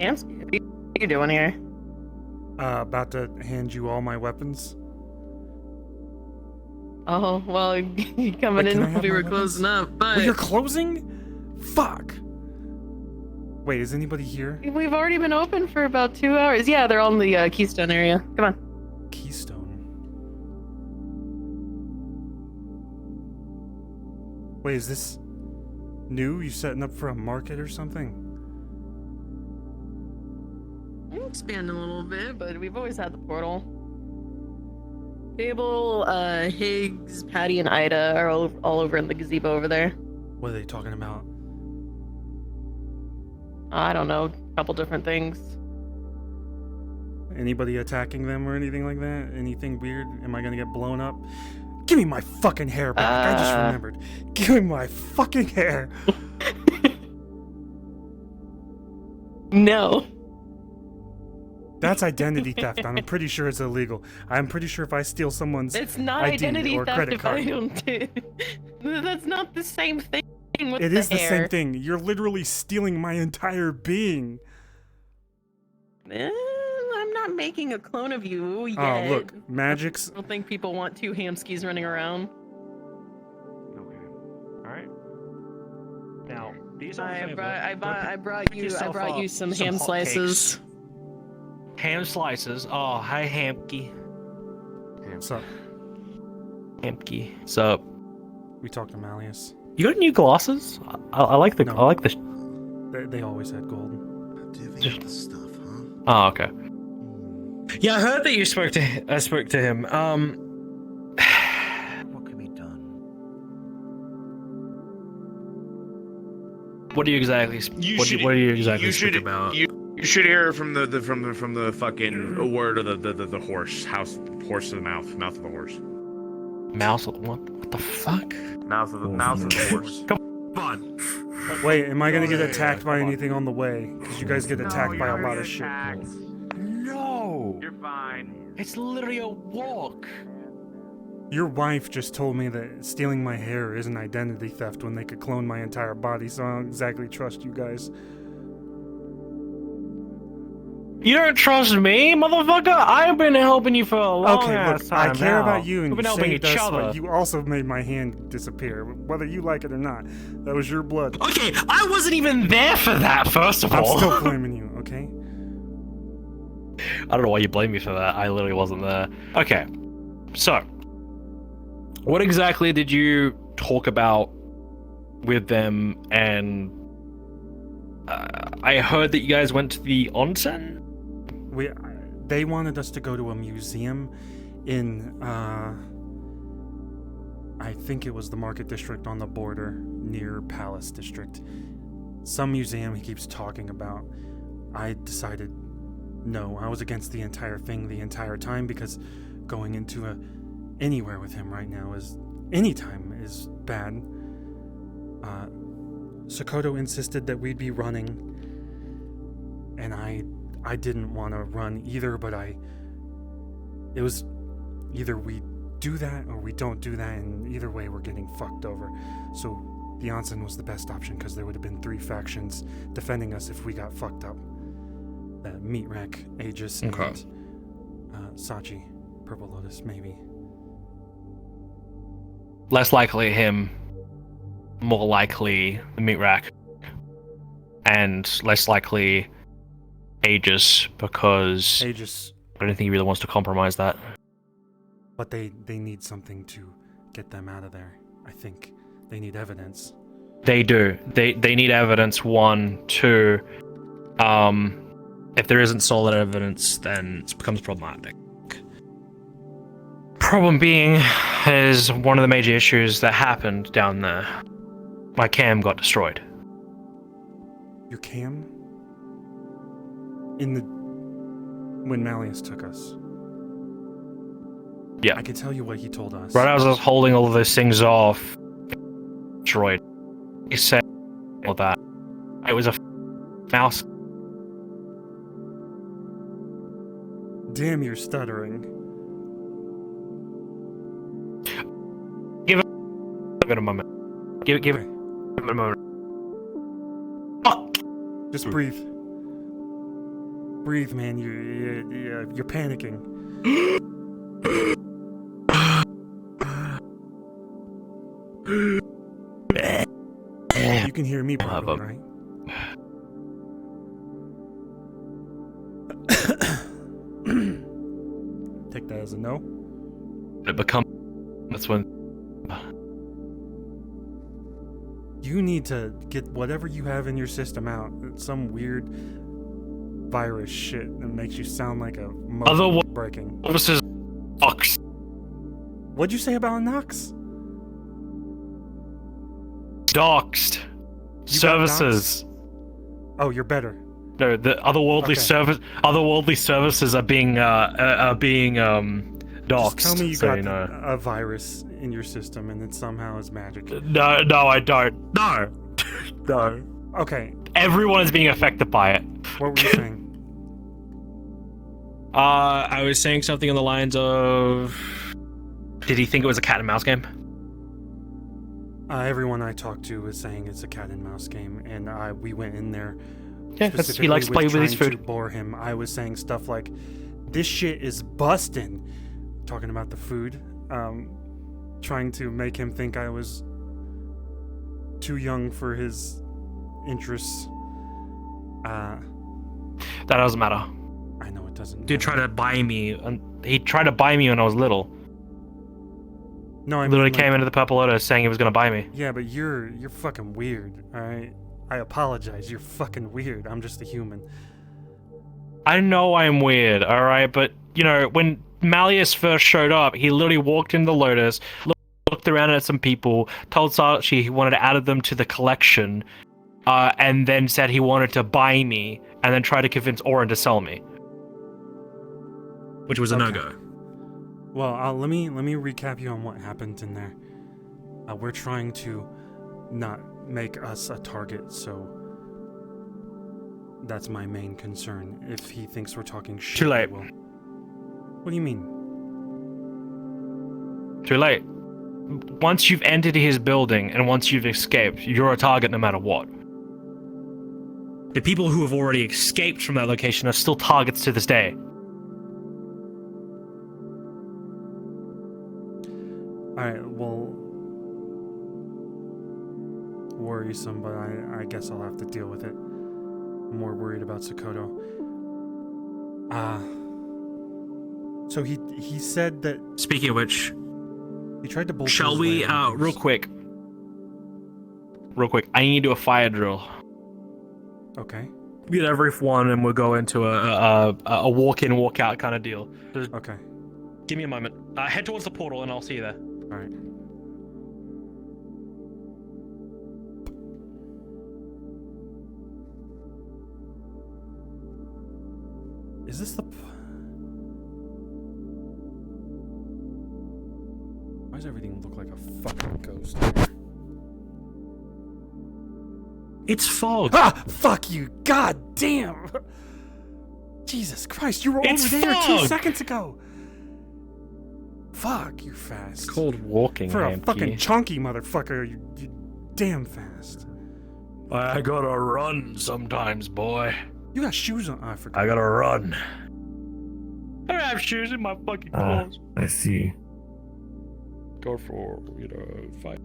Amsky, what are you doing here? About to hand you all my weapons. Oh, well, you coming Wait, can I in have when we my were weapons? closing up, but... Well, you're closing? Fuck! Wait, is anybody here? We've already been open for about 2 hours. Yeah, they're all in the Keystone area. Come on. Keystone. Wait, is this new? You setting up for a market or something? I'm expanding a little bit, but we've always had the portal. Fable, Higgs, Patty, and Ida are all over in the gazebo over there. What are they talking about? I don't know, a couple different things. Anybody attacking them or anything like that? Anything weird? Am I gonna get blown up? Give me my fucking hair back. I just remembered. Give me my fucking hair. No. That's identity theft. I'm pretty sure it's illegal. I'm pretty sure if I steal someone's It's not ID identity or theft credit if card, I don't do. That's not the same thing with it is the hair. same thing. You're literally stealing my entire being. I'm not making a clone of you yet. Oh, look, Magic's. I don't think people want two hamskis running around. Okay. All right. Now these are. I brought you some ham hot slices. cakes. Ham slices. Oh, hi Hamky. What's up? Hamky. What's up? We talked to Malleus. You got new glasses? I like the. No. I like the. They always had gold. Divvy up the stuff, huh? Oh, okay. Yeah, I heard that you spoke to. I spoke to him. What can be done? What are you exactly? What are you exactly speaking about? You should hear it from the fucking word of the horse horse of the mouth of the horse. Mouse? What the fuck? Mouth of the horse. Come on. Wait, am I gonna get attacked by anything on the way? Because you guys get attacked by a lot of shit. No. You're fine. It's literally a walk. Your wife just told me that stealing my hair isn't identity theft when they could clone my entire body, so I don't exactly trust you guys. You don't trust me, motherfucker? I've been helping you for a long Okay, ass look, time I care now. about you and We've been you helping saved each us, other. but you also made my hand disappear, whether you like it or not. That was your blood. Okay, I wasn't even there for that, first of I'm all. still blaming you, okay? I don't know why you blame me for that. I literally wasn't there. Okay, so what exactly did you talk about with them? And I heard that you guys went to the onsen. They wanted us to go to a museum in, I think it was the Market District on the border near Palace District. Some museum he keeps talking about. I decided no, I was against the entire thing the entire time because going into anywhere with him right now anytime is bad. Sokoto insisted that we'd be running, and I didn't want to run either, but it was either we do that or we don't do that, and either way we're getting fucked over. So the onsen was the best option because there would have been 3 factions defending us if we got fucked up. Meat Rack, Aegis, Okay. and Sachi, Purple Lotus, maybe. Less likely him, more likely the meat rack, and less likely Aegis, because Aegis, I don't think he really wants to compromise that. but they need something to get them out of there. I think they need evidence. They do. They need evidence, 1, 2. If there isn't solid evidence, then it becomes problematic. Problem being is one of the major issues that happened down there. My cam got destroyed. Your cam? When Malleus took us. Yeah. I can tell you what he told us. Right as I was holding all of those things off, destroyed. He said all that. It was a mouse. Damn, you're stuttering. Give it a moment. Give Okay. it a moment. Fuck! Just breathe. Breathe, man. You're panicking. You can hear me properly, right? Take that as a no. It become. That's when. You need to get whatever you have in your system out. It's some weird virus shit that makes you sound like a motor breaking. Officers. Ox. What'd you say about Nox? Doxed. You got Services. Oh, you're better. No, the otherworldly services are being doxed. Just tell me you so got you know. a virus in your system and it somehow is magic. No, I don't. No. No. Okay, Everyone is being affected by it. what were you saying? I was saying something on the lines of... Did he think it was a cat and mouse game? Everyone I talked to was saying it's a cat and mouse game, and we went in there. Yeah, he likes playing with his trying to food. bore him. I was saying stuff like, "This shit is bustin'," talking about the food, trying to make him think I was too young for his interests. That doesn't matter. I know it doesn't. Dude matter. tried to buy me, and he tried to buy me when I was little. No, I mean, Literally like, came into the Purple Lotus saying he was gonna buy me. Yeah, but you're fucking weird. All right, I apologize. You're fucking weird. I'm just a human. I know I'm weird, alright, but, you know, when Malleus first showed up, he literally walked in the Lotus, looked around at some people, told Sachi he wanted to add them to the collection, and then said he wanted to buy me, and then tried to convince Orin to sell me. Which was a Okay. no-go. Well, let me recap you on what happened in there. We're trying to not make us a target, so that's my main concern. If he thinks we're talking shit, Too late. we will. What do you mean? Too late. Once you've entered his building, and once you've escaped, you're a target no matter what. The people who have already escaped from that location are still targets to this day. Alright, well, worrisome, but I guess I'll have to deal with it. I'm more worried about Sokoto. So he said that Speaking of which, he tried to bolt shall his we, way out of real this. quick, I need to do a fire drill. Okay, Get everyone, and we'll go into a walk-in, walk-out kind of deal. Just okay, give me a moment. Head towards the portal, and I'll see you there. alright. Is this the... Why does everything look like a fucking ghost? It's fog. Ah! Fuck you! God damn! Jesus Christ, you were It's over there 2 fog! seconds ago! Fuck, you're fast. It's called walking, For a Hamkey. fucking chunky motherfucker, you damn fast. I gotta run sometimes, boy. You got shoes on. Oh, I forgot. I gotta run. I don't have shoes in my fucking clothes. I see. Go for, fight.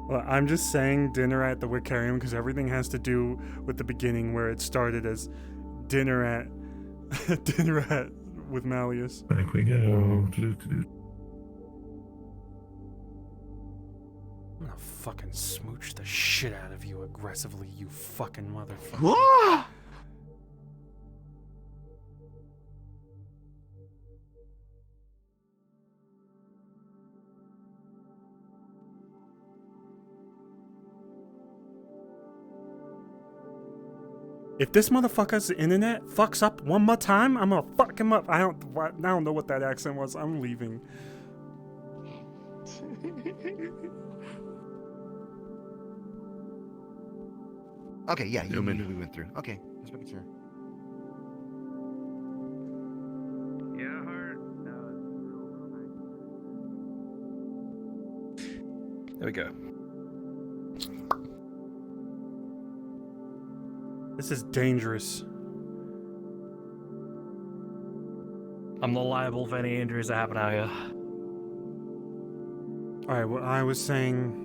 Well, I'm just saying dinner at the Wiccarium because everything has to do with the beginning where it started as dinner at with Malleus. Back we go. I'm gonna fucking smooch the shit out of you aggressively, you fucking motherfucker. If this motherfucker's internet fucks up one more time, I'm gonna fuck him up. I don't know what that accent was. I'm leaving. Okay, yeah, you Newman. knew we went through. Okay, just making sure. Yeah, heart. There we go. This is dangerous. I'm not liable for any injuries that happen out here. Alright, well, I was saying,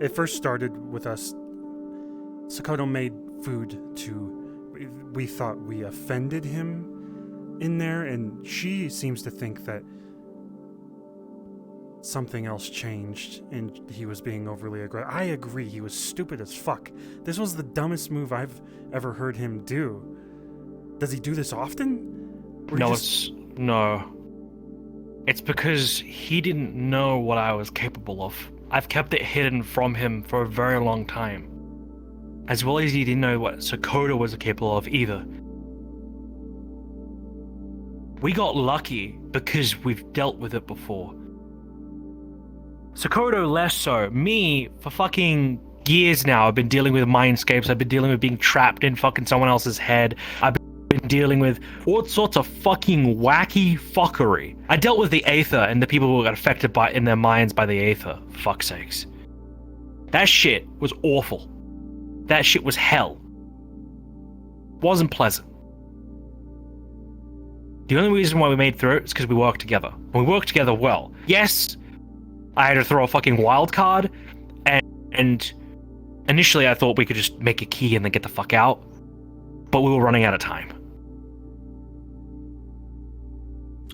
it first started with us. Sakoto made food we thought we offended him in there, and she seems to think that something else changed and he was being overly aggressive. I agree, he was stupid as fuck. This was the dumbest move I've ever heard him do. Does he do this often? Or No, just- no. It's because he didn't know what I was capable of. I've kept it hidden from him for a very long time. As well as he didn't know what Sakoto was capable of either. We got lucky because we've dealt with it before. Sakoto less so. Me, for fucking years now, I've been dealing with mindscapes. I've been dealing with being trapped in fucking someone else's head. I've been dealing with all sorts of fucking wacky fuckery. I dealt with the Aether and the people who got affected by in their minds by the Aether. For fuck's sakes. That shit was awful. That shit was hell. Wasn't pleasant. The only reason why we made through it is because we worked together. And we worked together well. Yes, I had to throw a fucking wild card, and initially I thought we could just make a key and then get the fuck out, but we were running out of time.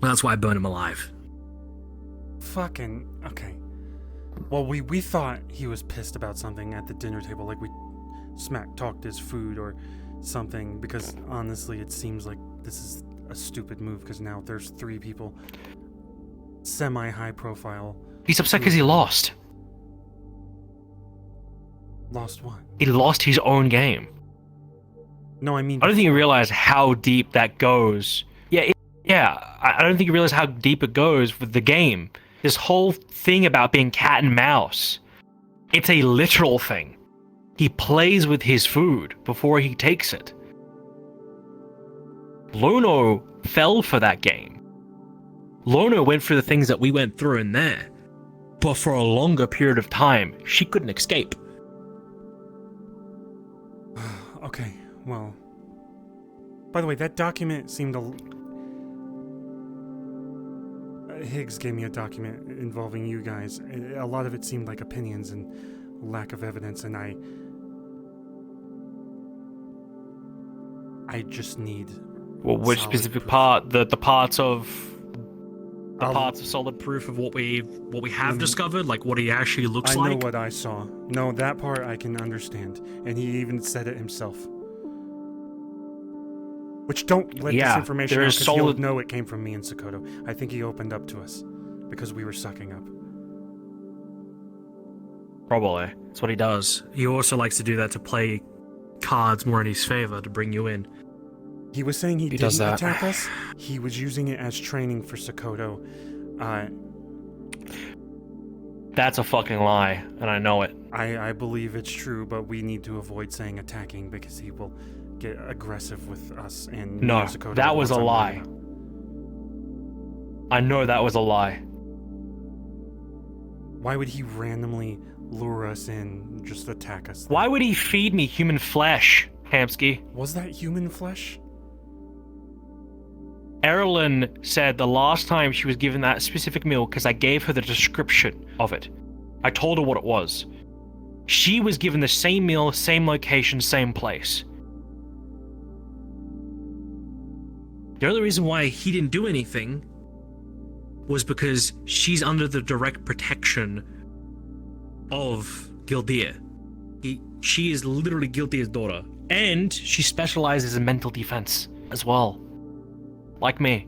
That's why I burned him alive. Fucking okay. Well, we thought he was pissed about something at the dinner table, like we smack talked his food or something, because honestly it seems like this is a stupid move, because now there's 3 people semi-high profile. He's upset because he lost. Lost what? He lost his own game. No, I mean, I don't think you realize how deep that goes. I don't think you realize how deep it goes with the game. This whole thing about being cat and mouse. It's a literal thing. He plays with his food before he takes it. Lono fell for that game. Lono went through the things that we went through in there. But for a longer period of time, she couldn't escape. okay, well. By the way, that document seemed Higgs gave me a document involving you guys. A lot of it seemed like opinions and lack of evidence, and I just need. Well, which solid specific proof. part? The parts of the I'll- parts of solid proof of what we have discovered, like what he actually looks I like. know what I saw. No, that part I can understand, and he even said it himself. Which don't let Yeah, this information there out, is because he'll solid- know it came from me and Sakoto. I think he opened up to us because we were sucking up. Probably. That's what he does. He also likes to do that to play cards more in his favor to bring you in. He was saying he does didn't that. attack us. He was using it as training for Sakoto. That's a fucking lie, and I know it. I believe it's true, but we need to avoid saying attacking because he will get aggressive with us and me No, and Sakoto that was once a I'm lie. ready. I know that was a lie. Why would he randomly lure us in, just attack us? Why would he feed me human flesh, Hamsky? Was that human flesh? Erilyn said the last time she was given that specific meal, because I gave her the description of it. I told her what it was. She was given the same meal, same location, same place. The only reason why he didn't do anything was because she's under the direct protection of Gildir. She is literally Gildir's daughter. And she specializes in mental defense as well. Like me.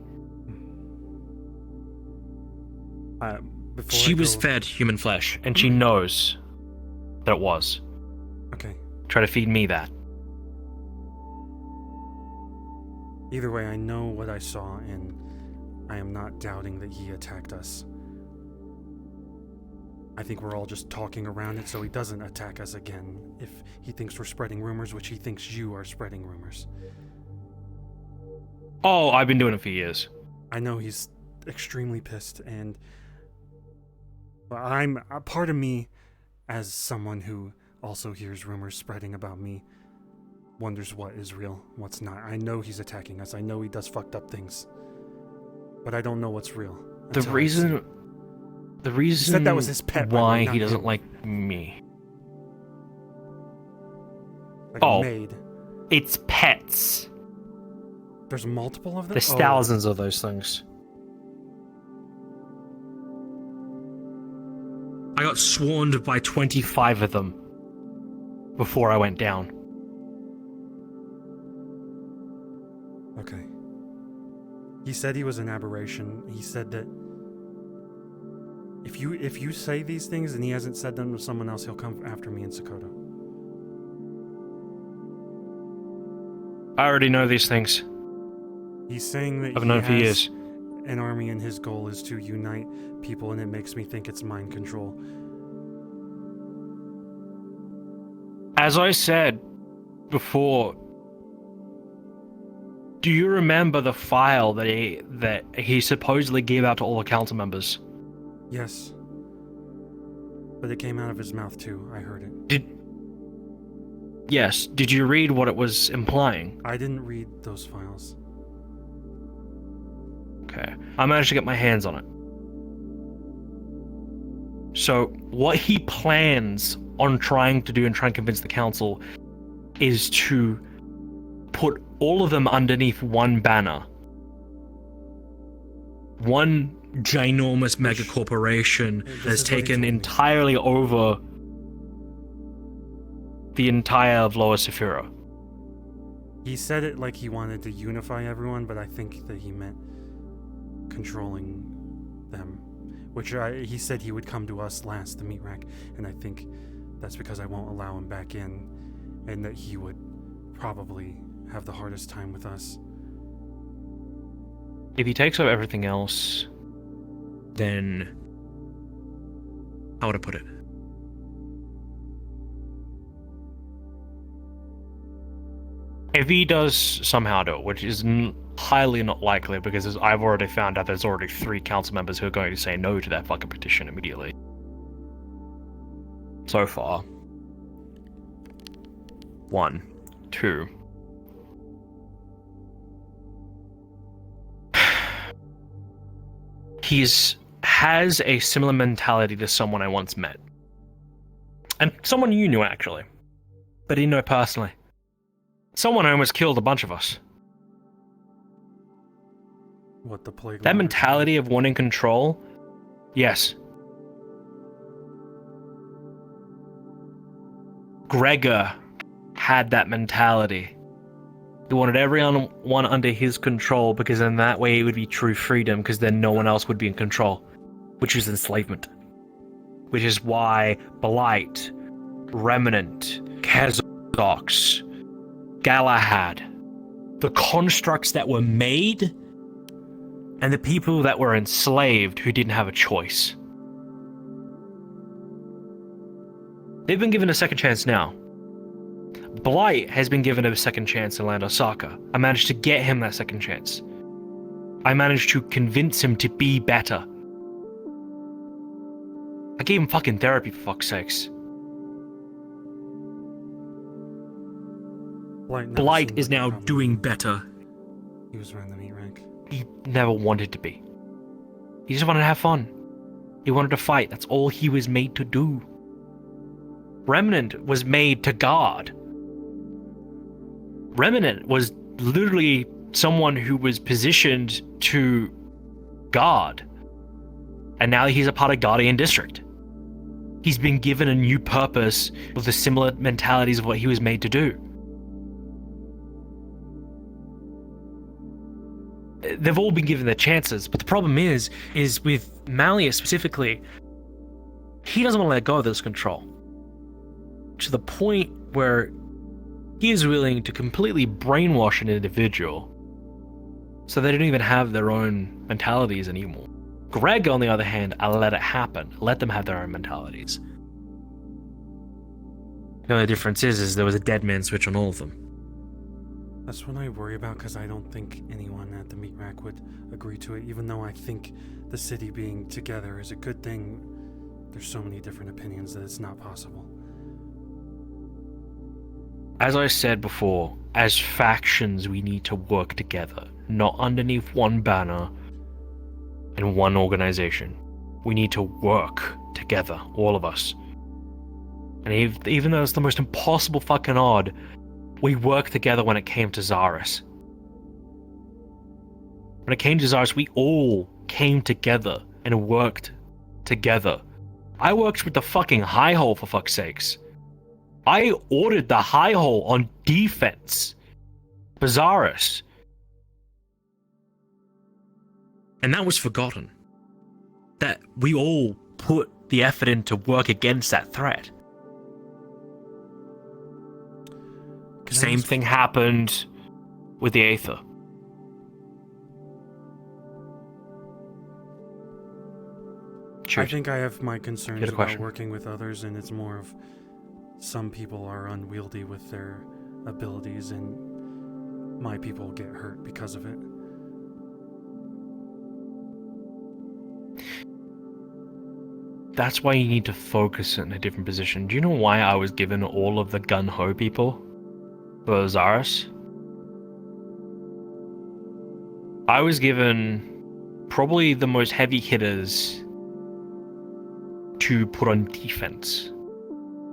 Before She I was go- fed human flesh, and she knows that it was. Okay. Try to feed me that. Either way, I know what I saw, and I am not doubting that he attacked us. I think we're all just talking around it so he doesn't attack us again if he thinks we're spreading rumors, which he thinks you are spreading rumors. Oh, I've been doing it for years. I know he's extremely pissed, and I'm a part of me, as someone who also hears rumors spreading about me, wonders what is real, what's not. I know he's attacking us. I know he does fucked up things, but I don't know what's real. The reason He said that was his pet. why not he doesn't him. like me. Like Oh. a maid. It's pets. There's multiple of them. There's Oh, thousands of those things. I got swarmed by 25 of them before I went down. Okay. He said he was an aberration. He said that if you say these things and he hasn't said them to someone else, he'll come after me in Sokoto. I already know these things. He's saying that I've he known for has years. an army and his goal is to unite people, and it makes me think it's mind control. As I said before, do you remember the file that he supposedly gave out to all the council members? Yes. But it came out of his mouth too. I heard it. Yes. Did you read what it was implying? I didn't read those files. Okay. I managed to get my hands on it. So, what he plans on trying to do and try and convince the council is to put all of them underneath one banner. One ginormous mega corporation This that has is what he taken told me. entirely over the entire of Lower Saphira. He said it like he wanted to unify everyone, but I think that he meant controlling them. He said he would come to us last, the meat rack, and I think that's because I won't allow him back in, and that he would probably have the hardest time with us. If he takes over everything else, then how would I put it? If he does somehow do it, which is highly not likely, because as I've already found out there's already 3 council members who are going to say no to that fucking petition immediately. So far. 1, 2. Has a similar mentality to someone I once met. And someone you knew, actually. But he didn't know personally. Someone almost killed a bunch of us. What, the plague? That Lord? mentality of wanting control, yes. Gregor had that mentality. He wanted everyone under his control because in that way it would be true freedom, because then no one else would be in control, which is enslavement. Which is why Blight, Remnant, Kazox, Galahad, the constructs that were made, and the people that were enslaved who didn't have a choice. They've been given a second chance now. Blight has been given a second chance in Land Osaka. I managed to get him that second chance. I managed to convince him to be better. I gave him fucking therapy, for fuck's sakes. Blight is now doing better. He was around the meat rack. He never wanted to be. He just wanted to have fun. He wanted to fight. That's all he was made to do. Remnant was made to guard. Remnant was literally someone who was positioned to guard. And now he's a part of Guardian District. He's been given a new purpose with the similar mentalities of what he was made to do. They've all been given their chances, but the problem is with Malleus specifically, he doesn't want to let go of this control. To the point where he is willing to completely brainwash an individual so they don't even have their own mentalities anymore. Greg, on the other hand, I let it happen. Let them have their own mentalities. The only difference is there was a dead man switch on all of them. That's what I worry about, because I don't think anyone at the meat rack would agree to it, even though I think the city being together is a good thing. There's so many different opinions that it's not possible. As I said before, as factions, we need to work together, not underneath one banner in one organization. We need to work together, all of us. And even though it's the most impossible fucking odd, we worked together when it came to Zaris. When it came to Zaris, we all came together and worked together. I worked with the fucking high hole, for fuck's sakes. I ordered the high hole on defense for Zaris. And that was forgotten. That we all put the effort in to work against that threat. Same thing happened with the Aether. I think I have my concerns about question. working with others, and it's more of some people are unwieldy with their abilities, and my people get hurt because of it. That's why you need to focus in a different position. Do you know why I was given all of the gun-ho people for Zaris? I was given probably the most heavy hitters to put on defense.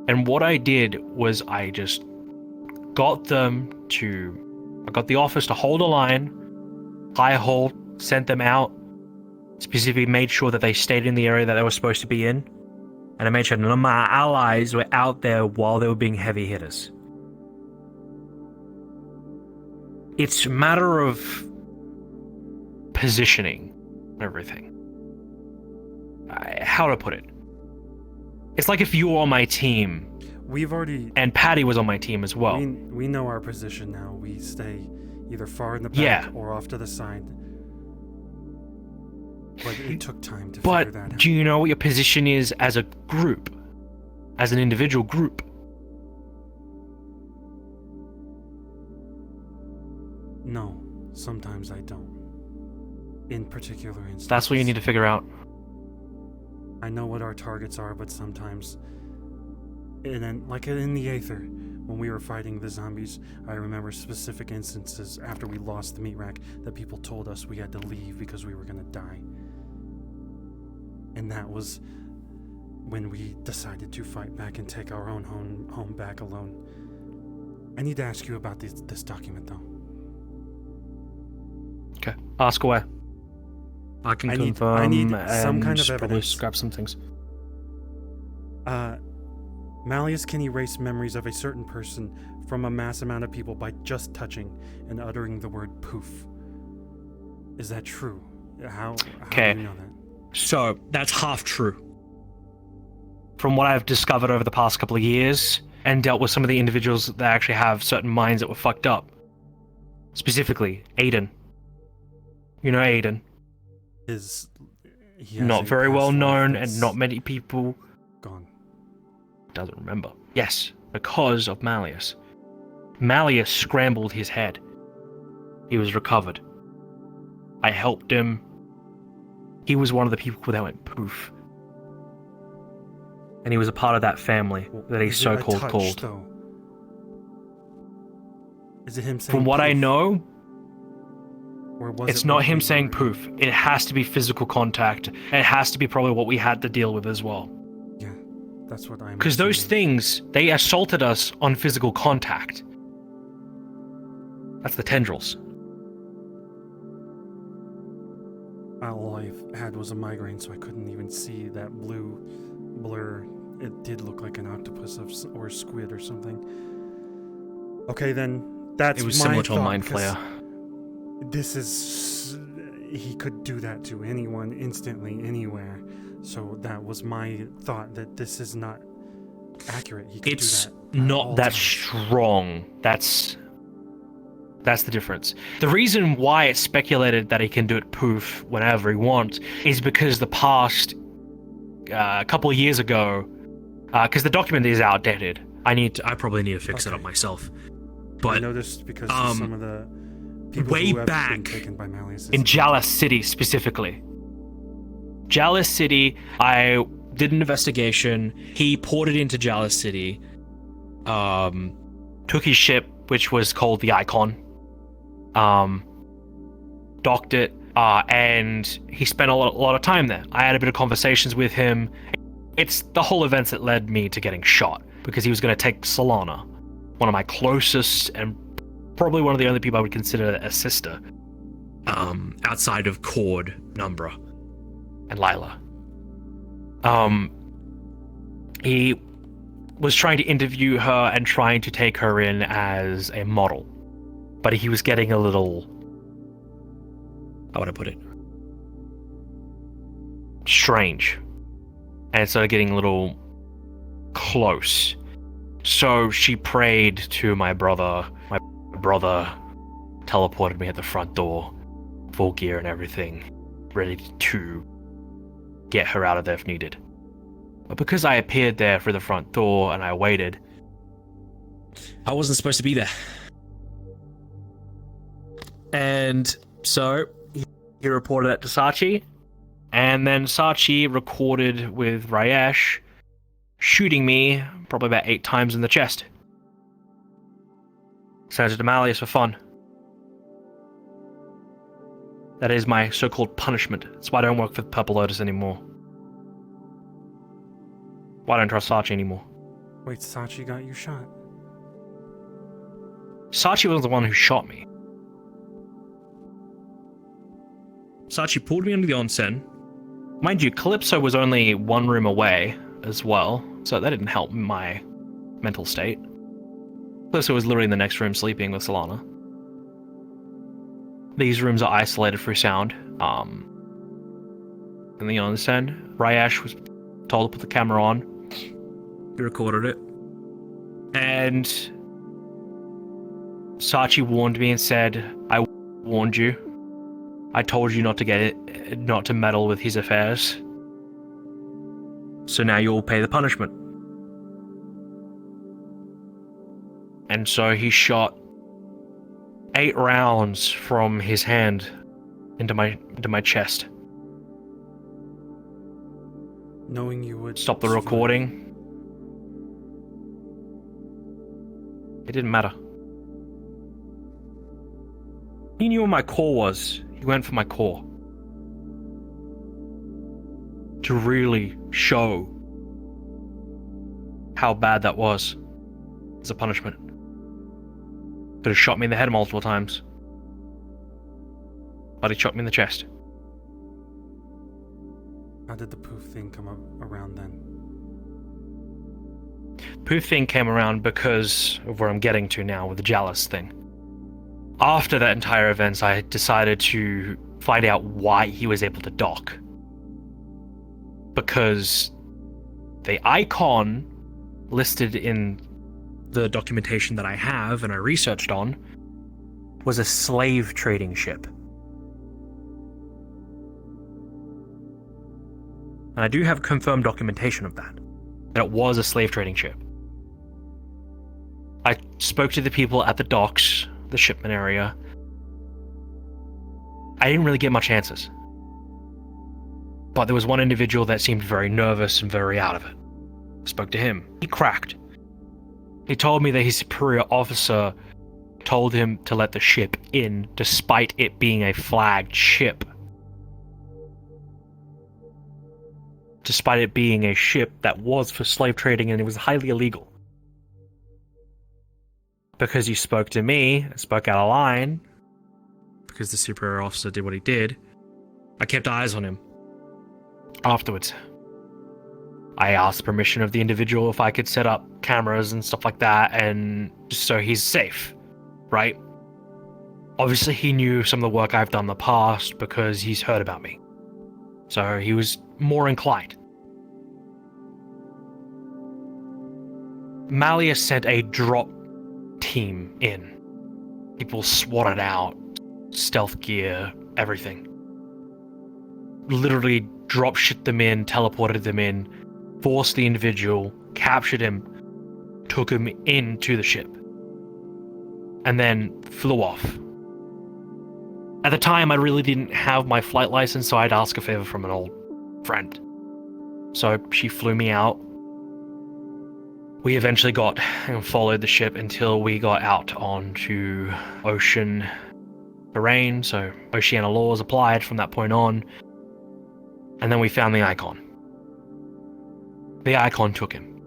And what I did was I just got I got the office to hold a line, high hold, sent them out, specifically made sure that they stayed in the area that they were supposed to be in, and I made sure none of my allies were out there while they were being heavy hitters. It's a matter of positioning everything. How to put it? It's like if you were on my team, and Patty was on my team as well. We know our position now. We stay either far in the back or off to the side. But it took time to figure that out. But do you know what your position is as a group? As an individual group? No, sometimes I don't. In particular instances. That's what you need to figure out. I know what our targets are, but sometimes... And then, like in the Aether, when we were fighting the zombies, I remember specific instances after we lost the meat rack that people told us we had to leave because we were going to die. And that was when we decided to fight back and take our own home back alone. I need to ask you about this document, though. Okay, ask away. I can confirm. I need some kind of probably evidence. scrap some things. Malleus can erase memories of a certain person from a mass amount of people by just touching and uttering the word poof. Is that true? How do you know that? So, that's half true. From what I've discovered over the past couple of years, and dealt with some of the individuals that actually have certain minds that were fucked up. Specifically, Aiden. You know Aiden. He has not a very past well life known, that's and not many people gone. Doesn't remember. Yes, because of Malleus. Malleus scrambled his head. He was recovered. I helped him. He was one of the people that went poof. And he was a part of that family that he so-called called. Though? Is it him saying From what poof? I know, Or was it's it not what him we saying were- poof. It has to be physical contact. And it has to be probably what we had to deal with as well. Yeah, that's what I'm Because those assuming. things, they assaulted us on physical contact. That's the tendrils. All I had was a migraine, so I couldn't even see that blue blur. It did look like an octopus or squid or something. Okay, then that's It was my similar to a thought, mind 'cause flayer. This is... He could do that to anyone instantly, anywhere. So that was my thought, that this is not accurate. He could It's do that at all not that times. strong. That's That's the difference. The reason why it's speculated that he can do it poof whenever he wants is because the past a couple of years ago, because the document is outdated. I probably need to fix it up myself. I But noticed because of some of the people way who have been back taken by Malleus in Jalas City specifically. Jalas City, I did an investigation. He ported into Jalas City, took his ship, which was called the Icon, docked it, and he spent a lot of time there. I had a bit of conversations with him. It's the whole events that led me to getting shot, because he was going to take Solana, one of my closest and probably one of the only people I would consider a sister, outside of Cord, Numbra, and Lila. He was trying to interview her and trying to take her in as a model, but he was getting a little, how would I put it, strange, and started getting a little close. So she prayed to my brother. My brother teleported me at the front door, full gear and everything, ready to get her out of there if needed. But because I appeared there through the front door and I waited, I wasn't supposed to be there. And so he reported that to Sachi, and then Sachi recorded with Rayesh shooting me probably about 8 times in the chest. Sent it to Malleus for fun. That is my so-called punishment. That's why I don't work for Purple Lotus anymore. Why don't I trust Sachi anymore? Wait, Sachi got you shot? Sachi was the one who shot me. Sachi pulled me into the onsen. Mind you, Calypso was only 1 room away as well, so that didn't help my mental state. Calypso was literally in the next room sleeping with Solana. These rooms are isolated through sound. In the onsen, Rayesh was told to put the camera on. He recorded it. And Sachi warned me and said, I warned you. I told you not to meddle with his affairs. So now you'll pay the punishment. And so he shot 8 rounds from his hand into my chest. Knowing you would Stop the recording. It didn't matter. He knew what my core was. He went for my core. To really show how bad that was as a punishment. Could have shot me in the head multiple times. But he shot me in the chest. How did the poof thing come up around then? Poof thing came around because of where I'm getting to now with the Jalas thing. After that entire event, I decided to find out why he was able to dock. Because the icon listed in the documentation that I have and I researched on was a slave trading ship. And I do have confirmed documentation of that it was a slave trading ship. I spoke to the people at the docks, the shipment area. I didn't really get much answers. But there was one individual that seemed very nervous and very out of it. I spoke to him. He cracked. He told me that his superior officer told him to let the ship in, despite it being a flagged ship. Despite it being a ship that was for slave trading and it was highly illegal. Because he spoke to me, spoke out of line, because the superior officer did what he did, I kept eyes on him. Afterwards, I asked permission of the individual if I could set up cameras and stuff like that, and just so he's safe, right? Obviously, he knew some of the work I've done in the past because he's heard about me. So he was more inclined. Malleus sent a drop team in People swatted out, stealth gear, everything. Literally drop shit them in, teleported them in, forced the individual, captured him, took him into the ship, and then flew off. At the time, I really didn't have my flight license, so I'd ask a favor from an old friend. So she flew me out. We eventually got and followed the ship until we got out onto ocean terrain, so Oceania laws applied from that point on. And then we found the icon. The icon took him.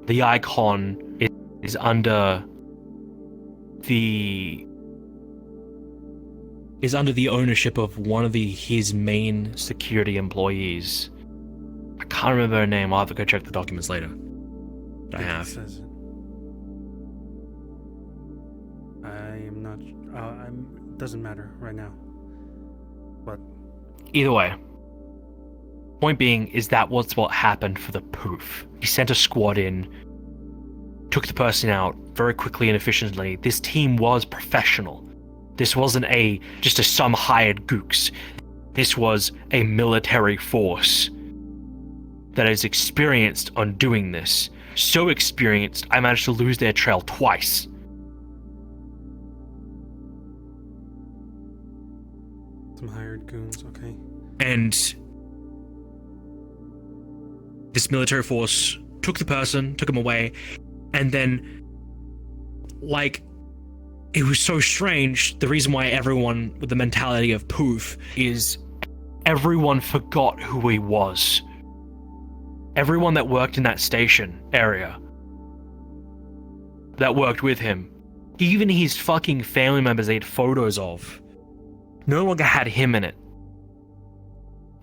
The icon is under the ownership of one of his main security employees. I can't remember her name. I'll have to go check the documents later. I have. Says it. I am not. Doesn't matter right now. But Either way, point being is that was what happened for the poof. He sent a squad in, took the person out very quickly and efficiently. This team was professional. This wasn't just some hired gooks. This was a military force that is experienced on doing this. So experienced, I managed to lose their trail twice. some hired goons, okay. And this military force took the person, took him away, and then, like, it was so strange. The reason why everyone with the mentality of poof is everyone forgot who he was. Everyone that worked in that station area that worked with him, even his fucking family members they had photos of, no longer had him in it.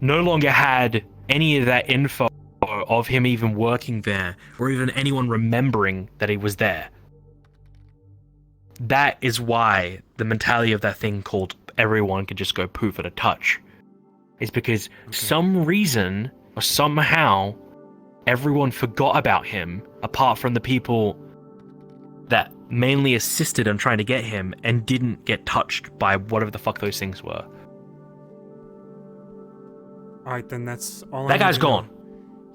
No longer had any of that info of him even working there, or even anyone remembering that he was there. That is why the mentality of that thing called everyone could just go poof at a touch. It's because some reason or somehow everyone forgot about him, apart from the people that mainly assisted in trying to get him and didn't get touched by whatever the fuck those things were. Alright, then that's all. That guy's gone.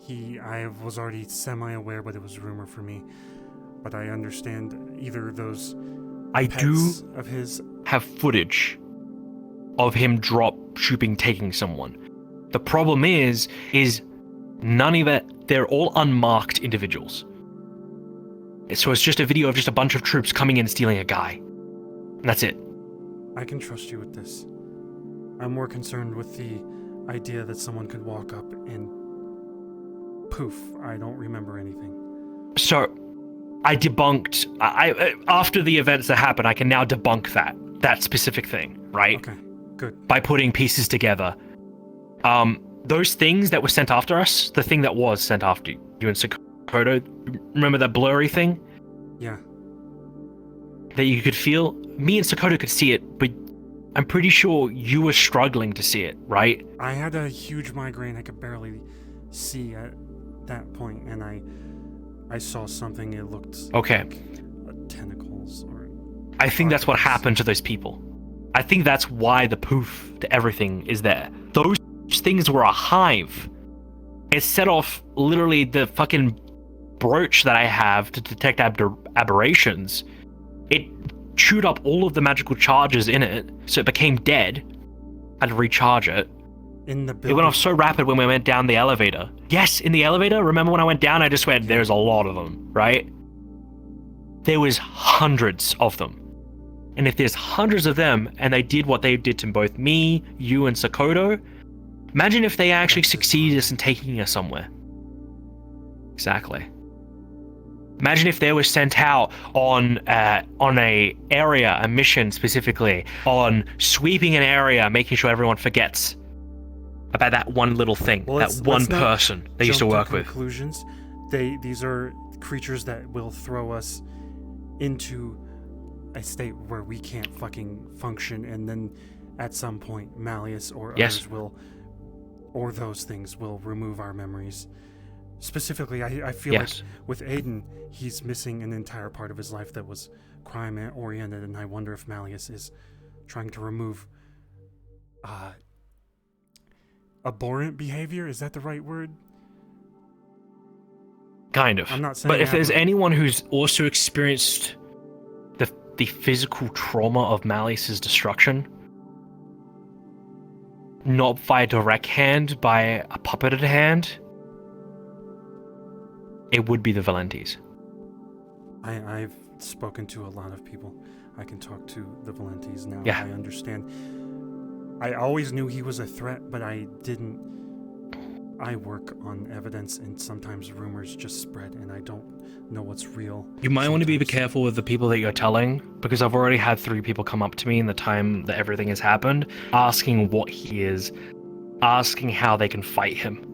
I was already semi-aware, but it was rumor for me. But I understand either those I do pets of his have footage of him drop trooping taking someone. The problem is none of it, they're all unmarked individuals. So it's just a video of just a bunch of troops coming in and stealing a guy. And that's it. I can trust you with this. I'm more concerned with the idea that someone could walk up and poof, I don't remember anything. So I debunked, after the events that happened, I can now debunk that specific thing, right? Okay, good. By putting pieces together. Those things that were sent after us, the thing that was sent after you and Sakoto, remember that blurry thing? Yeah. That you could feel? Me and Sakoto could see it, but I'm pretty sure you were struggling to see it, right? I had a huge migraine. I could barely see at that point, and I saw something. It looked okay. Like tentacles or. I think that's what happened to those people. I think that's why the poof to everything is there. Those things were a hive. It set off literally the fucking brooch that I have to detect aberrations. It chewed up all of the magical charges in it, so it became dead. I had to recharge it. In the building. It went off so rapid when we went down the elevator. Yes, in the elevator. Remember when I went down, I just went, there's a lot of them, right? There was hundreds of them. And if there's hundreds of them, and they did what they did to both me, you, and Sakoto, imagine if they actually succeeded us in taking us somewhere. Exactly. Imagine if they were sent out on a mission specifically, on sweeping an area, making sure everyone forgets about that one little thing, that one person they used to work with. Conclusions. These are creatures that will throw us into a state where we can't fucking function, and then at some point Malleus or others will, or those things will remove our memories. Specifically, I feel Yes. like with Aiden, he's missing an entire part of his life that was crime-oriented, and I wonder if Malleus is trying to remove abhorrent behavior. Is that the right word? Kind of. I'm not saying But if there's aberrant. anyone who's also experienced the physical trauma of Malleus's destruction, not by a direct hand, by a puppeted hand, it would be the Valentes. I've spoken to a lot of people. I can talk to the Valentes now. Yeah. I understand. I always knew he was a threat, but I didn't. I work on evidence, and sometimes rumors just spread, and I don't know what's real. You might want to be sometimes. careful with the people that you're telling, because I've already had 3 people come up to me in the time that everything has happened, asking what he is, asking how they can fight him.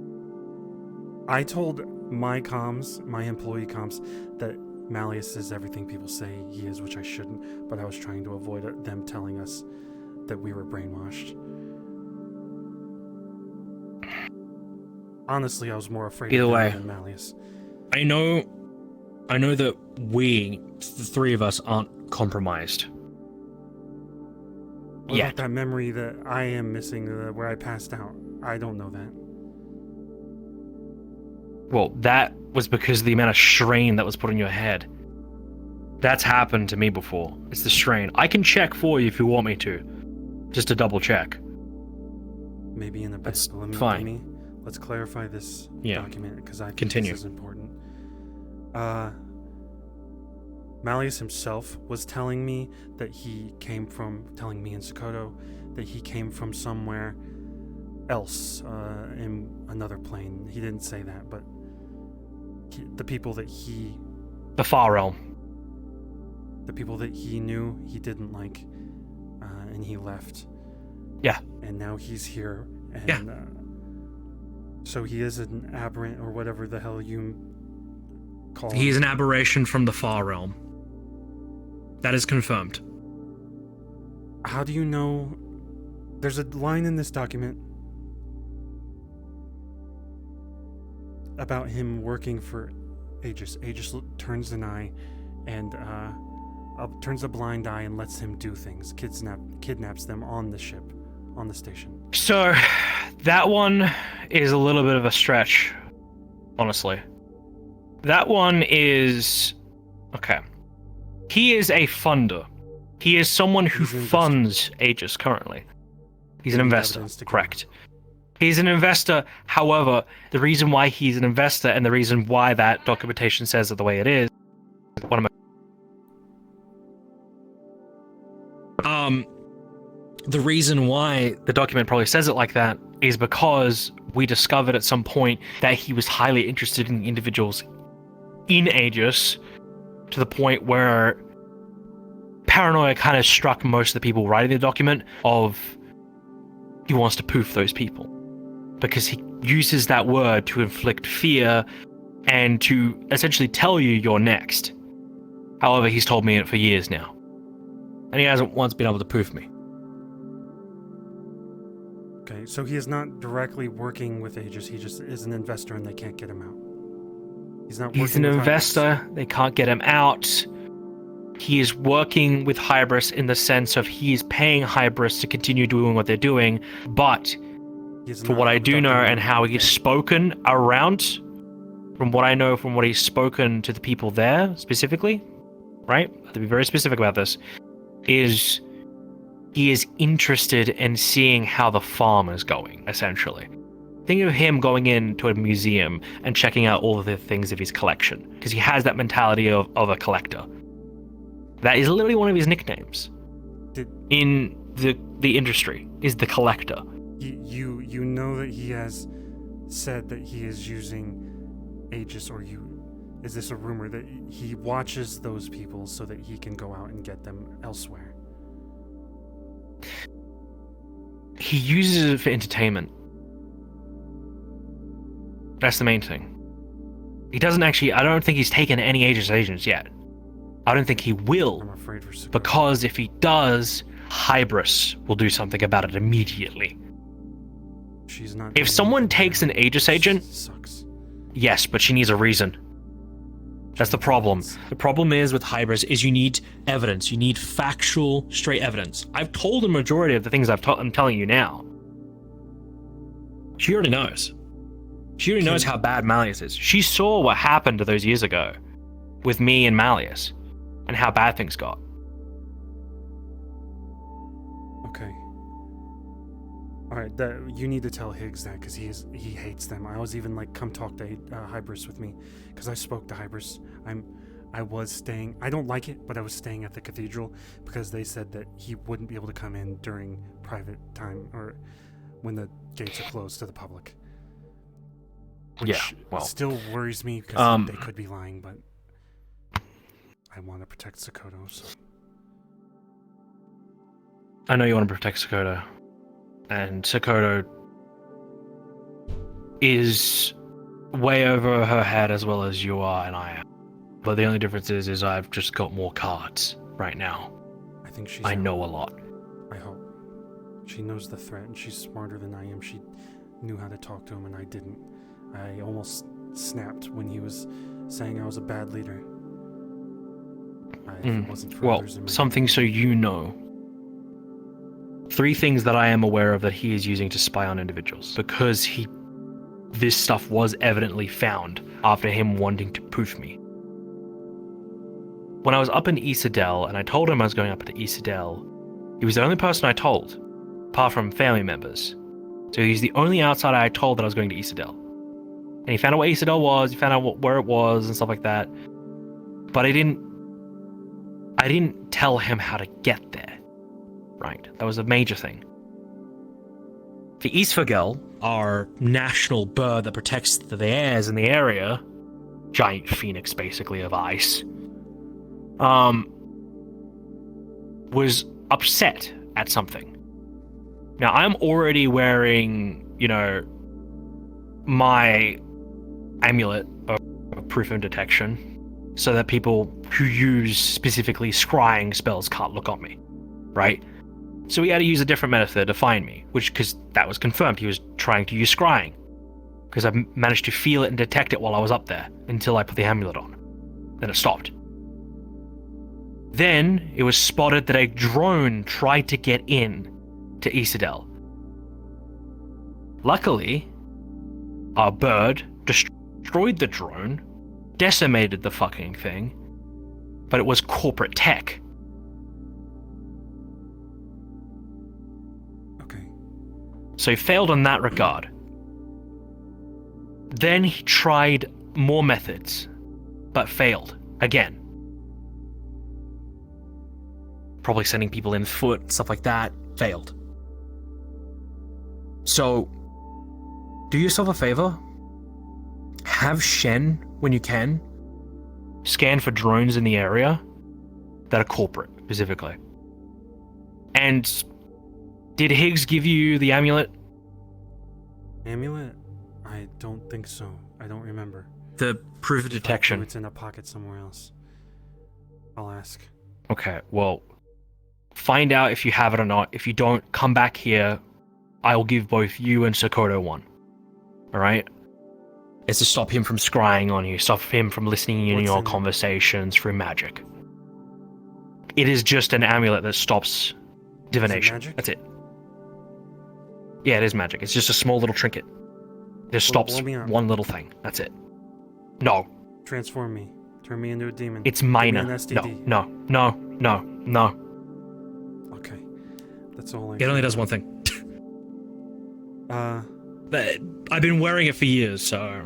I told my comms, my employee comms, that Malleus is everything people say he is, which I shouldn't, but I was trying to avoid them telling us that we were brainwashed. Honestly, I was more afraid Either of them way. than Malleus. I know that we, the 3 of us, aren't compromised. What Yet. about that memory that I am missing, where I passed out? I don't know that. Well, that was because of the amount of strain that was put on your head. That's happened to me before. It's the strain. I can check for you if you want me to. Just to double check. Maybe in a bit. That's But fine. Let's clarify this Yeah. document, because I think Continue. this is important. Malleus himself was telling me that he came from, telling me and Sokoto, that he came from somewhere else, in another plane. He didn't say that, but the people that he The Far Realm. knew, he didn't like, and he left. Yeah. And now he's here, and Yeah. So he is an aberrant, or whatever the hell you call him. He's an aberration from the Far Realm. That is confirmed. How do you know? There's a line in this document about him working for Aegis. Aegis turns an eye and turns a blind eye and lets him do things. Kidnaps them on the ship, on the station. So, that one is a little bit of a stretch, honestly. That one is... Okay. He is a funder. He is someone who He's an investor. funds Aegis currently. He's an Maybe investor, evidence to correct. He's an investor, however, the reason why he's an investor and the reason why that documentation says it the way it is... What am I... The reason why the document probably says it like that is because we discovered at some point that he was highly interested in individuals in Aegis, to the point where paranoia kind of struck most of the people writing the document of he wants to poof those people. Because he uses that word to inflict fear and to essentially tell you you're next. However, he's told me it for years now. And he hasn't once been able to poof me. Okay, so he is not directly working with Aegis. He just is an investor, and they can't get him out. He's not. He's an working with investor. They can't get him out. He is working with Hybris in the sense of he is paying Hybris to continue doing what they're doing. But He is for not what I a do know document. and how he's spoken around, from what I know from what he's spoken to the people there specifically, right? I have to be very specific about this, is he is interested in seeing how the farm is going, essentially. Think of him going into a museum and checking out all of the things of his collection, because he has that mentality of a collector. That is literally one of his nicknames in the industry, is the collector. You know that he has said that he is using Aegis, or is this a rumor that he watches those people so that he can go out and get them elsewhere? He uses it for entertainment. That's the main thing. He doesn't actually... I don't think he's taken any Aegis agents yet. I don't think he will, I'm afraid for Sakura. because if he does, Hybris will do something about it immediately. She's not. If doing someone anything takes now. an Aegis agent, Sucks. Yes, but she needs a reason. That's the problem. The problem is with hybrids is you need evidence. You need factual, straight evidence. I've told the majority of the things I'm telling you now. She already knows. She already knows how bad Malleus is. She saw what happened to those years ago with me and Malleus and how bad things got. Okay. Alright, you need to tell Higgs that, because he hates them. I was even like, come talk to Hybris with me, because I spoke to Hybris. I was staying, I don't like it, but I was staying at the cathedral, because they said that he wouldn't be able to come in during private time, or when the gates are closed to the public. Which Yeah, well, still worries me, because they could be lying, but I want to protect Sokoto, so. I know you want to protect Sokoto. And Sokoto is way over her head as well as you are and I am. But the only difference is I've just got more cards right now. I think she's I know a lot. I hope. She knows the threat, and she's smarter than I am. She knew how to talk to him, and I didn't. I almost snapped when he was saying I was a bad leader. If it wasn't for others in my something so you know. 3 things that I am aware of that he is using to spy on individuals. Because this stuff was evidently found after him wanting to poof me. When I was up in Isadel, and I told him I was going up to Isadel, he was the only person I told, apart from family members. So he's the only outsider I told that I was going to Isadel. And he found out what Isadel was, he found out where it was, and stuff like that. But I didn't tell him how to get there. Right, that was a major thing. The Eastfagel, our national bird that protects the airs in the area, giant phoenix basically of ice, was upset at something. Now I'm already wearing, my amulet of proof of detection, so that people who use specifically scrying spells can't look on me, right? So he had to use a different method to find me, because that was confirmed. He was trying to use scrying, because I managed to feel it and detect it while I was up there until I put the amulet on. Then it stopped. Then it was spotted that a drone tried to get in to Isadel. Luckily, our bird destroyed the drone, decimated the fucking thing, but it was corporate tech. So he failed in that regard. Then he tried more methods, but failed again. Probably sending people in foot, stuff like that, failed. So, do yourself a favor. Have Shen, when you can, scan for drones in the area that are corporate, specifically. And did Higgs give you the amulet? Amulet? I don't think so. I don't remember. The proof of detection. It's in a pocket somewhere else. I'll ask. Okay, well, find out if you have it or not. If you don't, come back here. I will give both you and Sokoto one. Alright? It's to stop him from scrying on you, stop him from listening in your conversations through magic. It is just an amulet that stops divination. Is it magic? That's it. Yeah, it is magic. It's just a small little trinket. It just stops one little thing. That's it. No. Transform me. Turn me into a demon. It's minor. Give me an STD. No. Okay. That's all I It only does one thing. But I've been wearing it for years, so...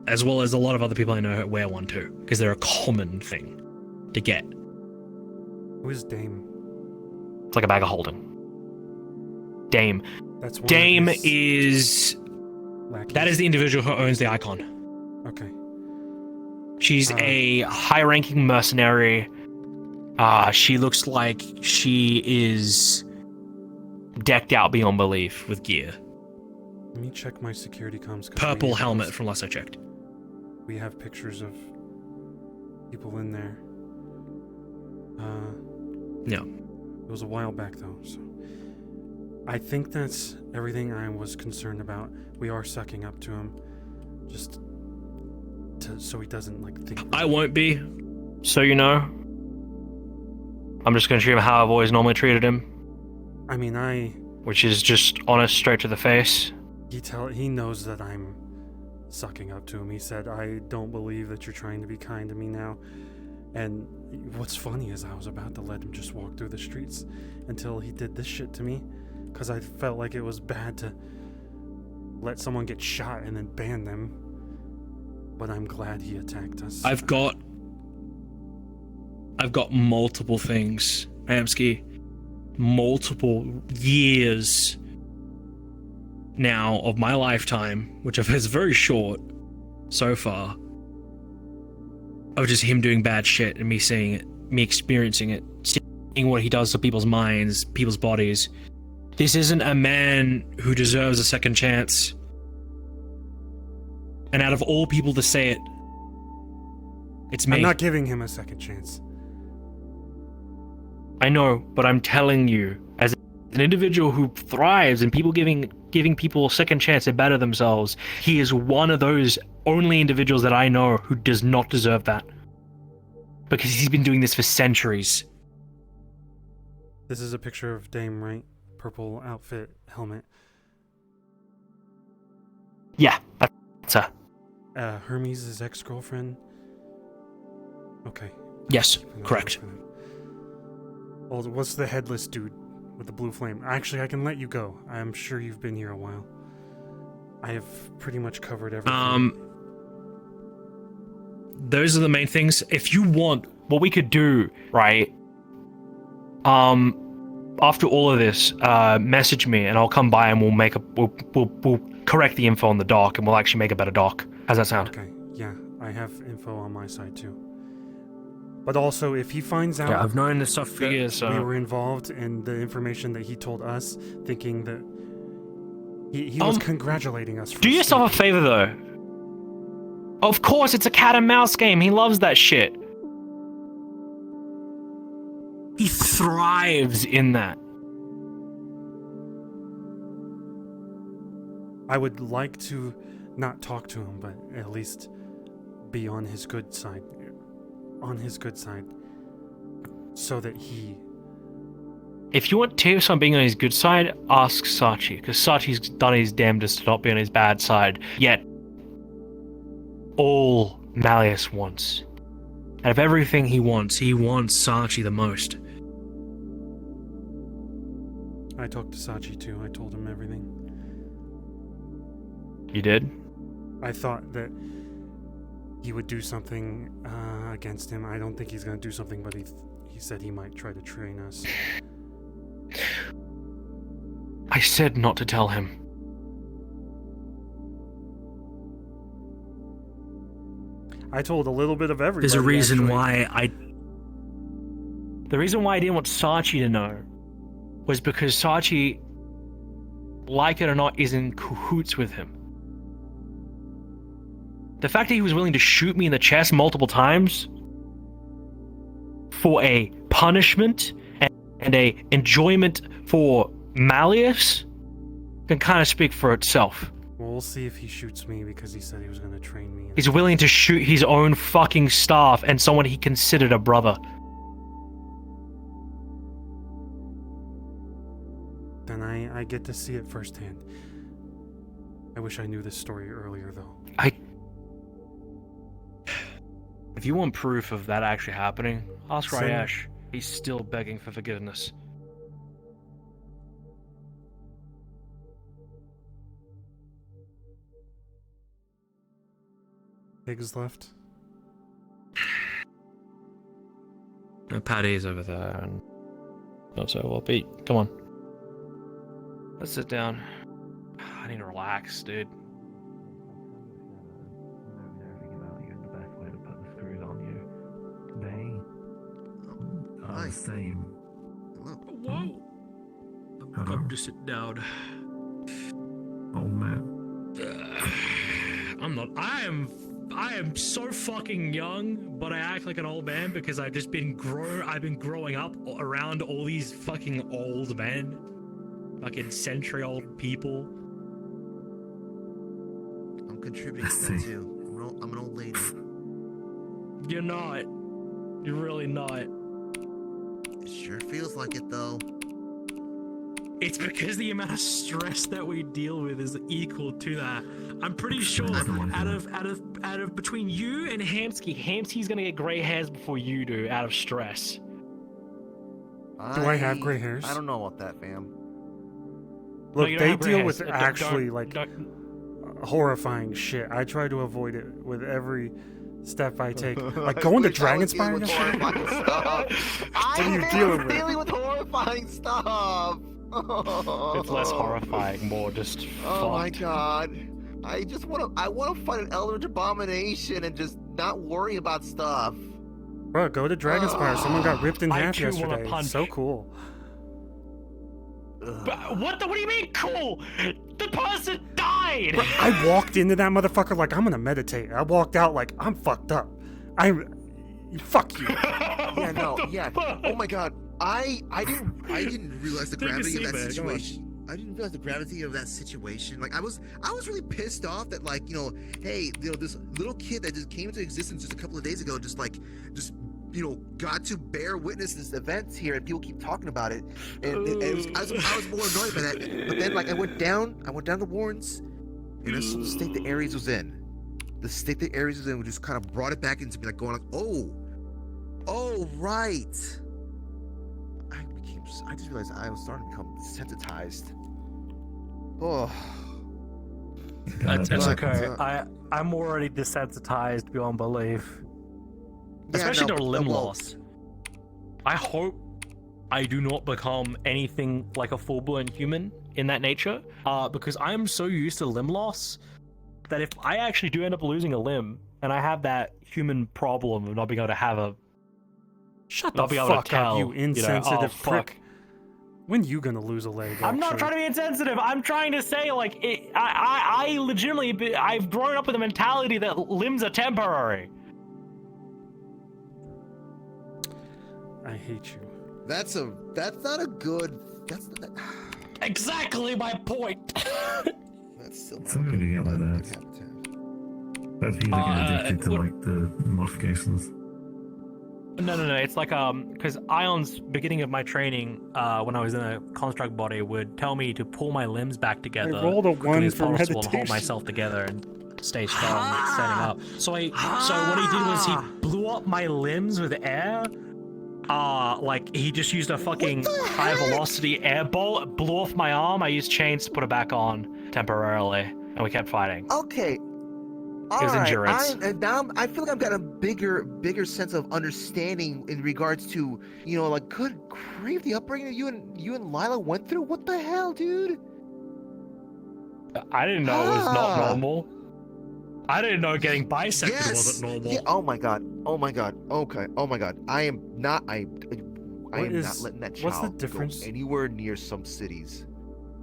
As well as a lot of other people I know who wear one too. Because they're a common thing to get. Who is Dame? It's like a bag of holding. Dame. That's one Dame of his is... lackeys. That is the individual who owns the icon. Okay. She's a high-ranking mercenary. She looks like she is decked out beyond belief with gear. Let me check my security comms. Purple helmet from last I checked. We have pictures of people in there. Yeah. It was a while back though, so I think that's everything I was concerned about. We are sucking up to him. Just so he doesn't like think. I won't be, so you know. I'm just gonna treat him how I've always normally treated him, I mean, which is just honest, straight to the face. he knows that I'm sucking up to him. He said, "I don't believe that you're trying to be kind to me now." And what's funny is I was about to let him just walk through the streets until he did this shit to me, because I felt like it was bad to let someone get shot and then ban them. But I'm glad he attacked us. I've got multiple things, Amsky. Multiple years now of my lifetime, which is very short so far, of just him doing bad shit and me seeing it, me experiencing it, seeing what he does to people's minds, people's bodies. This isn't a man who deserves a second chance. And out of all people to say it, it's me. I'm not giving him a second chance. I know, but I'm telling you, as an individual who thrives in people giving people a second chance to better themselves, he is one of those only individuals that I know who does not deserve that. Because he's been doing this for centuries. This is a picture of Dame, right? Purple outfit, helmet. Yeah, that's her. Hermes' his ex-girlfriend. Okay. Yes, correct. Well, what's the headless dude with the blue flame? Actually, I can let you go. I'm sure you've been here a while. I have pretty much covered everything. Those are the main things. If you want, what we could do, right? After all of this, message me and I'll come by and we'll correct the info on the doc and we'll actually make a better doc. How's that sound? Okay, yeah, I have info on my side too. But also, if he finds out I've known this stuff for years, so we were involved in the information that he told us, thinking that he was congratulating us. Do yourself a favor, though. Of course, it's a cat and mouse game. He loves that shit. He thrives in that. I would like to not talk to him, but at least be on his good side. On his good side. So that he... If you want tips on being on his good side, ask Sachi, because Sachi's done his damnedest to not be on his bad side. Yet, all Malleus wants. Out of everything he wants Sachi the most. I talked to Sachi too. I told him everything. You did? I thought that he would do something against him. I don't think he's going to do something, but he said he might try to train us. I said not to tell him. I told a little bit of everybody. There's a reason actually. why The reason why I didn't want Sachi to know was because Sachi, like it or not, is in cahoots with him. The fact that he was willing to shoot me in the chest multiple times for a punishment and a enjoyment for Malleus can kind of speak for itself. Well, we'll see if he shoots me because he said he was going to train me. He's willing to shoot his own fucking staff and someone he considered a brother. Then I get to see it firsthand. I wish I knew this story earlier, though. If you want proof of that actually happening, ask Send- Ryesh. He's still begging for forgiveness. Pigs left. No, Paddy's over there, and not so well. Pete, come on. Let's sit down. I need to relax, dude. Hi. Same. Hello. Whoa. Hello. I'm just sitting down. Old man. I'm not. I am so fucking young, but I act like an old man because I've just been I've been growing up around all these fucking old men, fucking century-old people. I'm contributing to that too. I'm an old lady. You're not. You're really not. It sure feels like it though. It's because the amount of stress that we deal with is equal to that. I'm pretty sure out of between you and Hamsky's gonna get gray hairs before you do out of stress. Do I have gray hairs? I don't know about that, fam. Look, you don't they have gray deal hairs. with Don't- actually don't- horrifying shit. I try to avoid it with every step I take. Like going to I was Dragonspire. dealing with yesterday? horrifying stuff. What are you I've dealing been with? dealing with horrifying stuff. It's less horrifying, more just Oh my fucked. god. I want to fight an Eldritch Abomination and just not worry about stuff. Bro, go to Dragonspire. Someone got ripped in I half too wanna yesterday. punch. So cool. But what do you mean cool? The person died! Bro, I walked into that motherfucker like I'm gonna meditate. I walked out like I'm fucked up. Fuck you. Yeah, no, yeah. Oh my god. I didn't realize the Take a gravity seat, of that man, come on. situation. I didn't realize the gravity of that situation. Like I was really pissed off that like, hey, this little kid that just came into existence just a couple of days ago just got to bear witness this event here and people keep talking about it. And I was more annoyed by that. But then like I went down to Warrens and that's the state that Ares was in. The state that Ares was in, we just kind of brought it back into me like going like, oh right. I just realized I was starting to become desensitized. Oh. It's But, okay. I'm already desensitized beyond belief. Especially to limb well, loss. I hope I do not become anything like a full-blown human in that nature, because I am so used to limb loss that if I actually do end up losing a limb, and I have that human problem of not being able to have a Shut the not being able fuck to tell, up, you insensitive oh, fuck. prick. When you gonna lose a leg? I'm not trying to be insensitive. I'm trying to say, like, I legitimately, I've grown up with a mentality that limbs are temporary. I hate you. That's not a good. Exactly my point. That's still. It's not gonna get like that. That's easy get addicted to what- like the modifications. No. It's like because Ion's beginning of my training, when I was in a construct body, would tell me to pull my limbs back together. I rolled a quickly 1 as for possible and hold meditation. myself together and stay strong, standing up. So what he did was he blew up my limbs with air. Like he just used a fucking high velocity air bolt, blew off my arm. I used chains to put it back on temporarily, and we kept fighting. Okay. It was endurance. I feel like I've got a bigger sense of understanding in regards to, like, good grief, the upbringing you and Lila went through. What the hell, dude? I didn't know it was not normal. I didn't know getting bisected Yes. wasn't normal. Yeah. Oh my god. Okay. Oh my god. I am not not letting that what's the child difference? go anywhere near some cities.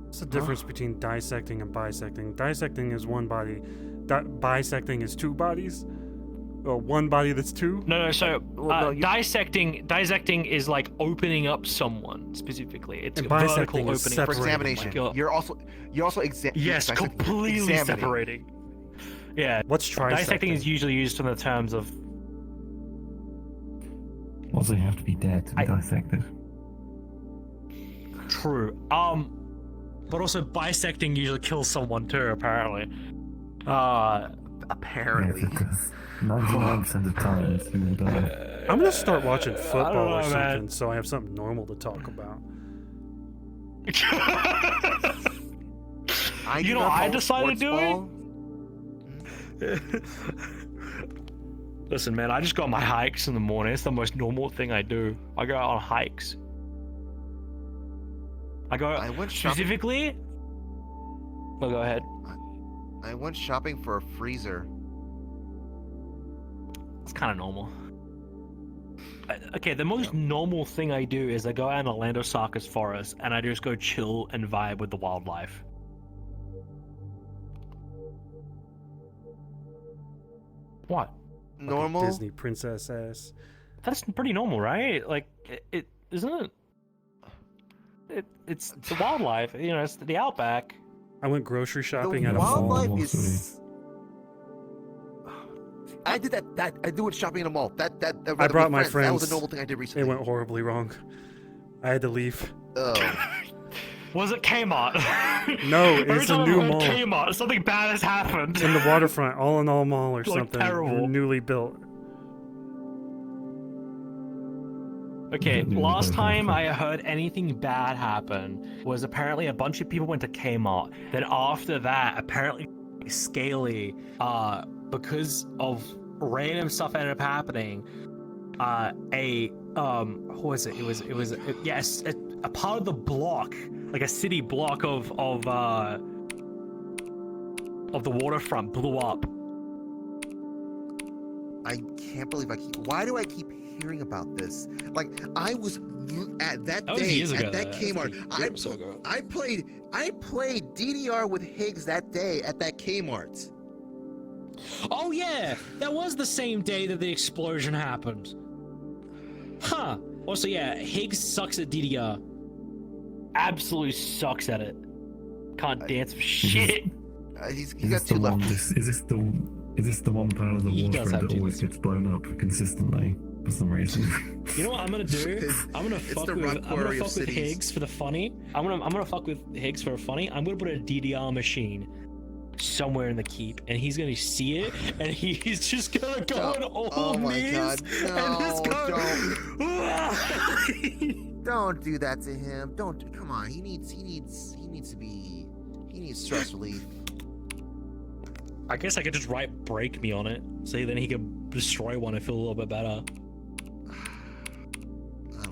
What's the difference between dissecting and bisecting? Dissecting is one body. Bisecting is two bodies. Or one body that's two. No. So Well, no, you- dissecting is like opening up someone specifically. It's And a vertical bisecting is opening For separating, examination. like you're- You're also Yes, dissecting- completely examining. separating. Yeah, What's trisecting? dissecting is usually used in the terms of Also, you have to be dead to be dissected. true. But also bisecting usually kills someone too. Apparently. Apparently. Yes, it does. 99% of times you will die. I'm gonna start watching football or know, something, man. so I have something normal to talk about. You know, I decided to do it. Listen, man, I just go on my hikes in the morning. It's the most normal thing I do. I go out on hikes. I went shopping. specifically. Well, go ahead. I went shopping for a freezer. It's kind of normal. Okay, the most normal thing I do is I go out in Orlando Sarkis Forest and I just go chill and vibe with the wildlife. What? Fucking Normal. Disney princess ass. That's pretty normal, right? Like, it isn't it? It's the wildlife. You know, it's the outback. I went grocery shopping The at a mall. wildlife mall, is I did that. I do it shopping in a mall. That I brought my That was friends. a noble thing I did recently. It went horribly wrong. I had to leave. Oh. Was it Kmart? No, Every it's a time new I've heard mall. Kmart, something bad has happened. It's in the waterfront, all in all mall or Like, something. terrible. Newly built. Okay, Yeah, last yeah, time yeah. I heard anything bad happen was apparently a bunch of people went to Kmart. Then after that, apparently Scaly, because of random stuff ended up happening, what was it? It was yes, a part of the block, like a city block of the waterfront blew up. I can't believe why do I keep hearing about this? Like, I was at that That was day years ago, at that though. Kmart. I played DDR with Higgs that day at that Kmart. Oh yeah, that was the same day that the explosion happened. Huh. Also, yeah, Higgs sucks at DDR. Absolutely sucks at it. Can't dance for shit. He's Is got this the two one? left. Is this the one part of the He does waterfront have that two always left. gets blown up consistently for some reason? You know what I'm gonna do? I'm gonna It's fuck the with rock I'm gonna quarry of fuck with cities. Higgs for the funny. I'm gonna fuck with Higgs for the funny. I'm gonna put a DDR machine somewhere in the keep, and he's gonna see it, and he's just gonna go on all Oh my knees God, and just no, go. Don't do that to him. Don't. Come on. He needs stress relief. I guess I could just write "break me" on it, so then he could destroy one and feel a little bit better. I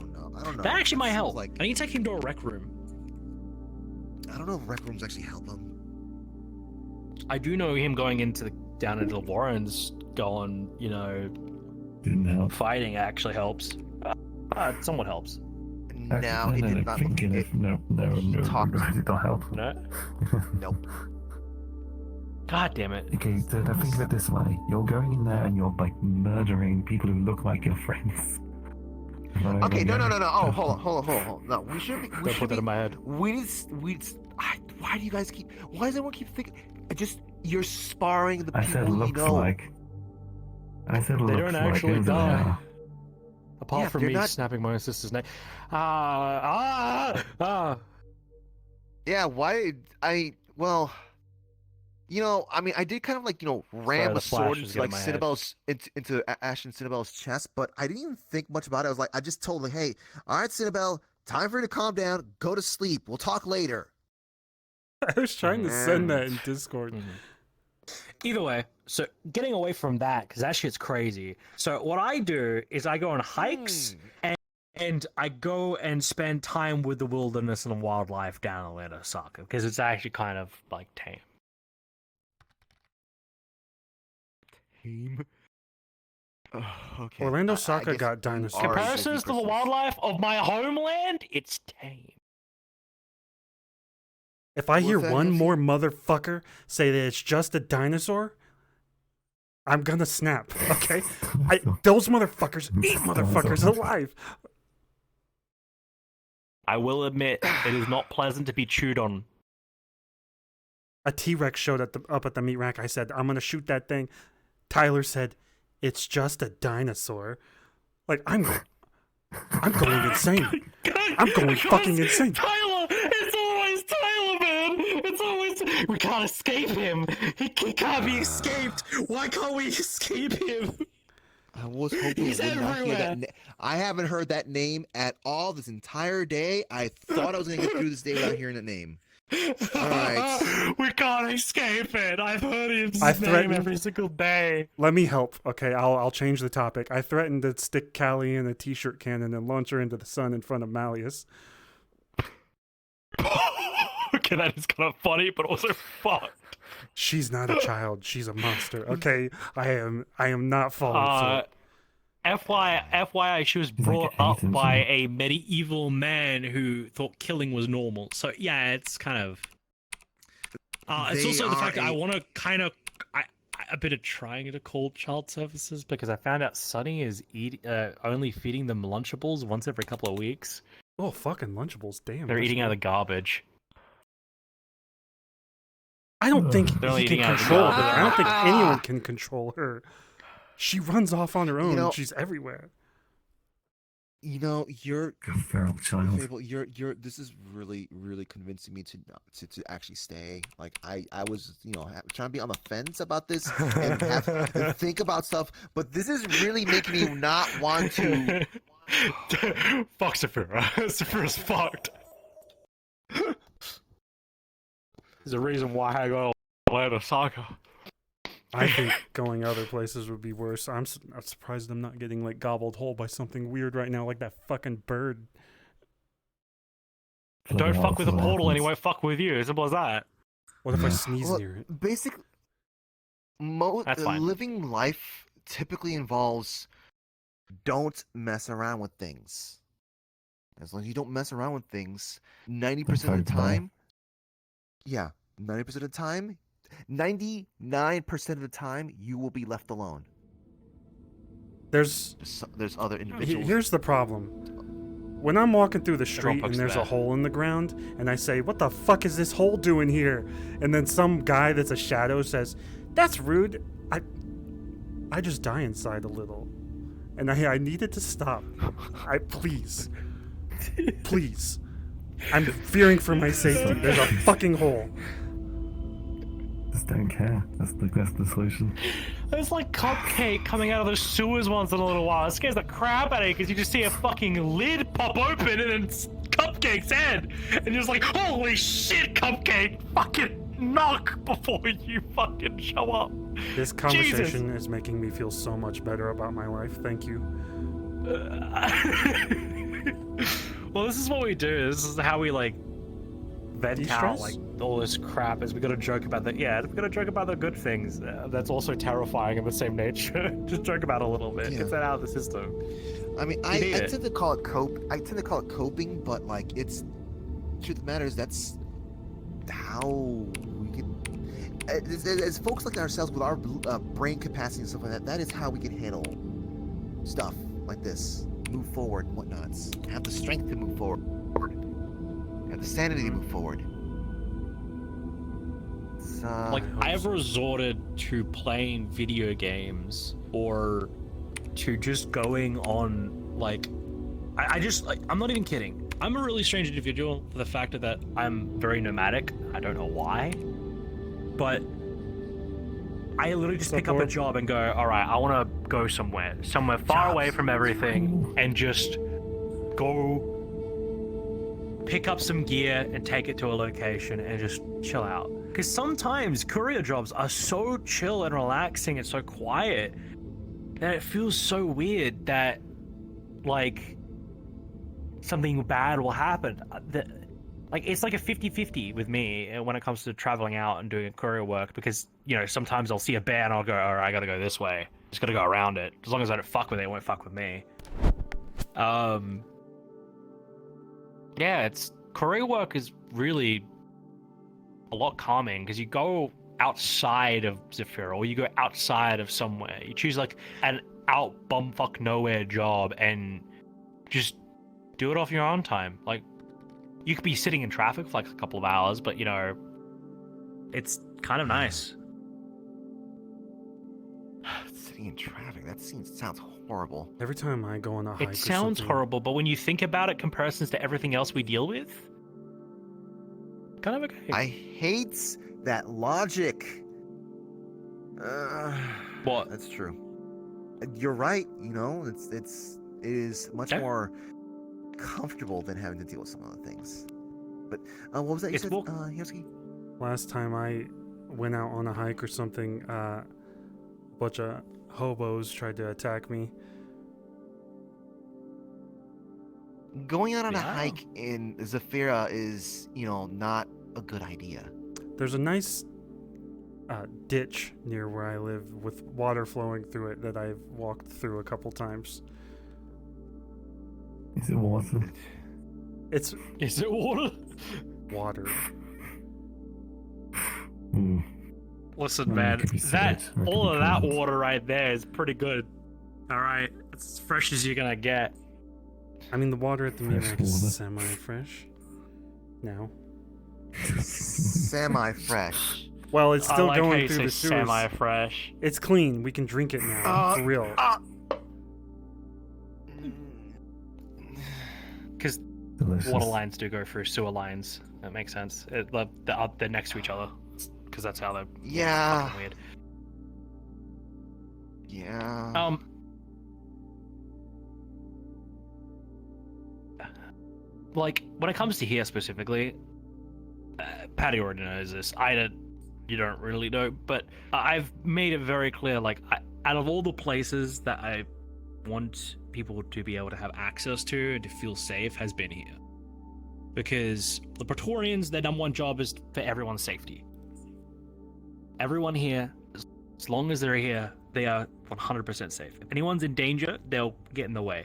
don't know. That actually might Seems help. Like, I need to take him to a rec room. I don't know if rec rooms actually help him. I do know him going down into the Warrens, going, Didn't help. fighting actually helps. It somewhat helps. No, it did not. No, talked- it don't help. No? Nope. God damn it. Okay, so now think of it this way: you're going in there and you're like murdering people who look like your friends. Okay, no. Oh, hold on. No, we should be. We Don't should put that be. in my head. Why do you guys keep? Why does everyone keep thinking? You're sparring the I people said you looks know. like. I said looks don't like. actually Those are die. there. Apart Yeah, from they're me not- snapping my own sister's neck. Yeah, why? Well, I mean, I did kind of like, ram the a flash sword was into like getting my head. Cinnabel's into Ashton Cinnabel's chest, but I didn't even think much about it. I just told her, hey, all right, Cinnabel, time for you to calm down, go to sleep. We'll talk later. I was trying to send that in Discord. Either way, so getting away from that, because that shit's crazy. So what I do is I go on hikes and I go and spend time with the wilderness and wildlife down in Atlanta, Osaka, because it's actually kind of like tame. Okay. Orlando I Soccer guess got you dinosaurs. are Comparisons to the super- wildlife of my homeland, it's tame. If I hear What's that, one Yoshi? more motherfucker say that it's just a dinosaur, I'm gonna snap. Okay, those motherfuckers eat motherfuckers alive. I will admit, it is not pleasant to be chewed on. A T-Rex showed up at the meat rack. I said, I'm gonna shoot that thing. Tyler said, it's just a dinosaur. Like, I'm going insane. I'm going fucking insane. Tyler! It's always Tyler, man! It's always... We can't escape him! He can't be escaped! Why can't we escape him? I was hoping He's I would not hear that. everywhere. I haven't heard that name at all this entire day. I thought I was gonna get through this day without hearing that name. Alright. We can't escape it! I've heard his I name threatened- every single day. Let me help. Okay, I'll change the topic. I threatened to stick Callie in a t-shirt cannon and launch her into the sun in front of Malleus. Okay, that is kind of funny, but also fucked. She's not a child. She's a monster. Okay, I am not falling for it. FYI, she was like brought a up hater, by isn't a medieval man who thought killing was normal. So yeah, it's kind of. It's They also the are fact that I a- want to kind of. A bit of trying to call child services because I found out Sunny is only feeding them Lunchables once every couple of weeks. Oh, fucking Lunchables, damn. They're that's eating out of the weird. garbage. I don't think They're only he can eating out of the control her. garbage. I don't think anyone can control her. She runs off on her own. know- She's everywhere. You know, you're Good feral child. Fable, you're. This is really, really convincing me to actually stay. Like I was, trying to be on the fence about this and and think about stuff, but this is really making me not want to. Fuck Saphira. Saphira's fucked. There's a reason why I got Atlanta Saga. I think going other places would be worse. I'm surprised I'm not getting like gobbled whole by something weird right now, like that fucking bird. Don't fuck with the portal happens. anyway, fuck with you. Simple as that. What if I Yeah. sneeze Well, near it? Basically, That's fine. living life typically involves don't mess around with things. As long as you don't mess around with things, 90% of the time, 90% of the time, 99% of the time, you will be left alone. There's There's other individuals. here's the problem. When I'm walking through the Everyone street and fucks there's a that. hole in the ground, and I say, "What the fuck is this hole doing here?" And then some guy that's a shadow says, "That's rude." I just die inside a little, and I needed to stop. Please. I'm fearing for my safety. There's a fucking hole. Just don't care. That's the solution. There's like Cupcake coming out of the sewers once in a little while. It scares the crap out of you because you just see a fucking lid pop open and then it's Cupcake's head. And you're just like, holy shit, Cupcake! Fucking knock before you fucking show up. This conversation is making me feel so much better about my life. Thank you. Well, this is what we do. This is how we like vent out De-stress? like all this crap. Is we gotta joke about the we gotta joke about the good things. That's also terrifying in the same nature. Just joke about it a little bit. Yeah. Get that out of the system. I mean, I need it. tend to call it coping, but like it's truth of the matter is that's how we can. As folks like ourselves with our brain capacity and stuff like that, that is how we can handle stuff like this, move forward and whatnots. Have the strength to move forward, have the sanity to move forward. It's, Like I've resorted to playing video games or to just going on like I just like I'm not even kidding. I'm a really strange individual for the fact that I'm very nomadic. I don't know why. But I literally just pick up a job and go, all right, I want to go somewhere far away from everything and just go pick up some gear and take it to a location and just chill out. Because sometimes courier jobs are so chill and relaxing and so quiet that it feels so weird that like something bad will happen. Like it's like a 50-50 with me when it comes to traveling out and doing courier work because sometimes I'll see a bear and I'll go, all right, I gotta go this way. Just gotta go around it. As long as I don't fuck with it, it won't fuck with me. Yeah, courier work is really a lot calming because you go outside of Zephyr or you go outside of somewhere. You choose like an out bumfuck nowhere job and just do it off your own time. Like you could be sitting in traffic for like a couple of hours, but it's kind of nice. sitting in traffic. That sounds horrible. Every time I go on a hike, It sounds horrible, but when you think about it, comparisons to everything else we deal with, kind of okay. I hate that logic. What? That's true. You're right. It is much Okay. more comfortable than having to deal with some other things. But what was that you It's said, more- Hirsky? Last time I went out on a hike or something, a bunch of hobos tried to attack me. Going out on a Yeah. hike in Zafira is, not a good idea. There's a nice ditch near where I live with water flowing through it that I've walked through a couple times. Is it water? It's Is it water? water. Mm. Listen, Well, man, it could be that sweet, or it could all be of that cold. water right there is pretty good. All right, it's as fresh as you're gonna get. I mean, the water at the meat Fresh rack is water. semi-fresh now. Semi-fresh. Well, it's I still like how going you through say the sewers. semi-fresh. It's clean. We can drink it now. For real. Because Delicious. water lines do go through sewer lines. That makes sense. They're next to each other. Because that's how they're Yeah. fucking weird. Yeah. Like, when it comes to here specifically, Patty already knows this. You don't really know, but I've made it very clear, like, out of all the places that I want people to be able to have access to and to feel safe has been here. Because the Praetorians, their number one job is for everyone's safety. Everyone here, as long as they're here, they are 100% safe. If anyone's in danger, they'll get in the way.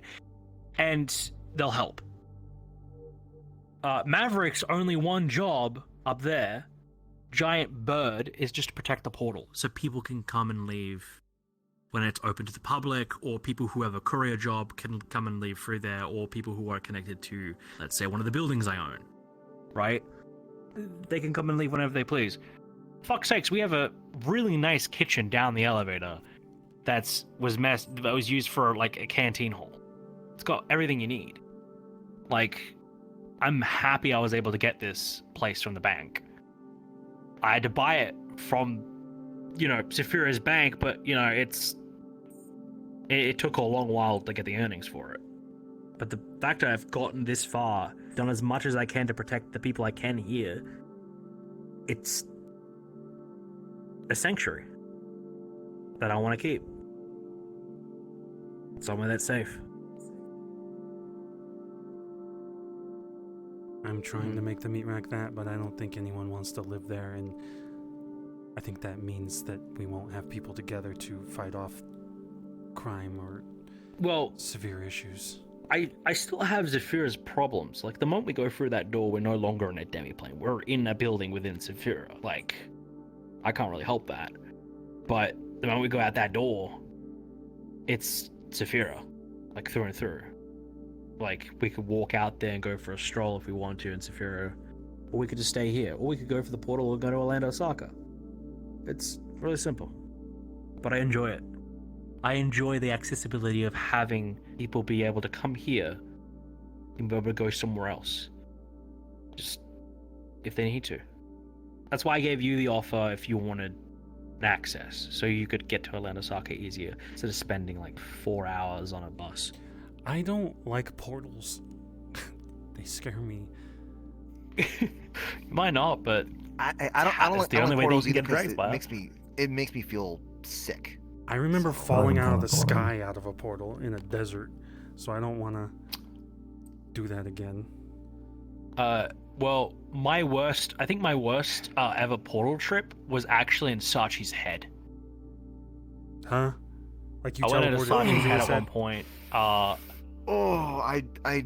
And they'll help. Maverick's only one job up there, giant bird, is just to protect the portal so people can come and leave when it's open to the public, or people who have a courier job can come and leave through there, or people who are connected to, let's say, one of the buildings I own, right? They can come and leave whenever they please. Fuck's sakes, we have a really nice kitchen down the elevator that was used for, like, a canteen hall. It's got everything you need. Like, I'm happy I was able to get this place from the bank. I had to buy it from, Saphira's bank, but, it took a long while to get the earnings for it. But the fact that I've gotten this far, done as much as I can to protect the people I can here, it's a sanctuary that I want to keep. Somewhere that's safe. I'm trying to make the meat rack that, but I don't think anyone wants to live there, and I think that means that we won't have people together to fight off crime or severe issues. I still have Zephyra's problems. Like, the moment we go through that door, we're no longer in a demiplane. We're in a building within Zephira. Like, I can't really help that. But the moment we go out that door, it's Zephira. Like, through and through. Like, we could walk out there and go for a stroll if we want to in Zephira. Or we could just stay here. Or we could go for the portal or go to Orlando, Osaka. It's really simple. But I enjoy it. I enjoy the accessibility of having people be able to come here and be able to go somewhere else. Just if they need to. That's why I gave you the offer if you wanted access, so you could get to Orlando, Osaka easier instead of spending like 4 hours on a bus. I don't like portals. They scare me. You might not, but I don't it's like, the I don't only like way that portals you can either get 'cause dragged by it makes me feel sick. I remember So- falling out of the Portal. sky out of a portal in a desert, so I don't want to do that again. well, I think my worst ever portal trip was actually in Sachi's head. Huh? Like you I went into teleported Sachi's into head his at one head? point. I I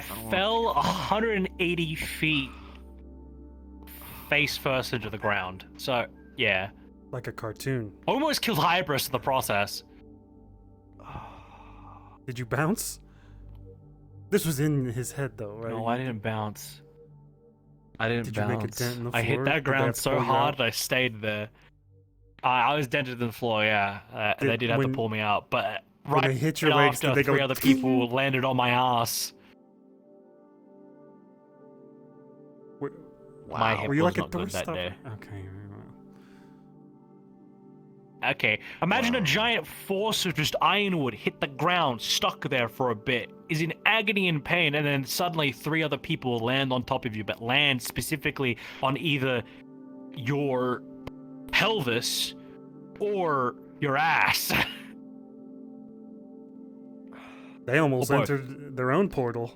don't want fell 180 feet face first into the ground. So, yeah. Like a cartoon. Almost killed Hybris in the process. Did you bounce? This was in his head, though, right? No, I didn't bounce. I didn't Did you bounce. make a dent in the I hit floor? that Did they ground have to so pull you hard out? that I stayed there. I was dented in the floor, yeah. They did have to when- pull me out, but when right they hit your legs, after did they go 3 other people landed on my ass. My hip Were you was like a not good that doorstopper? day. Okay. Okay, imagine a Wow. giant force of just ironwood hit the ground, stuck there for a bit, is in agony and pain, and then suddenly 3 other people land on top of you, but land specifically on either your pelvis or your ass. They almost Oh, boy. entered their own portal.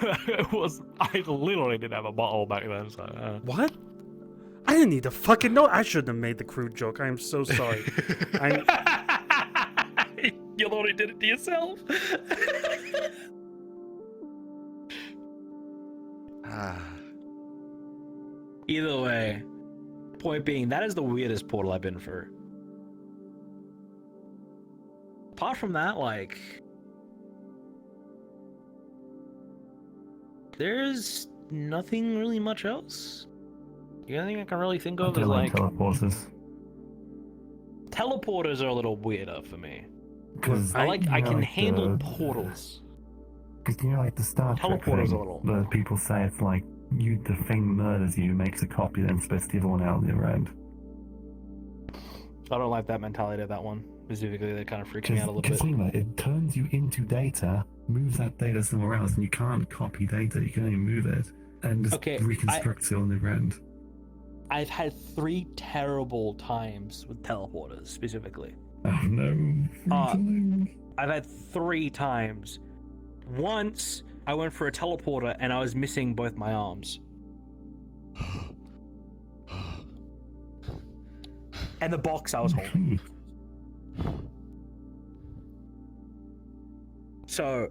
I literally didn't have a bottle back then, so. What? I didn't need to fucking know. I shouldn't have made the crude joke. I am so sorry. You only did it to yourself. Either way, point being, that is the weirdest portal I've been through. Apart from that, like, There's nothing really much else. The only thing I can really think I of do is like like teleporters. teleporters are a little weirder for me. Because I can like handle portals. Because you know, like the Star Trek Teleporters thing, a little. the people say it's like the thing murders you, makes a copy, then spits the other one out in the end. I don't like that mentality of that one specifically. That kind of freaks me out a little Because bit. think about it, it turns you into data, moves that data somewhere else, and you can't copy data. You can only move it and just Okay, reconstruct it on the end. I've had 3 terrible times with teleporters specifically. Oh no! I've had 3 times. Once I went for a teleporter and I was missing both my arms. And the box I was holding. So,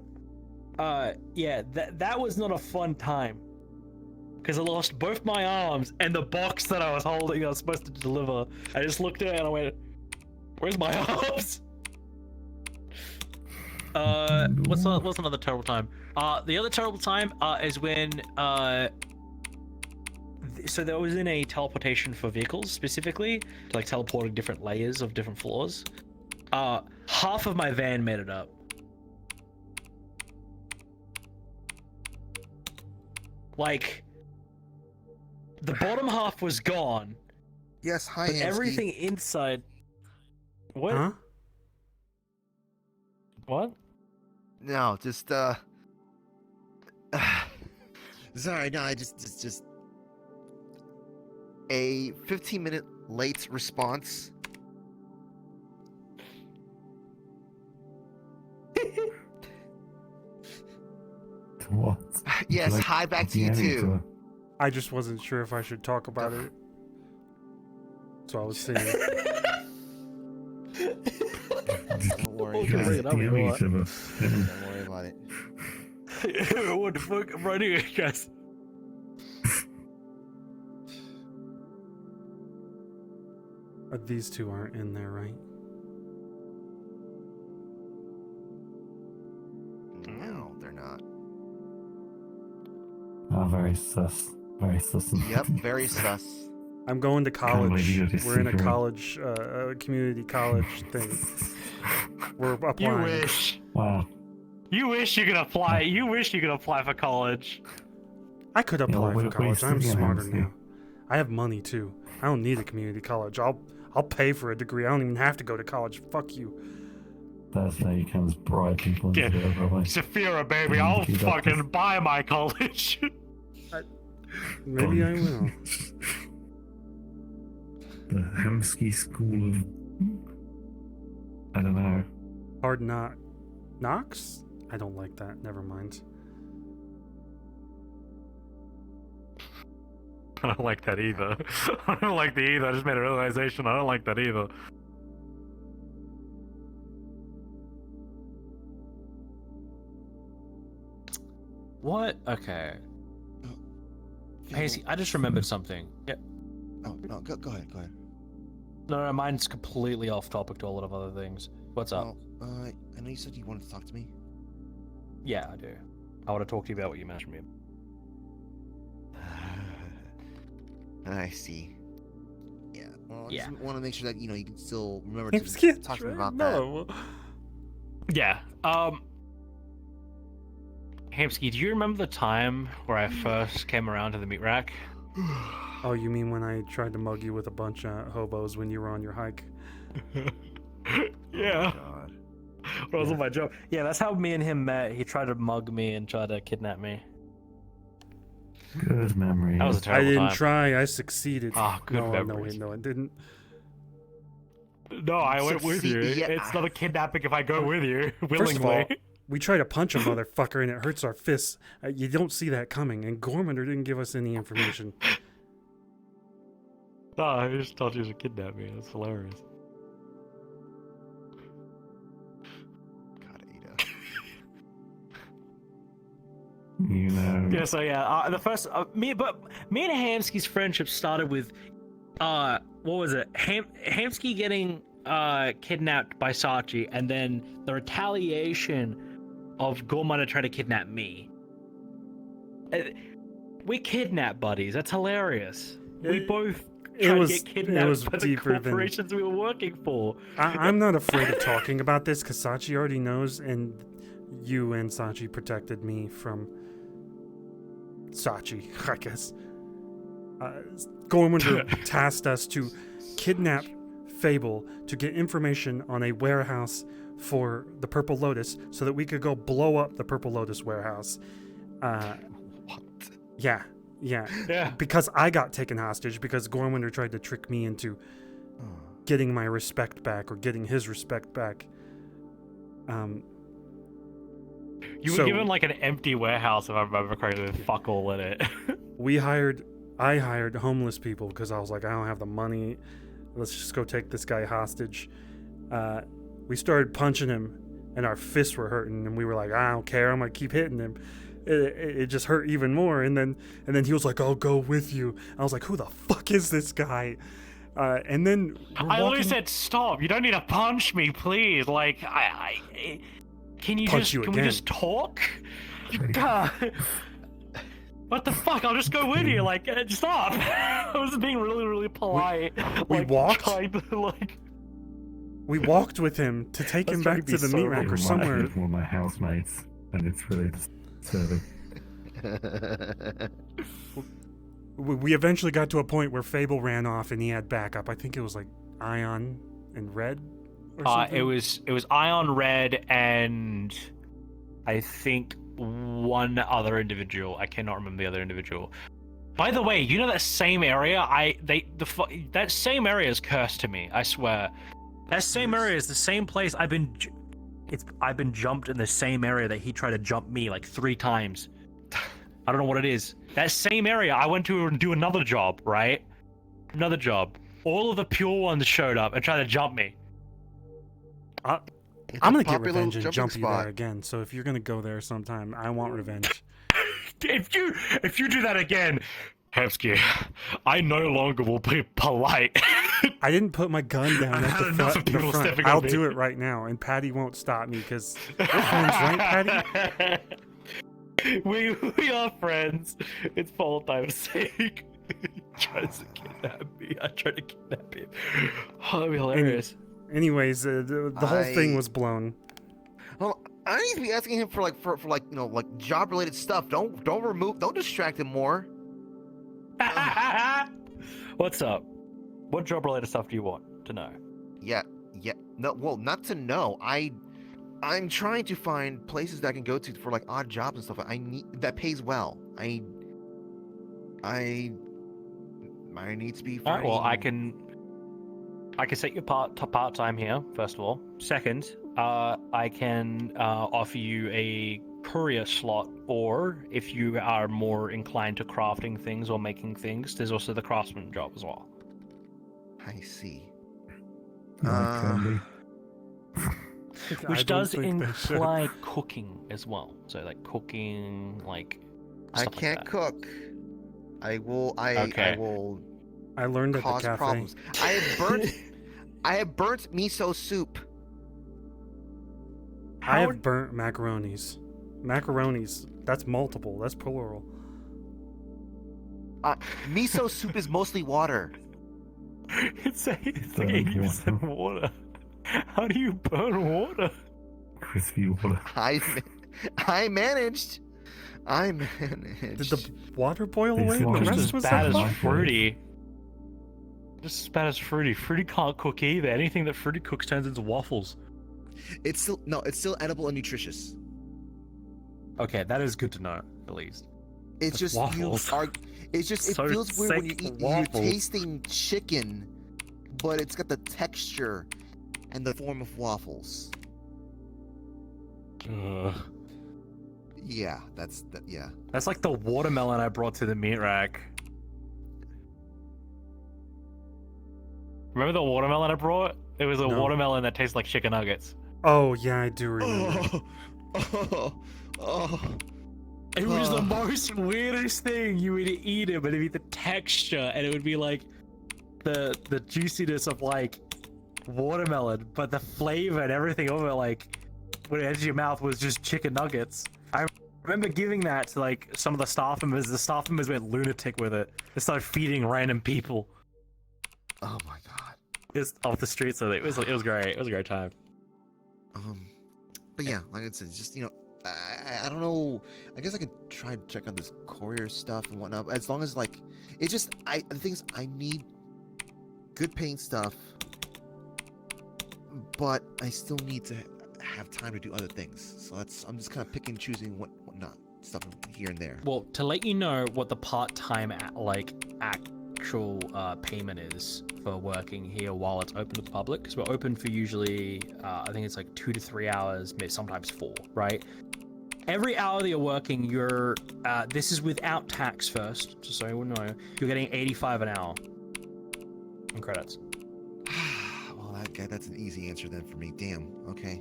yeah, that was not a fun time. Because I lost both my arms and the box that I was holding I was supposed to deliver. I just looked at it and I went, where's my arms? What's another terrible time? The other terrible time is when so there was in a teleportation for vehicles specifically, to like teleporting different layers of different floors. Half of my van made it up. Like the bottom half was gone, Yes, hi, but Hamsky. everything inside. What? Huh? What? No, just sorry, no, I just a 15-minute late response. What? Yes, Like, hi back to you yeah, too. I just wasn't sure if I should talk about it. So I was saying. Don't worry, Okay, guys. bring it up, DM you each other. Don't worry about it. What the fuck? I'm right here, guys. These two aren't in there, right? No, they're not. Oh, very sus. Very sus. Yep, very sus. I'm going to Can't believe college. you did this We're in a secret. college, community college thing. We're applying. You wish. Wow. You wish you could apply. You wish you could apply for college. I could apply what are for you college. I'm studying, smarter Hamsky? now. I have money too. I don't need a community college. I'll pay for a degree. I don't even have to go to college. Fuck you. That's how you can just bribe people into Yeah. it, probably. Saphira, baby, I'll Keep up fucking this- buy my college. Maybe I will. The Hamsky School of... I don't know. Hard knocks? I don't like that. Never mind. I don't like that either. I don't like that either. I just made a realization. I don't like that either. What? Okay. Hey, see, I just remembered something. Yeah. Oh no, go ahead, go ahead. No, mine's completely off topic to a lot of other things. What's up? Well, I know you said you wanted to talk to me. Yeah, I do. I want to talk to you about what you mentioned me. I see. Yeah. Well, I Yeah. just want to make sure that you know you can still remember I'm to scared. talk to me about that. No. Yeah. Hamsky, do you remember the time where I first came around to the meat rack? Oh, you mean when I tried to mug you with a bunch of hobos when you were on your hike? Yeah. God. When I was on my job. Yeah, that's how me and him met. He tried to mug me and try to kidnap me. Good memory. That was a I terrible didn't time. try. I succeeded. Ah, good no, memories. No, I didn't. No, I went with you. Succeed- yeah. It's not a kidnapping if I go with you First of all, willingly. we try to punch a motherfucker and it hurts our fists. You don't see that coming. And Gormander didn't give us any information. No, I just told you to kidnap me. That's hilarious. God, Ada. You know. Yeah, so yeah, the first me and Hamsky's friendship started with what was it? Hamsky getting kidnapped by Sachi, and then the retaliation of Gormana trying to kidnap me. We kidnap buddies. That's hilarious. We both it tried was to get kidnapped was by the deeper than. corporations we were working for. I'm not afraid of talking about this because Sachi already knows, and you and Sachi protected me from Sachi, I guess. Gormwinder tasked us to kidnap Fable to get information on a warehouse for the Purple Lotus so that we could go blow up the Purple Lotus warehouse. What? Yeah. Yeah. Because I got taken hostage because Gormwinder tried to trick me into getting my respect back or getting his respect back. You were given like an empty warehouse, if I remember correctly, with fuck all in it. I hired homeless people because I was like, I don't have the money. Let's just go take this guy hostage. We started punching him, and our fists were hurting, and we were like, I don't care. I'm gonna keep hitting him. It just hurt even more, and then he was like, I'll go with you. I was like, who the fuck is this guy? And then I literally said, stop. You don't need to punch me, please. Like, can we just talk? What the fuck? I'll just go with you. Like, stop. I was being really, really polite. We walked? Trying to, like... We walked with him to take him back to the meat rack or somewhere. One of my housemates, and it's really disturbing. We eventually got to a point where Fable ran off and he had backup. I think it was like Ion and Red or something. It was Ion, Red, and I think one other individual. I cannot remember the other individual. By the way, you know that same area? That same area is cursed to me. I swear. That same area is the same place I've been jumped in the same area that he tried to jump me like 3 times. I don't know what it is. That same area I went to do another job, right? Another job. All of the pure ones showed up and tried to jump me. I'm gonna get revenge and jump you there again. So if you're gonna go there sometime, I want revenge. If you do that again, Hevsky, I no longer will be polite. I didn't put my gun down at the front. I'll do it right now, and Patty won't stop me because we're friends, right, Patty? We are friends. It's for all time's sake. He tries to kidnap me. I tried to kidnap him. Oh, that'd be hilarious. Anyways, the whole thing was blown. Well, I need to be asking him for job related stuff. Don't distract him more. What's up? What job related stuff do you want to know? Yeah. No, well, not to know. I'm trying to find places that I can go to for like odd jobs and stuff. I need that pays well. I need to be. All right, well, I can set you part time here. First of all, second, I can offer you a courier slot, or if you are more inclined to crafting things or making things, there's also the craftsman job as well. I see. Which does imply cooking as well. So like cooking, like I can't cook. I will. I will. I learned at the cafe. Problems. I have burnt miso soup. I have burnt macaronis. Macaronis. That's multiple. That's plural. Miso soup is mostly water. It's like 80% water. How do you burn water? Crispy water. I managed. Did the water boil away? The Just rest as was bad so as hot? Fruity. Just as bad as Fruity. Fruity can't cook either. Anything that Fruity cooks turns into waffles. It's still edible and nutritious. Okay, that is good to know, at least. It's just waffles. it So feels weird when sick you're waffles. tasting chicken, but it's got the texture and the form of waffles. Yeah, yeah. That's like the watermelon I brought to the meat rack. Remember the watermelon I brought? It was a No. watermelon that tastes like chicken nuggets. Oh yeah, I do remember. It was the most weirdest thing. You would eat it, but it'd be the texture, and it would be like the juiciness of like watermelon, but the flavor and everything over it, like when it enters your mouth was just chicken nuggets. I remember giving that to like some of the staff members. The staff members went lunatic with it. They started feeding random people. Oh my god. Just off the streets of it. It was great. It was a great time. But yeah, like I said, just I don't know. I guess I could try to check on this courier stuff and whatnot. As long as like, it's just the thing is I need good paying stuff, but I still need to have time to do other things. So I'm just kind of picking and choosing what not stuff here and there. Well, to let you know what the part-time actual payment is for working here while it's open to the public, because we're open for usually I think it's like 2 to 3 hours, maybe sometimes 4, right? Every hour that you're working, you're this is without tax first, just so you know, you're getting 85 an hour in credits. Well, that's an easy answer then for me. Damn. Okay.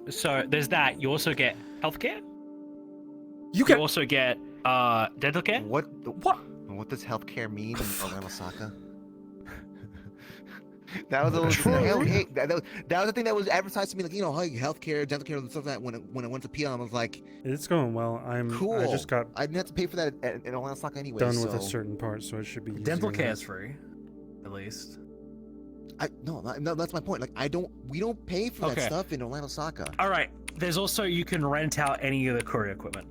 So there's that. You also get healthcare. You You also get dental care. What does healthcare mean in Orlando Saka? That was that was the thing that was advertised to me, like, hey, healthcare, dental care, and stuff like that. When I went to PL, I was like, It's going well. cool. I just got I didn't have to pay for that in Orlando Saka anyway. done with a so- certain part, so it should be Dental easier care now. is free, at least. No, that's my point. Like, we don't pay for that Okay. stuff in Orlando Saka. All right. There's also, you can rent out any of the courier equipment.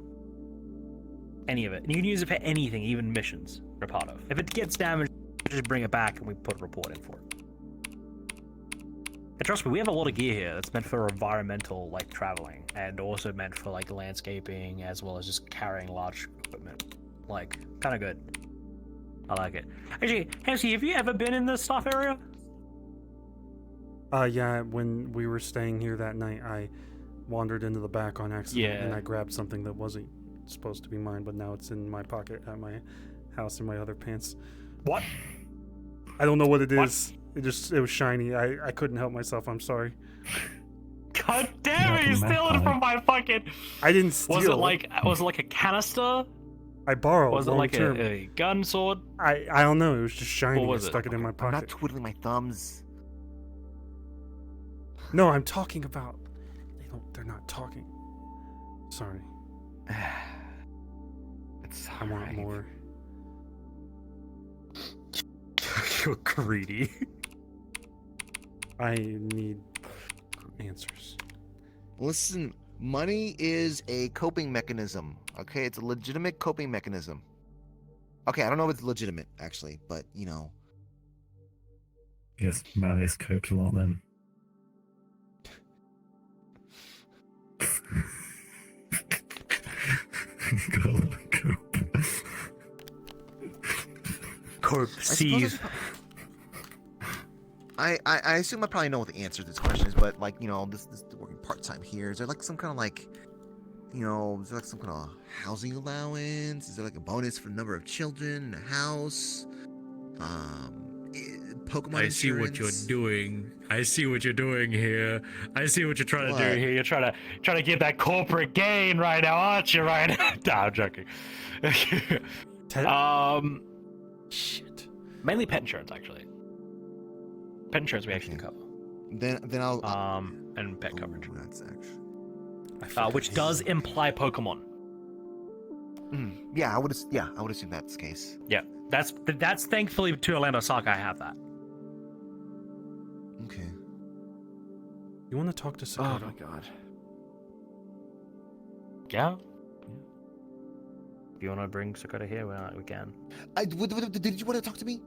Any of it. And you can use it for anything, even missions we're part of. If it gets damaged, just bring it back and we put a report in for it. And trust me, we have a lot of gear here that's meant for environmental, like, traveling, and also meant for, like, landscaping, as well as just carrying large equipment. Like, kind of good. I like it. Actually, Hamsy, have you ever been in the staff area? Yeah, when we were staying here that night, I wandered into the back on accident, and Yeah. I grabbed something that wasn't supposed to be mine, but now it's in my pocket at my house in my other pants. What? I don't know what it What? is. It was shiny. I couldn't help myself. I'm sorry. God damn it, you Welcome stealing back, from my fucking... I didn't steal. Was it like a canister? I borrowed. Was it long like term. a gun sword? I don't know. It was just shiny. What was I it? stuck it in my I'm pocket. not twiddling my thumbs. No, I'm talking about. They're not talking. Sorry. It's I want more. You're greedy. I need answers. Listen, money is a coping mechanism. Okay, it's a legitimate coping mechanism. Okay, I don't know if it's legitimate actually, but Yes, Malleus coped a lot then. God, cope. Cope, I suppose seize. I assume I probably know what the answer to this question is, but like, this working part time here. Is there like some kind of like, is there like some kind of housing allowance? Is there like a bonus for the number of children in a house? Pokemon I see what you're insurance? doing. I see what you're doing here. I see what you're trying to What? do here. You're trying to get that corporate gain right now, aren't you? Right now? Nah, I'm joking. Shit. Mainly pet insurance, actually. Pet insurance we actually Okay. cover. Then I'll. And pet coverage, That's actually. which does imply Pokemon. Yeah, I would assume that's the case. Yeah, that's thankfully to Orlando Soccer. I have that. Okay. You want to talk to Oh Sakato? my god. Yeah. Do you want to bring Sakota here? We can. Did you want to talk to me?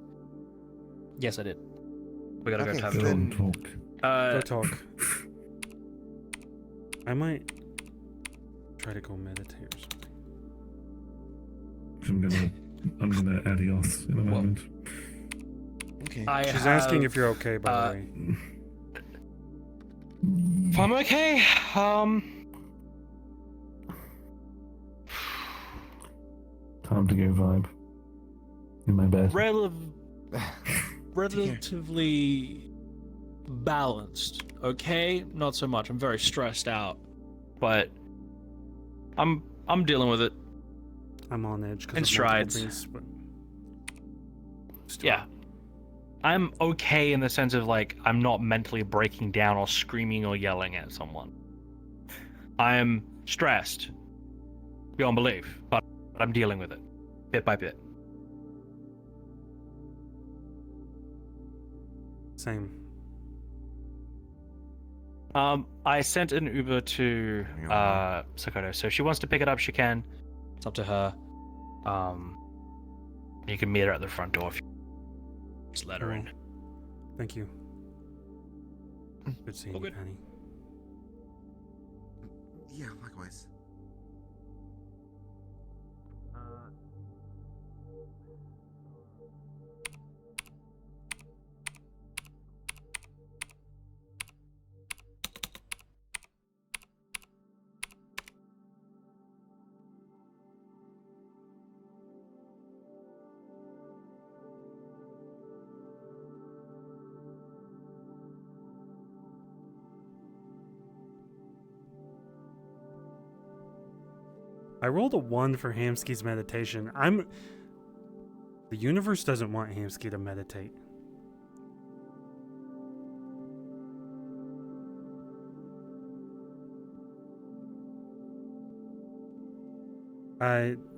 Yes, I did. We gotta Okay, go Go to then- and talk. Go talk. I might try to go meditate or something. I'm gonna adios in a Well, moment. Okay. She's asking if you're okay, by the way. If I'm okay, Time to go vibe. In my bed. Relatively balanced, okay? Not so much. I'm very stressed out. but I'm dealing with it. I'm on edge because In of strides. multiple things, but still. Yeah. I'm okay in the sense of like I'm not mentally breaking down or screaming or yelling at someone. I am stressed beyond belief, but I'm dealing with it bit by bit. Same. I sent an Uber to Sakoto, so if she wants to pick it up, she can. It's up to her. You can meet her at the front door if you just let her in. Thank you. Good seeing All you, good. Penny. Yeah, likewise. I rolled a 1 for Hamsky's meditation. The universe doesn't want Hamsky to meditate.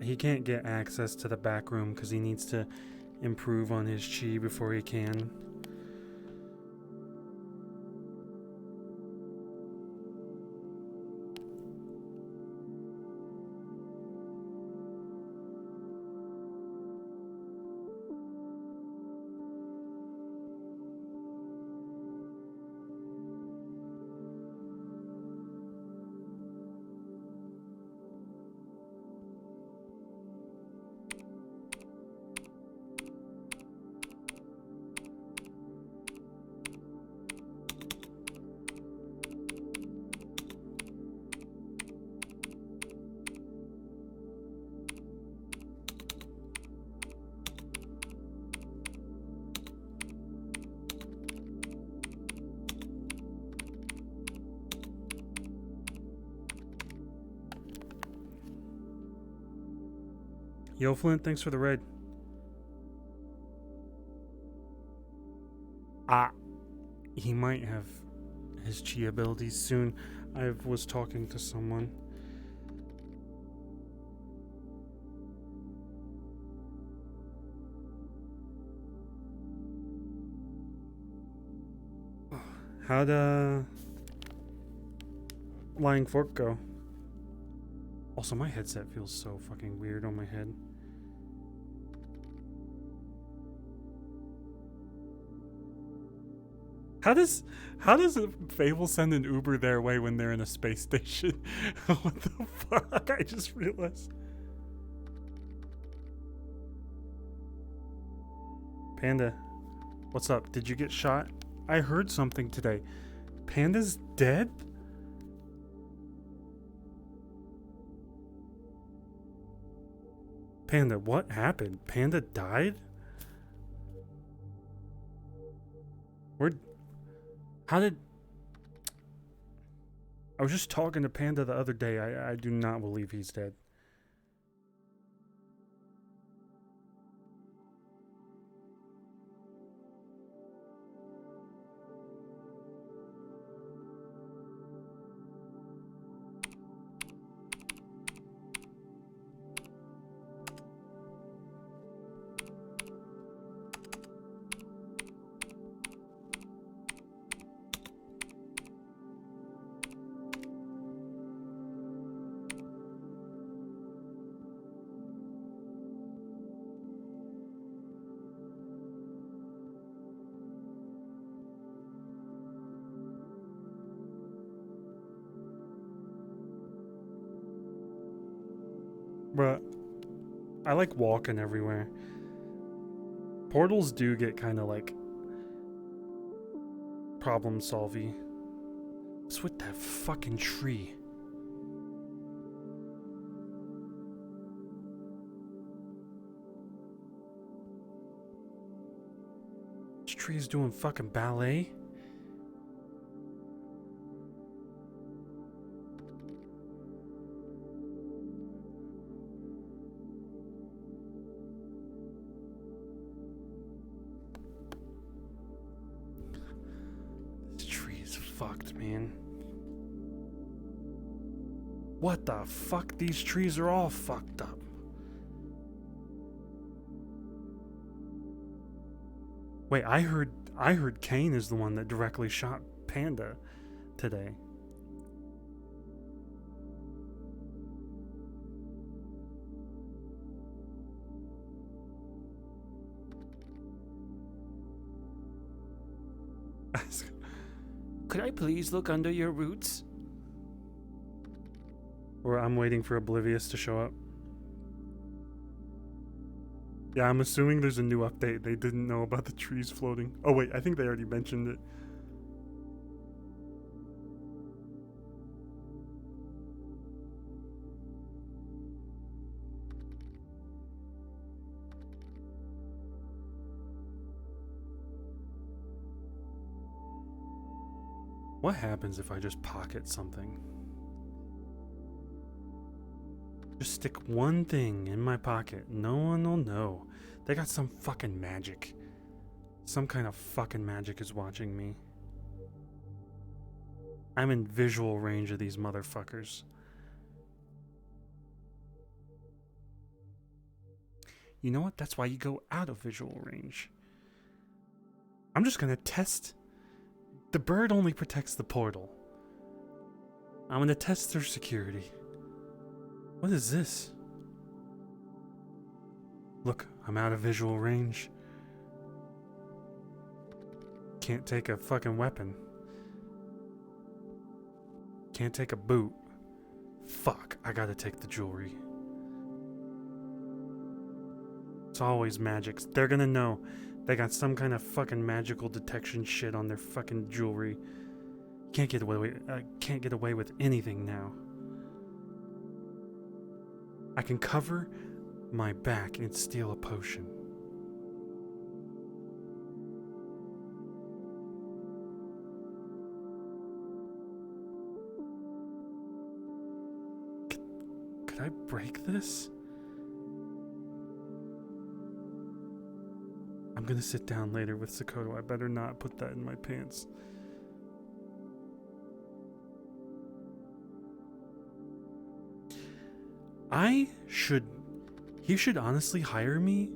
He can't get access to the back room because he needs to improve on his chi before he can. Yo, Flint, thanks for the raid. He might have his chi abilities soon. I was talking to someone. How'd Lying Fork go? Also, my headset feels so fucking weird on my head. How does a Fable send an Uber their way when they're in a space station? What the fuck? I just realized. Panda, what's up? Did you get shot? I heard something today. Panda's dead? Panda, what happened? Panda died? How did... I was just talking to Panda the other day. I do not believe he's dead. Bruh, I like walking everywhere. Portals do get kind of like problem solvy. What's with that fucking tree? This tree's doing fucking ballet. Fucked, man. What the fuck? These trees are all fucked up. Wait, I heard Kane is the one that directly shot Panda today. Could I please look under your roots? Or I'm waiting for Oblivious to show up. Yeah, I'm assuming there's a new update. They didn't know about the trees floating. Oh wait, I think they already mentioned it. What happens if I just pocket something? Just stick one thing in my pocket. No one will know. They got some fucking magic. Some kind of fucking magic is watching me. I'm in visual range of these motherfuckers. You know what? That's why you go out of visual range. I'm just gonna test. The bird only protects the portal. I'm gonna test their security. What is this? Look, I'm out of visual range. Can't take a fucking weapon. Can't take a boot. Fuck, I gotta take the jewelry. It's always magic. They're gonna know. They got some kind of fucking magical detection shit on their fucking jewelry. Can't get away with anything now. I can cover my back and steal a potion. Could I break this? I'm gonna sit down later with Sakoto. I better not put that in my pants. He should honestly hire me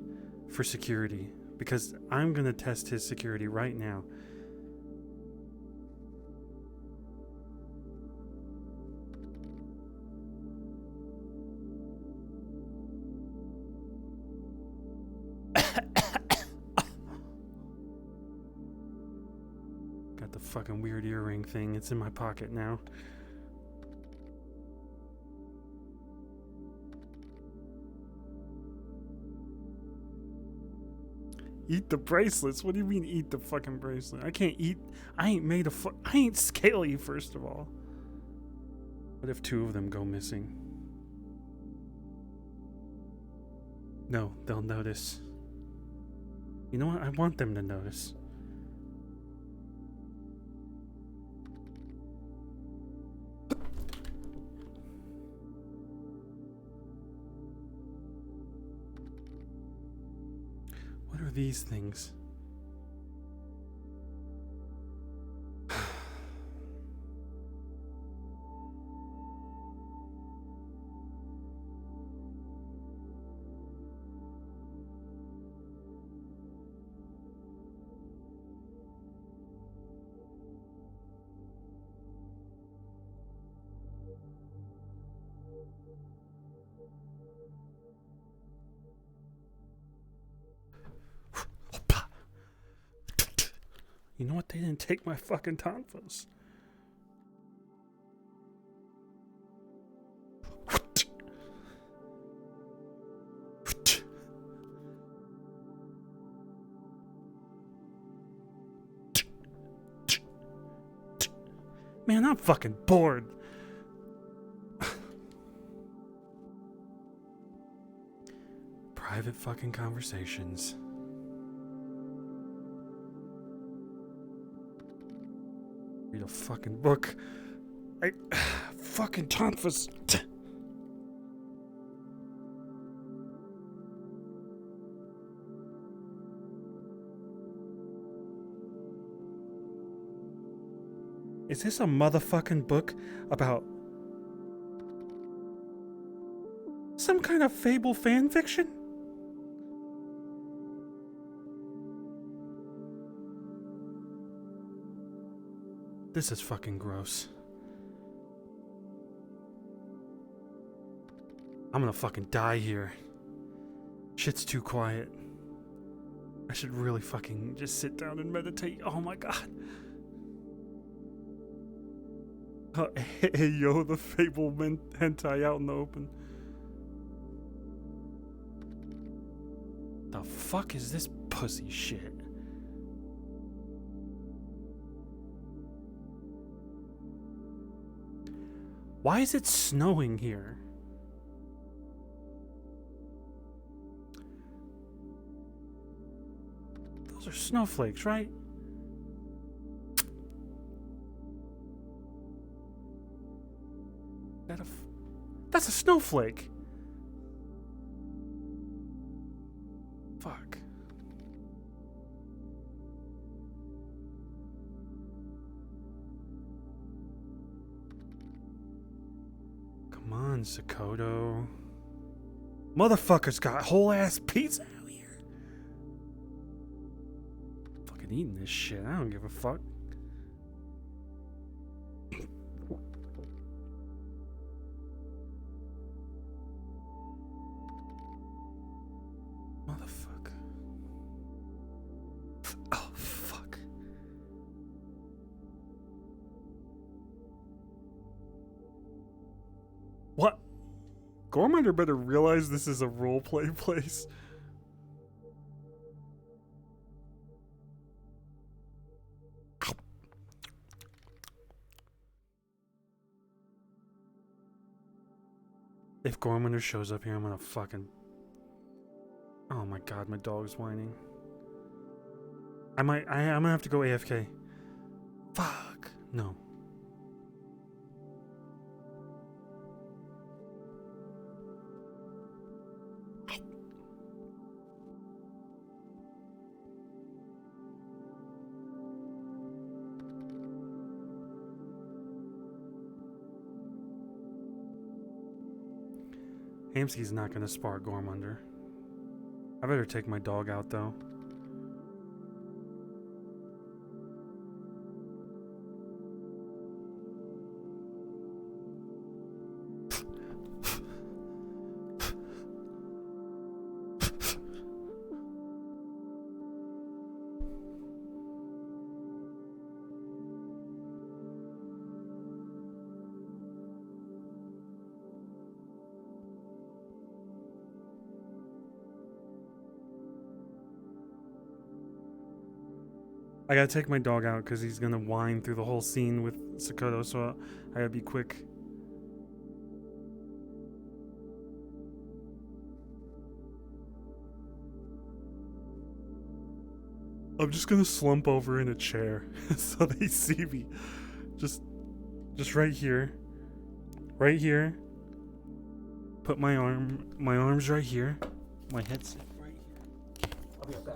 for security, because I'm gonna test his security right now. Got the fucking weird earring thing. It's in my pocket now. Eat the bracelets? What do you mean eat the fucking bracelet? I can't eat. I ain't made a I ain't scaly, first of all. What if two of them go missing? No, they'll notice. You know what? I want them to notice. What are these things? You know what? They didn't take my fucking tonfas. Man, I'm fucking bored. Private fucking conversations. Read a fucking book. Fucking tonfas. Is this a motherfucking book about some kind of Fable fan fiction? This is fucking gross. I'm gonna fucking die here. Shit's too quiet. I should really fucking just sit down and meditate. Oh my god. Hey yo, the Fable hentai out in the open. The fuck is this pussy shit? Why is it snowing here? Those are snowflakes, right? That's a snowflake. Fuck. Come on, Sakoto. Motherfucker's got whole ass pizza out here. Fucking eating this shit. I don't give a fuck. Motherfucker. Oh, fuck. What? Gorminder better realize this is a roleplay place. If Gorminder shows up here, I'm gonna fucking... Oh my god, my dog's whining. I'm gonna have to go AFK. Fuck. No. Hamsky's not gonna spar Gormunder. I better take my dog out though. I gotta take my dog out because he's gonna whine through the whole scene with Sakoto, so I gotta be quick. I'm just gonna slump over in a chair so they see me. Just right here. Right here. Put my arms right here. My headset right here. I'll be right back.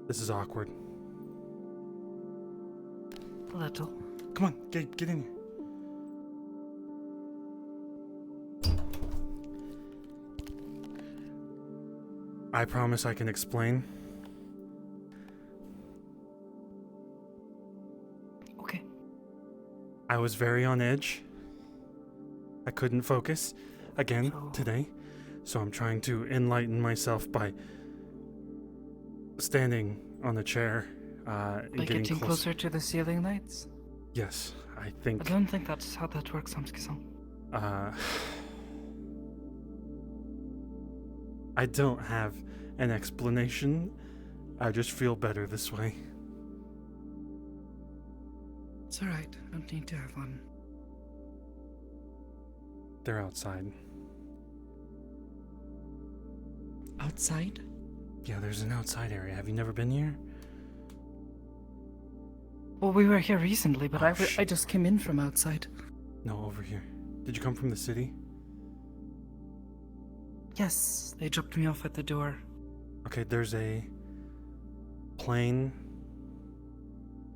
This is awkward. A little. Come on, get in here. I promise I can explain. Okay. I was very on edge. I couldn't focus again today, so I'm trying to enlighten myself by standing on the chair and By getting closer to the ceiling lights? Yes, I I think. don't think that's how that works, Samski-san. I don't have an explanation. I just feel better this way. It's alright. Don't need to have one. They're outside. Outside? Yeah, there's an outside area. Have you never been here? Well, we were here recently, but Oh, I just came in from outside. No, over here. Did you come from the city? Yes, they dropped me off at the door. Okay, there's a plane,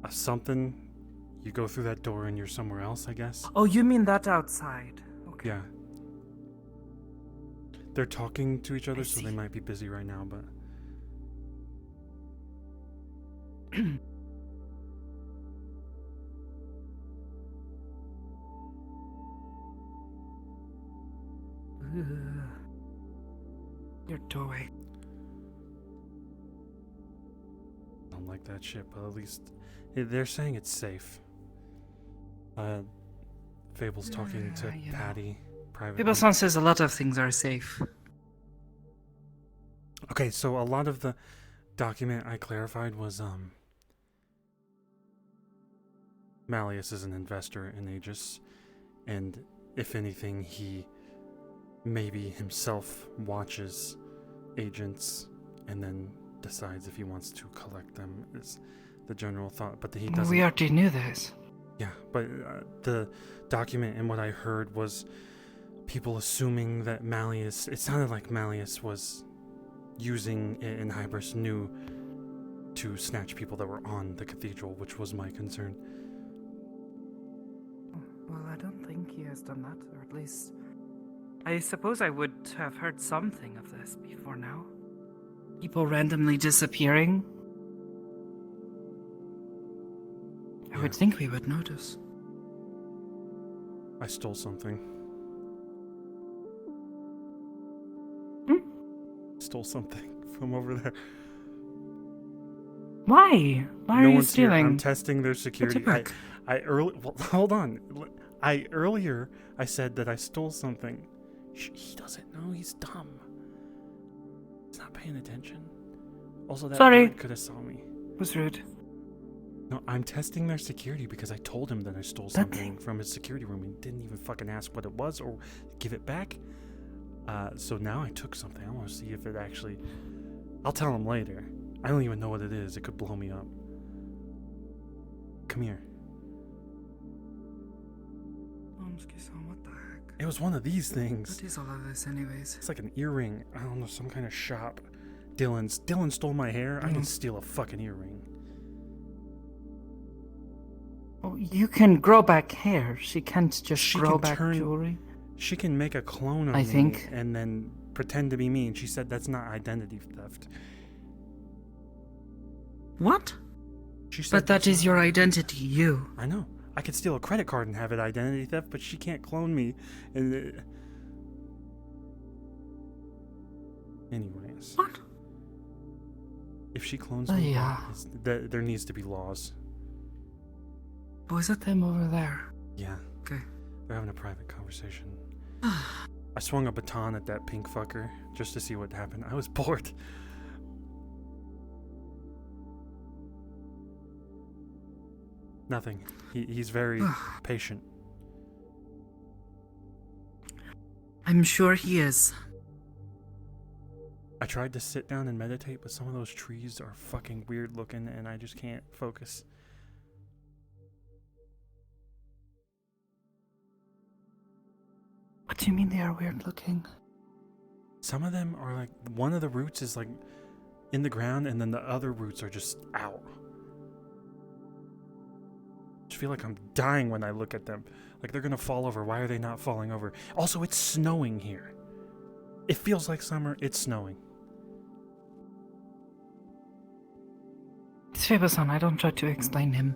a something. You go through that door and you're somewhere else, I guess. Oh, you mean that outside? Okay. Yeah. They're talking to each other, so they see. might be busy right now, but Your doorway. I don't like that shit, but at least they're saying it's safe. Fable's talking to you know. Patty privately. People-san says a lot of things are safe. Okay, so a lot of the document I clarified was Malleus is an investor in Aegis, and if anything, he maybe himself watches agents and then decides if he wants to collect them, is the general thought. But he doesn't. We already knew this. Yeah, but the document and what I heard was people assuming that Malleus, it sounded like Malleus was using it and Hybris knew to snatch people that were on the cathedral, which was my concern. Well, I don't think he has done that, or at least... I suppose I would have heard something of this before now. People randomly disappearing. I would think we would notice. I stole something. Stole something from over there. Why? Why No are you one's here. stealing? I'm testing their security. back. Well, hold on. Earlier I said that I stole something. He doesn't know. He's dumb. He's not paying attention. Also, that Sorry. bird could have saw me. Was rude. No, I'm testing their security because I told him that I stole something from his security room and didn't even fucking ask what it was or give it back. So now I took something. I want to see if it actually... I'll tell him later. I don't even know what it is. It could blow me up. Come here. What the heck? It was one of these things. What is all of this anyways? It's like an earring. I don't know, some kind of shop. Dylan stole my hair. I didn't steal a fucking earring. Oh, you can grow back hair. She can't just She grow can back turn- jewelry. She can make a clone of I me think. and then pretend to be me, and she said that's not identity theft. What? She said But that that's is not- your identity, you. I know. I could steal a credit card and have it identity theft, but she can't clone me. And anyways, What? if she clones Oh, me, yeah. there needs to be laws. Was it them over there? Yeah. Okay. They're having a private conversation. I swung a baton at that pink fucker just to see what happened. I was bored. Nothing. He's very patient. I'm sure he is. I tried to sit down and meditate, but some of those trees are fucking weird looking and I just can't focus. What do you mean they are weird looking? Some of them are like, one of the roots is like in the ground and then the other roots are just out. I just feel like I'm dying when I look at them. Like they're gonna fall over. Why are they not falling over? Also, it's snowing here. It feels like summer. It's snowing. Shiba-san, I don't try to explain him.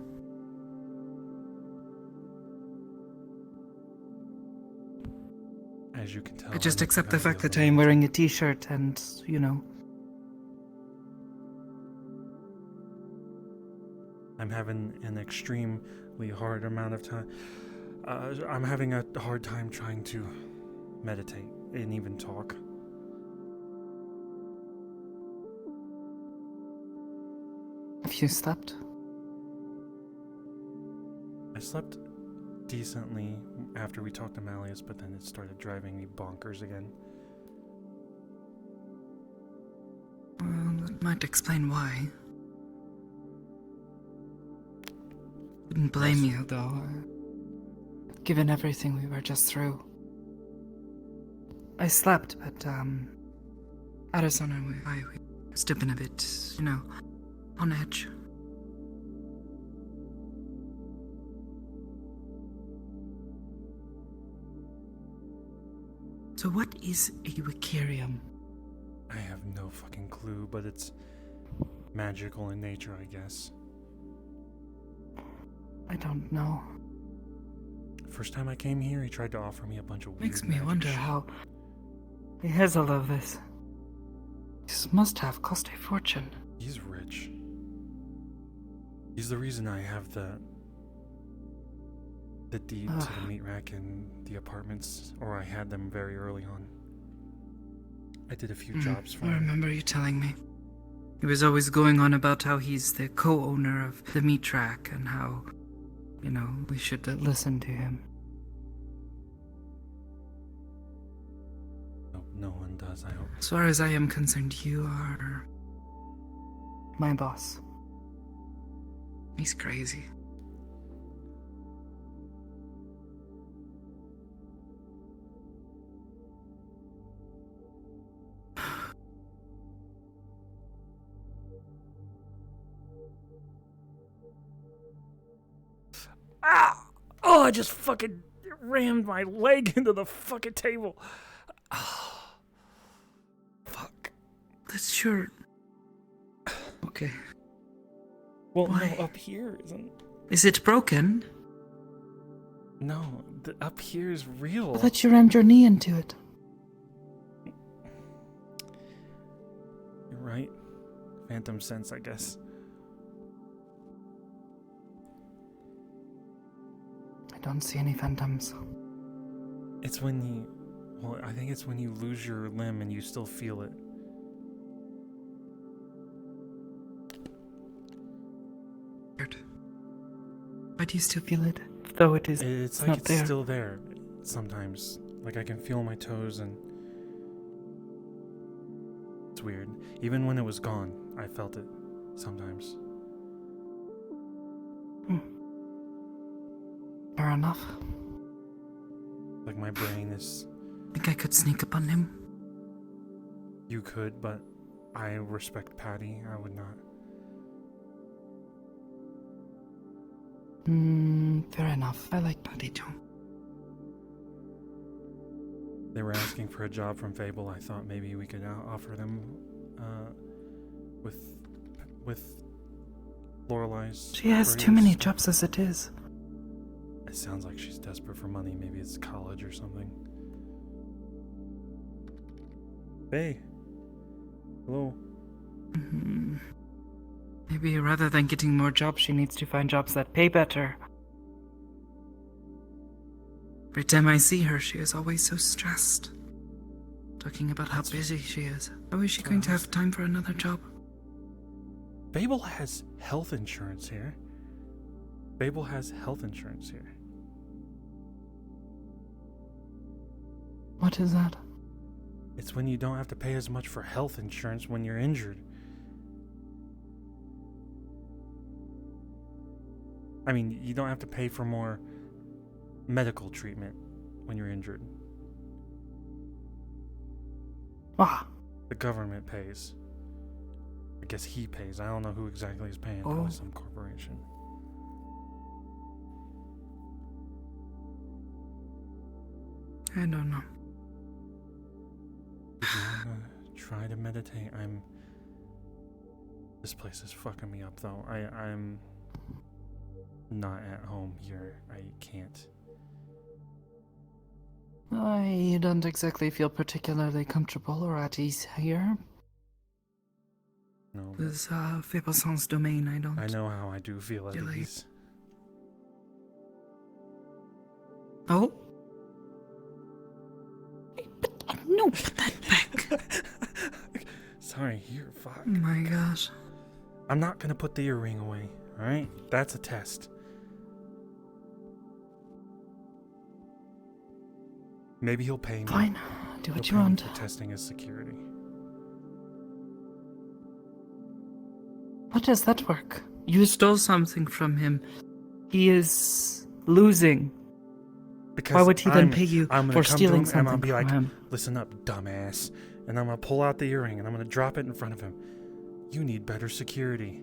As you can tell, I just I'm accept the gonna be fact that a I am little- wearing a t-shirt and, you know. I'm having an extremely hard amount of time. I'm having a hard time trying to meditate and even talk. Have you slept? I slept decently after we talked to Malleus, but then it started driving me bonkers again. Well, that might explain why. Wouldn't blame you, though. Given everything we were just through. I slept, but, Addison and I was been a bit, you know, on edge. So what is a Wiccarium? I have no fucking clue, but it's magical in nature, I guess. I don't know. First time I came here, he tried to offer me a bunch of weird Makes me magic wonder shit. how he has all of this. This must have cost a fortune. He's rich. He's the reason I have the deed to the meat rack and the apartments, or I had them very early on. I did a few jobs for I him. remember you telling me. He was always going on about how he's the co-owner of the meat rack and how, you know, we should listen to him. No one does, I hope. As far as I am concerned, you are my boss. He's crazy. Ah! Oh, I just fucking rammed my leg into the fucking table. Oh. Fuck. That's sure. Okay. Well, Why? no, up here isn't. Is it broken? No, up here is real. I thought you rammed your knee into it. You're right. Phantom sense, I guess. I don't see any phantoms. It's when you. Well, I think it's when you lose your limb and you still feel it. Weird. Why do you still feel it? Though it is It's like not it's there. still there sometimes. Like I can feel my toes and. It's weird. Even when it was gone, I felt it sometimes. Fair enough. Like my brain is. Think I could sneak up on him? You could, but I respect Patty. I would not. Fair enough. I like Patty too. They were asking for a job from Fable. I thought maybe we could offer them with Lorelei's. She has too many jobs as it is. It sounds like she's desperate for money. Maybe it's college or something. Hey. Hello. Maybe rather than getting more jobs, she needs to find jobs that pay better. Every time I see her, she is always so stressed. Talking about how busy she is. How is she going to have time for another job? Babel has health insurance here. Babel has health insurance here. What is that? It's when you don't have to pay as much for health insurance when you're injured. I mean, you don't have to pay for more medical treatment when you're injured. Ah. The government pays. I guess he pays. I don't know who exactly is paying. Oh. Probably some corporation. I don't know. If you wanna try to meditate, this place is fucking me up though. I'm not at home here. I can't. I don't exactly feel particularly comfortable or at ease here. No. This Fable's domain, I know how I do feel at Really? ease. Oh? No, put that back. Sorry, here, fuck. Oh my gosh. I'm not gonna put the earring away, alright? That's a test. Maybe he'll pay me. Fine, do He'll what pay you me want. for testing his security. How does that work? You stole something from him. He is losing. Because Why would he then pay you I'm gonna for come to stealing him and I'll something be from like, him? listen up, dumbass. And I'm gonna pull out the earring and I'm gonna drop it in front of him. You need better security.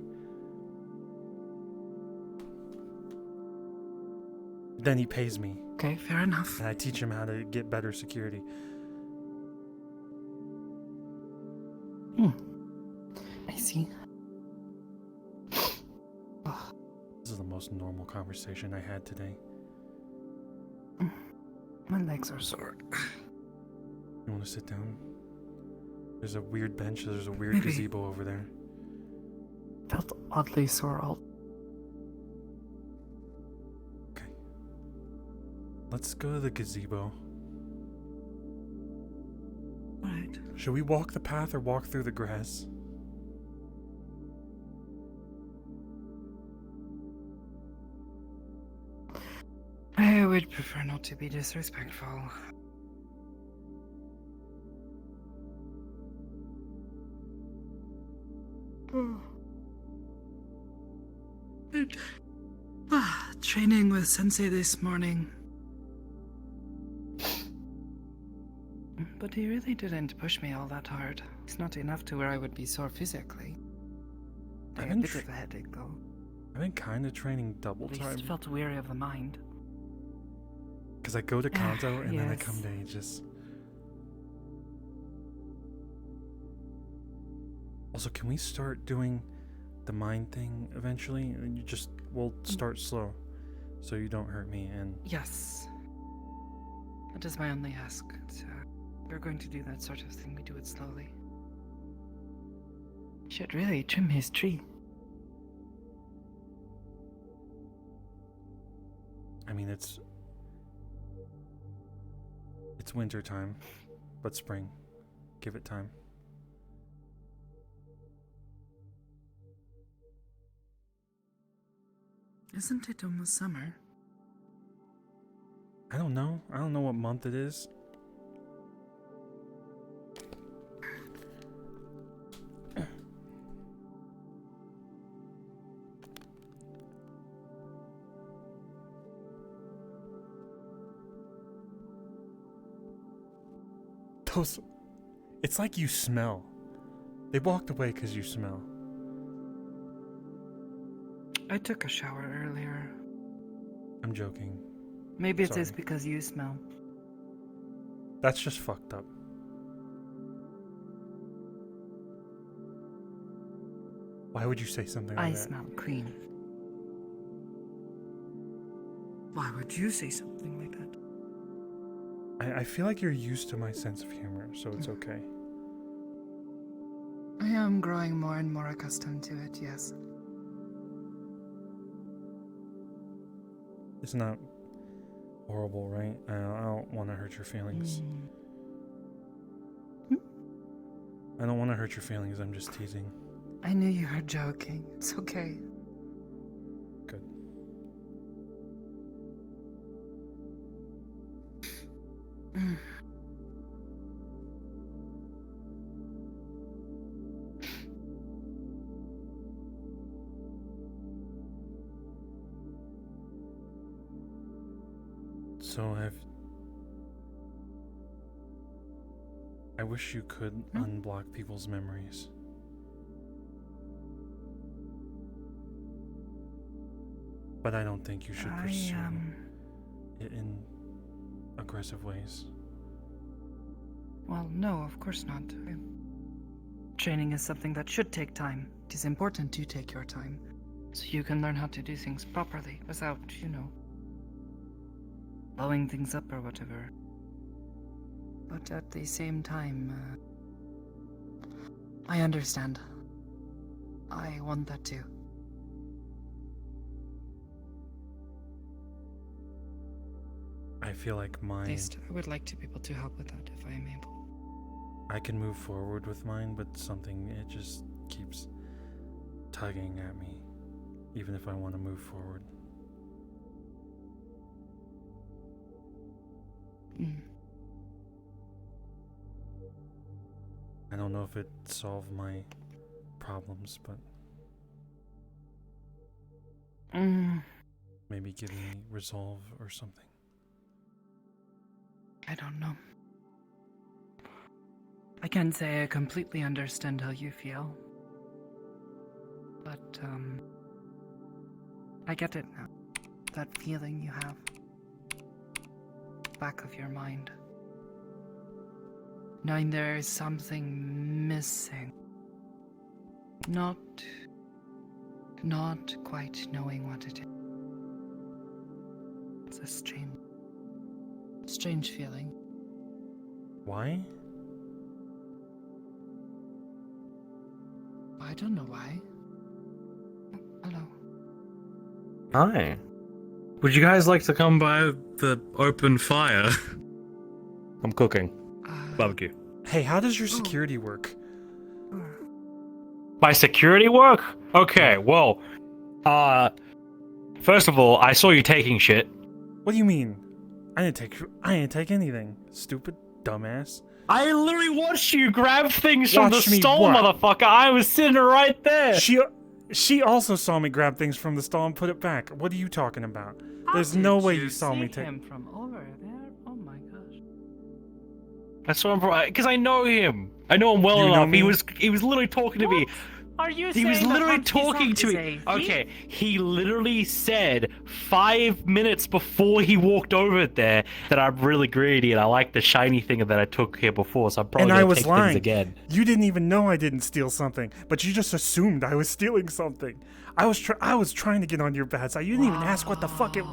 Then he pays me. Okay, fair enough. And I teach him how to get better security. I see. This is the most normal conversation I had today. My legs are sore. You want to sit down? There's a weird bench. There's a weird Maybe. gazebo over there. Felt oddly sore all. Okay. Let's go to the gazebo. Alright. Should we walk the path or walk through the grass? I would prefer not to be disrespectful. Training with Sensei this morning. But he really didn't push me all that hard. It's not enough to where I would be sore physically. I I've had a been bit tr- of a headache though. I've been kind of training double At time. least felt weary of the mind. Because I go to Kanto and then I Yes. come to Aegis. Also, can we start doing the mind thing eventually? And we'll start slow. So you don't hurt me and... Yes. That is my only ask. We're going to do that sort of thing. We do it slowly. Should really trim his tree. I mean, it's winter time, but spring. Give it time. Isn't it almost summer? I don't know. I don't know what month it is. It's like you smell. They walked away because you smell. I took a shower earlier. I'm joking. Maybe it is Sorry. because you smell. That's just fucked up. Why would you say something like I that? smell clean. Why would you say something like that? I feel like you're used to my sense of humor, so it's okay. I am growing more and more accustomed to it, yes. It's not horrible, right? I don't want to hurt your feelings. I don't want to hurt your feelings, I'm just teasing. I knew you were joking. It's okay. Good. So I wish you could unblock people's memories. But I don't think you should pursue it in aggressive ways. Well, no, of course not. Training is something that should take time. It is important to take your time, so you can learn how to do things properly without, blowing things up or whatever. But at the same time, I understand. I want that too. I feel like At mine... least I would like to be able to help with that if I am able. I can move forward with mine, but it just keeps tugging at me, even if I want to move forward. I don't know if it solved my problems, but maybe give me resolve or something. I don't know. I can't say I completely understand how you feel. But, I get it now. That feeling you have. Back of your mind. Knowing there is something missing. Not quite knowing what it is. It's a strange feeling. Why? I don't know why. Hello. Hi. Would you guys like to come by the open fire? I'm cooking. Barbecue. Hey, how does your security work? My security work? Okay, well, first of all, I saw you taking shit. What do you mean? I didn't take anything. Stupid dumbass. I literally watched you grab things from the Watch me stall, what? motherfucker. I was sitting right there. She also saw me grab things from the stall and put it back. What are you talking about? There's no way you saw me take him from over there. Oh my gosh. That's what I'm, because I know him. I know him well You know enough. me? He was literally talking to me. Are you He was saying that literally Humpty talking Dumpty to is me. a thief? Okay, he literally said 5 minutes before he walked over there that I'm really greedy and I like the shiny thing that I took here before, so I'm probably And I gonna was take lying. things again. You didn't even know I didn't steal something, but you just assumed I was stealing something. I was trying to get on your bad side. You didn't even ask what the fuck it.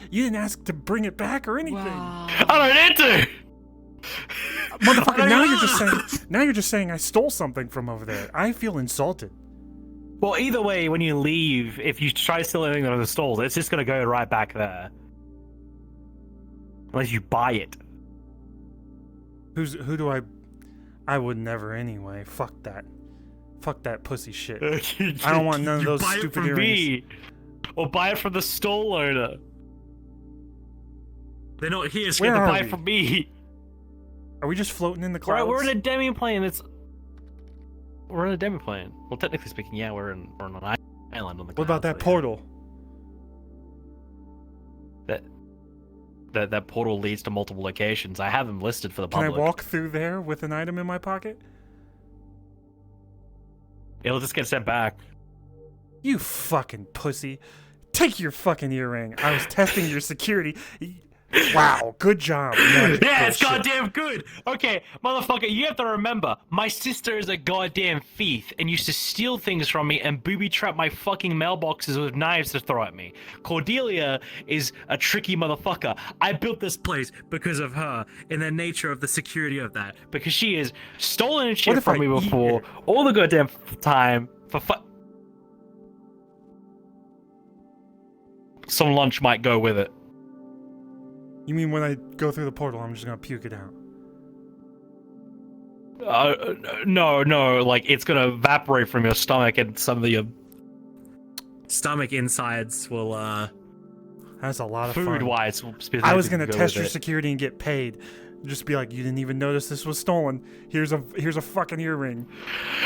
You didn't ask to bring it back or anything. I don't need to. Motherfucker, now you're just saying I stole something from over there. I feel insulted. Well, either way, when you leave, if you try to steal anything out of the stalls, it's just gonna go right back there. Unless you buy it. Who do I would never anyway. Fuck that. Fuck that pussy shit. I don't want none of those buy it stupid from earrings. me. Or buy it from the stall owner. They're not here, so You Where have to are buy we? it from me. Are we just floating in the clouds? Right, we're in a demi-plane. We're in a demi-plane. Well, technically speaking, yeah, we're on an island on the. What about that clouds, portal? That portal leads to multiple locations. I have them listed for the Can public. I walk through there with an item in my pocket? It'll just get sent back. You fucking pussy. Take your fucking earring. I was testing your security. Wow, good job. Magic Yeah, it's bullshit. goddamn good. Okay, motherfucker, you have to remember, my sister is a goddamn thief and used to steal things from me and booby trap my fucking mailboxes with knives to throw at me. Cordelia is a tricky motherfucker. I built this place because of her and the nature of the security of that. Because she has stolen shit if from I me eat before it? all the goddamn time for some lunch might go with it. You mean when I go through the portal, I'm just gonna puke it out? No, like it's gonna evaporate from your stomach and some of your Stomach insides will That's a lot of fun. food-wise. I was gonna test your it. security and get paid. Just be like, you didn't even notice this was stolen. Here's a fucking earring.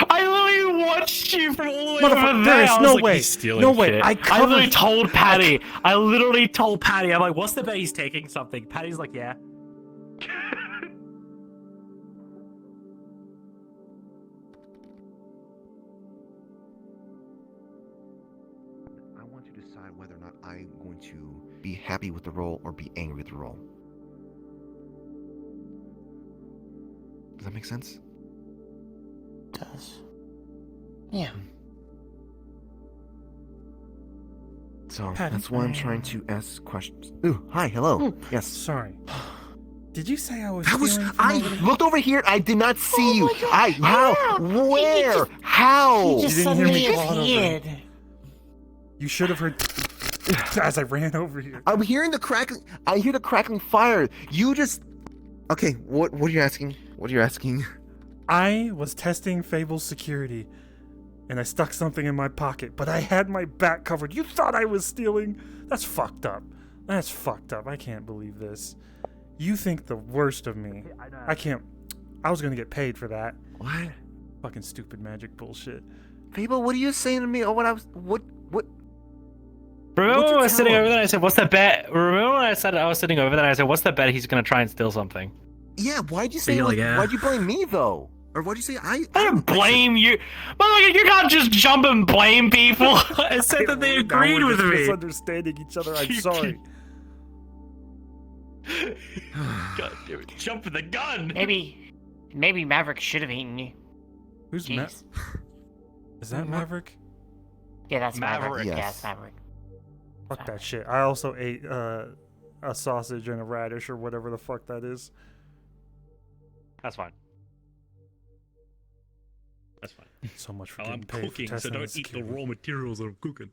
I literally watched you from all the way Motherfucker, over there there. is I was no like, way. "He's stealing No way. shit." I I covered- literally told Patty. I literally told Patty. I'm like, "What's the bet he's taking something?" Patty's like, "Yeah." I want you to decide whether or not I'm going to be happy with the role or be angry with the role. Does that make sense? Does. Yeah. So Pat, that's why I'm trying to ask questions. Ooh, hi, hello. Yes. Sorry. Did you say I was That was. stealing from I over there? looked over here. I did not see you. my God, I. How? yeah. Where? He How? just didn't hear me suddenly crawl over. appeared. You should have heard as I ran over here. I'm hearing the crackling. I hear the crackling fire. You just. Okay. What are you asking? What are you asking? I was testing Fable's security, and I stuck something in my pocket, but I had my back covered. You thought I was stealing? That's fucked up. That's fucked up. I can't believe this. You think the worst of me. I can't. I was gonna get paid for that. What? Fucking stupid magic bullshit. Fable, what are you saying to me? Oh, what I was. What? Remember What'd when you I was sitting tell him? over there? I said, "What's the bet?" Remember when I said I was sitting over there? I said, "What's the bet? He's gonna try and steal something." Yeah. Why'd you say? You're Like, like, yeah. Why'd you blame me though? Or what'd you say? I didn't blame you. Motherfucker, you can't just jump and blame people. I said that they Now agreed we're with just me. misunderstanding each other. I'm sorry. God damn it! Jumping the gun. Maybe Maverick should have eaten you. Who's Jeez. Is that Maverick? Yeah, that's Maverick. Maverick. Yeah, Yes. that's Maverick. Fuck that shit. I also ate a sausage and a radish or whatever the fuck that is. That's fine. That's fine. So much for Oh, getting I'm paid cooking, for so testing don't the eat the security. raw materials that I'm cooking.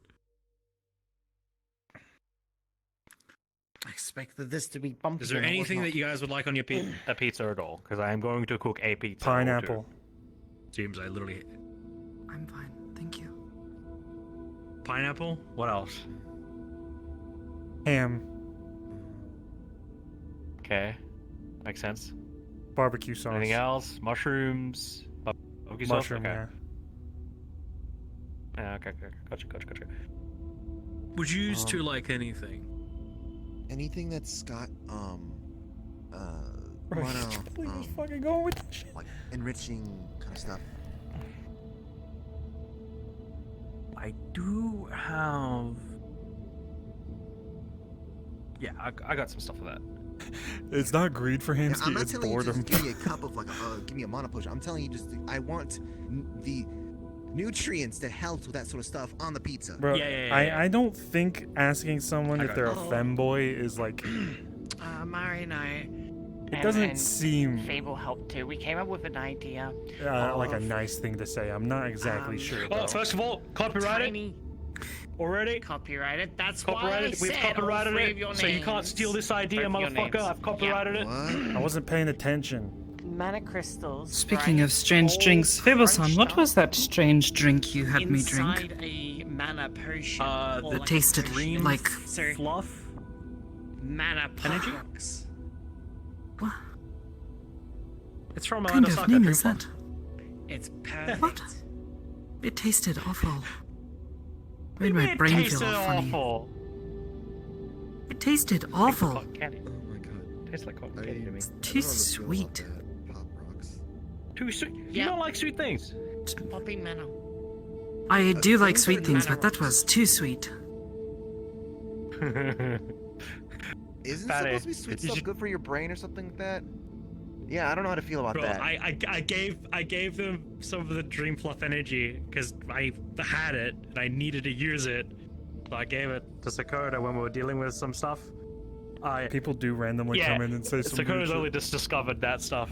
I expected this to be bumpy. Is there and it was anything not. that you guys would like on your A pizza at all? Because I am going to cook a pizza. Pineapple. James, I literally I'm fine, thank you. pineapple. What else? Ham. Okay, makes sense. Barbecue sauce. Anything else? Mushrooms. Barbecue sauce? Mushroom, Okay. yeah. Yeah. Okay. Gotcha. Would you use to like anything? Anything that's got Bro, mono, please just fucking go with that shit. like enriching kind of stuff. I do have. Yeah, I got some stuff for that. It's not greed for Yeah, Hamsky, I'm not it's telling you boredom. just give me a cup of like, give me a mono potion. I'm telling you just, I want the nutrients that helps with that sort of stuff on the pizza. Bro, Yeah. I don't think asking someone I if got they're it. a femboy is like. Mari and I. It doesn't and seem Fable helped too. We came up with an idea. like a of nice thing to say. I'm not exactly sure. Oh, though. first of all, copyrighted Tiny already. copyrighted. That's Copyrighted. why I We've said copyrighted all three it, of your so you can't names. steal this idea, Both of your motherfucker. names. I've copyrighted it. What? I wasn't paying attention. Mana crystals. Speaking right? of strange All drinks, Fable-san, crunched what was up that strange drink you had me drink? inside a mana potion. Uh, or the like a tasted potion. like- So, Fluff. mana Energy? pox. What It's from kind of Osaka. name Drink is that? It's perfect. What? It tasted awful. Made It my brain tasted feel all funny. awful. It tasted awful. Cotton candy. Oh my god. Tastes like cotton candy to me. It's I too don't know how to feel about sweet. that. Pop rocks. Too sweet. You Yeah. don't like sweet things. Poppy mana. I do like things sweet are things, mana but that was too sweet. Isn't it Fatty. supposed to be sweet You stuff should- good for your brain or something like that? Yeah, I don't know how to feel about Bro, that. I gave them some of the Dream Fluff energy because I had it and I needed to use it. So I gave it to Sakota when we were dealing with some stuff. People do randomly Yeah, come in and say some weird Sakota's shit. only just discovered that stuff.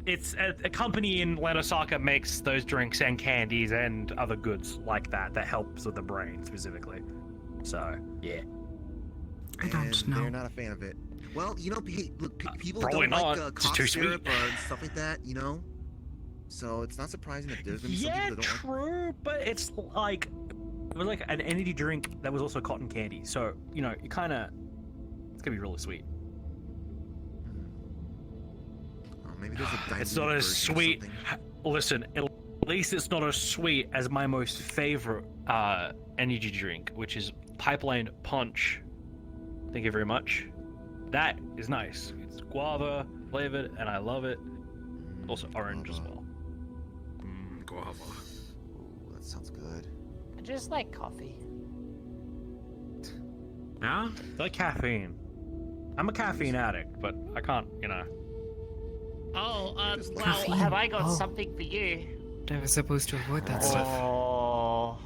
It's a company in Osaka makes those drinks and candies and other goods like that helps with the brain specifically. So yeah, I don't And know. They're not a fan of it. Well, you know, look, people Probably don't not. like It's cough too sweet. syrup and stuff like that, you know. So it's not surprising that there's gonna be some Yeah, people that don't like. true, but it's like it was like an energy drink that was also cotton candy. So you know, it's gonna be really sweet. Oh, maybe there's a it's diluted not as version or sweet. something. Listen, at least it's not as sweet as my most favorite energy drink, which is Pipeline Punch. Thank you very much. That is nice. It's guava flavored, and I love it. Also orange as well. Guava. Ooh, that sounds good. I just like coffee. Yeah? I like caffeine. I'm a caffeine addict, but I can't, Oh, Just well, caffeine. have I got Oh. something for you? I was supposed to avoid that stuff. Oh,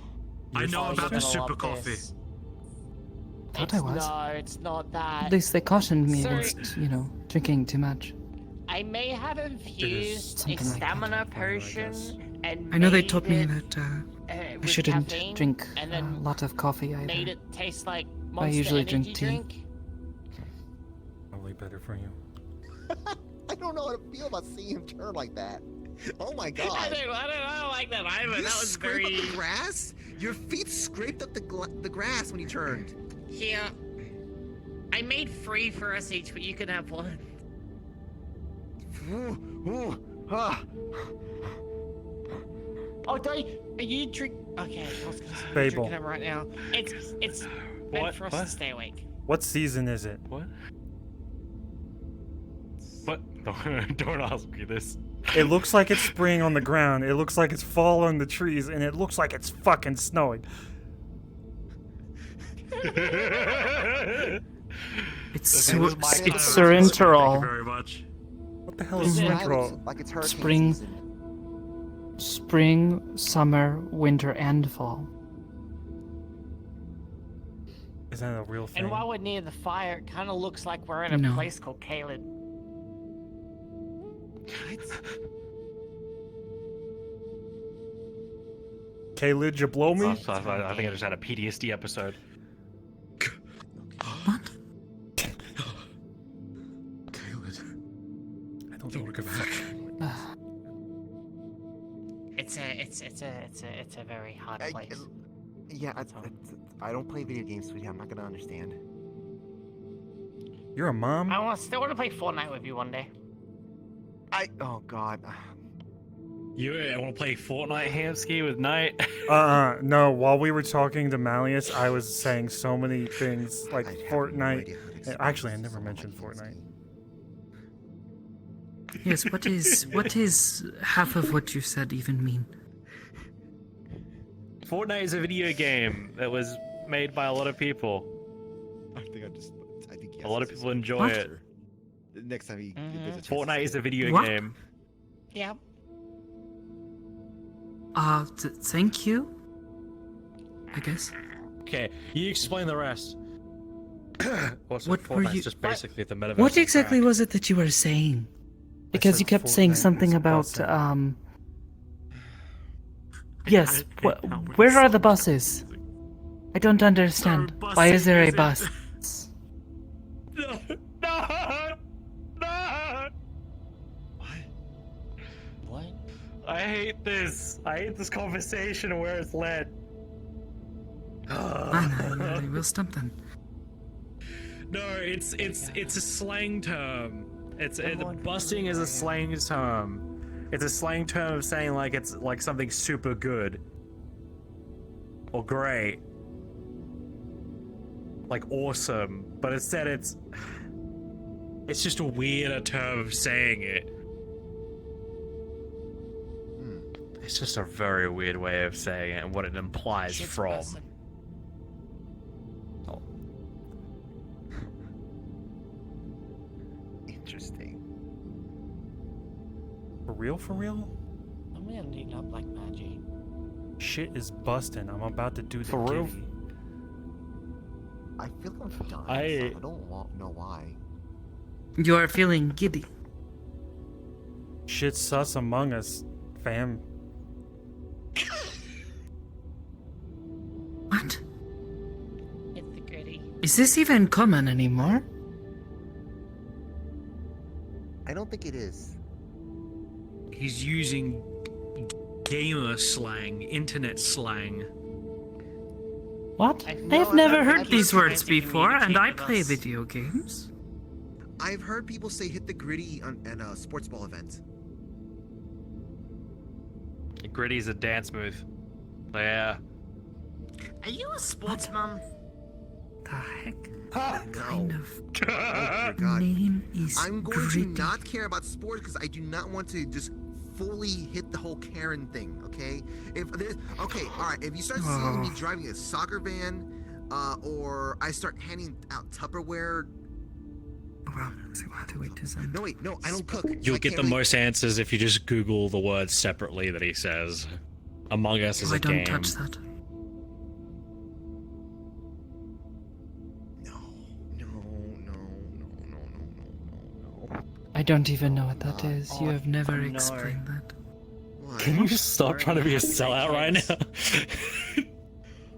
I know you're about the gonna super love coffee. this. Thought I was. No, it's not that. At least they cautioned me Sorry. against, drinking too much. I may have infused a something like that. stamina potion and I know they made told me it, that I with shouldn't caffeine drink and a then lot of coffee made either. it taste like I Monster usually Energy drink tea. drink. Probably better for you. I don't know how to feel about seeing him turn like that. Oh my I god. don't like that either. You That was scrape very. up the grass? Your feet scraped up the grass when you turned. Here, I made 3 for us each, but you can have 1. Ooh, ooh, ah. Oh, are you drink? Okay, I was gonna say you're Babel. drinking them right now. It's meant What? for us What? to stay awake. What season is it? What? What? Don't ask me this. It looks like it's spring on the ground. It looks like it's fall on the trees, and it looks like it's fucking snowing. It's This was sur- my it's time. Thank you Surinterol. very much. What the hell is Yeah. Central? Like it's hurricane Spring. season. Spring, summer, winter, and fall. Is that a real thing? And while we're near the fire, it kind of looks like we're in a No. place called Kalin. Caleb, you blow me? I think I just had a PTSD episode. What? I don't Don't go back. It's a very hard place. Yeah, I don't play video games, sweetie. I'm not gonna understand. You're a mom? I still want to play Fortnite with you one day. Oh god. You want to play Fortnite Hamsky with Knight? No, while we were talking to Malleus, I was saying so many things like I have no Fortnite. idea how to explain Actually, I this. never All mentioned I can Fortnite. say. Yes, what is half of what you said even mean? Fortnite is a video game that was made by a lot of people. I think A lot of people enjoy What? it. Next time he Mhm. gives a chance to Fortnite say is a it. video What? game. Yeah. Thank you? I guess. Okay, you explain the rest. Also, What were Fortnite's you- just basically the metaverse. What of exactly crack. was it that you were saying? Because said you kept saying Fortnite something is about, busing. Yes, I know where it's are so the buses? I don't understand. There are Why is there a buses. bus? No! No! No! What? I hate this. I hate this conversation and where it's led. I will stop then. No, it's a slang term. Busting is a slang term. It's a slang term of saying like it's like something super good or great, like awesome. But instead, it's just a weirder term of saying it. It's just a very weird way of saying it and what it implies Shit's from. bussin'. Interesting. For real, for real? I'm gonna need up like magic. Shit is busting. I'm about to do the For real? giddy. I feel like I'm dying. I- I don't know why. You are feeling giddy. Shit sus among us, fam. What? It's the gritty. Is this even common anymore? I don't think it is. He's using gamer slang, internet slang. What? I've I've never never heard heard people these trying words to before, and I communicate with play us. video games. I've heard people say hit the gritty at a sports ball event. Gritty's a dance move. Yeah. Are you a sportsman? The heck No. kind of Oh dear God. name is I'm going gritty? to not care about sports because I do not want to just fully hit the whole Karen thing. Okay? If there's okay, all right. If you start seeing me driving a soccer van, or I start handing out Tupperware. Well, so we'll have to wait to send. No wait, no, I don't cook. so You'll I get can't the really- most answers if you just Google the words separately that he says. Among Us is Oh, I a don't game. touch that. No. I don't even know what that is. You oh, have never no. explained that. What? Can you stop trying to be a sellout right now?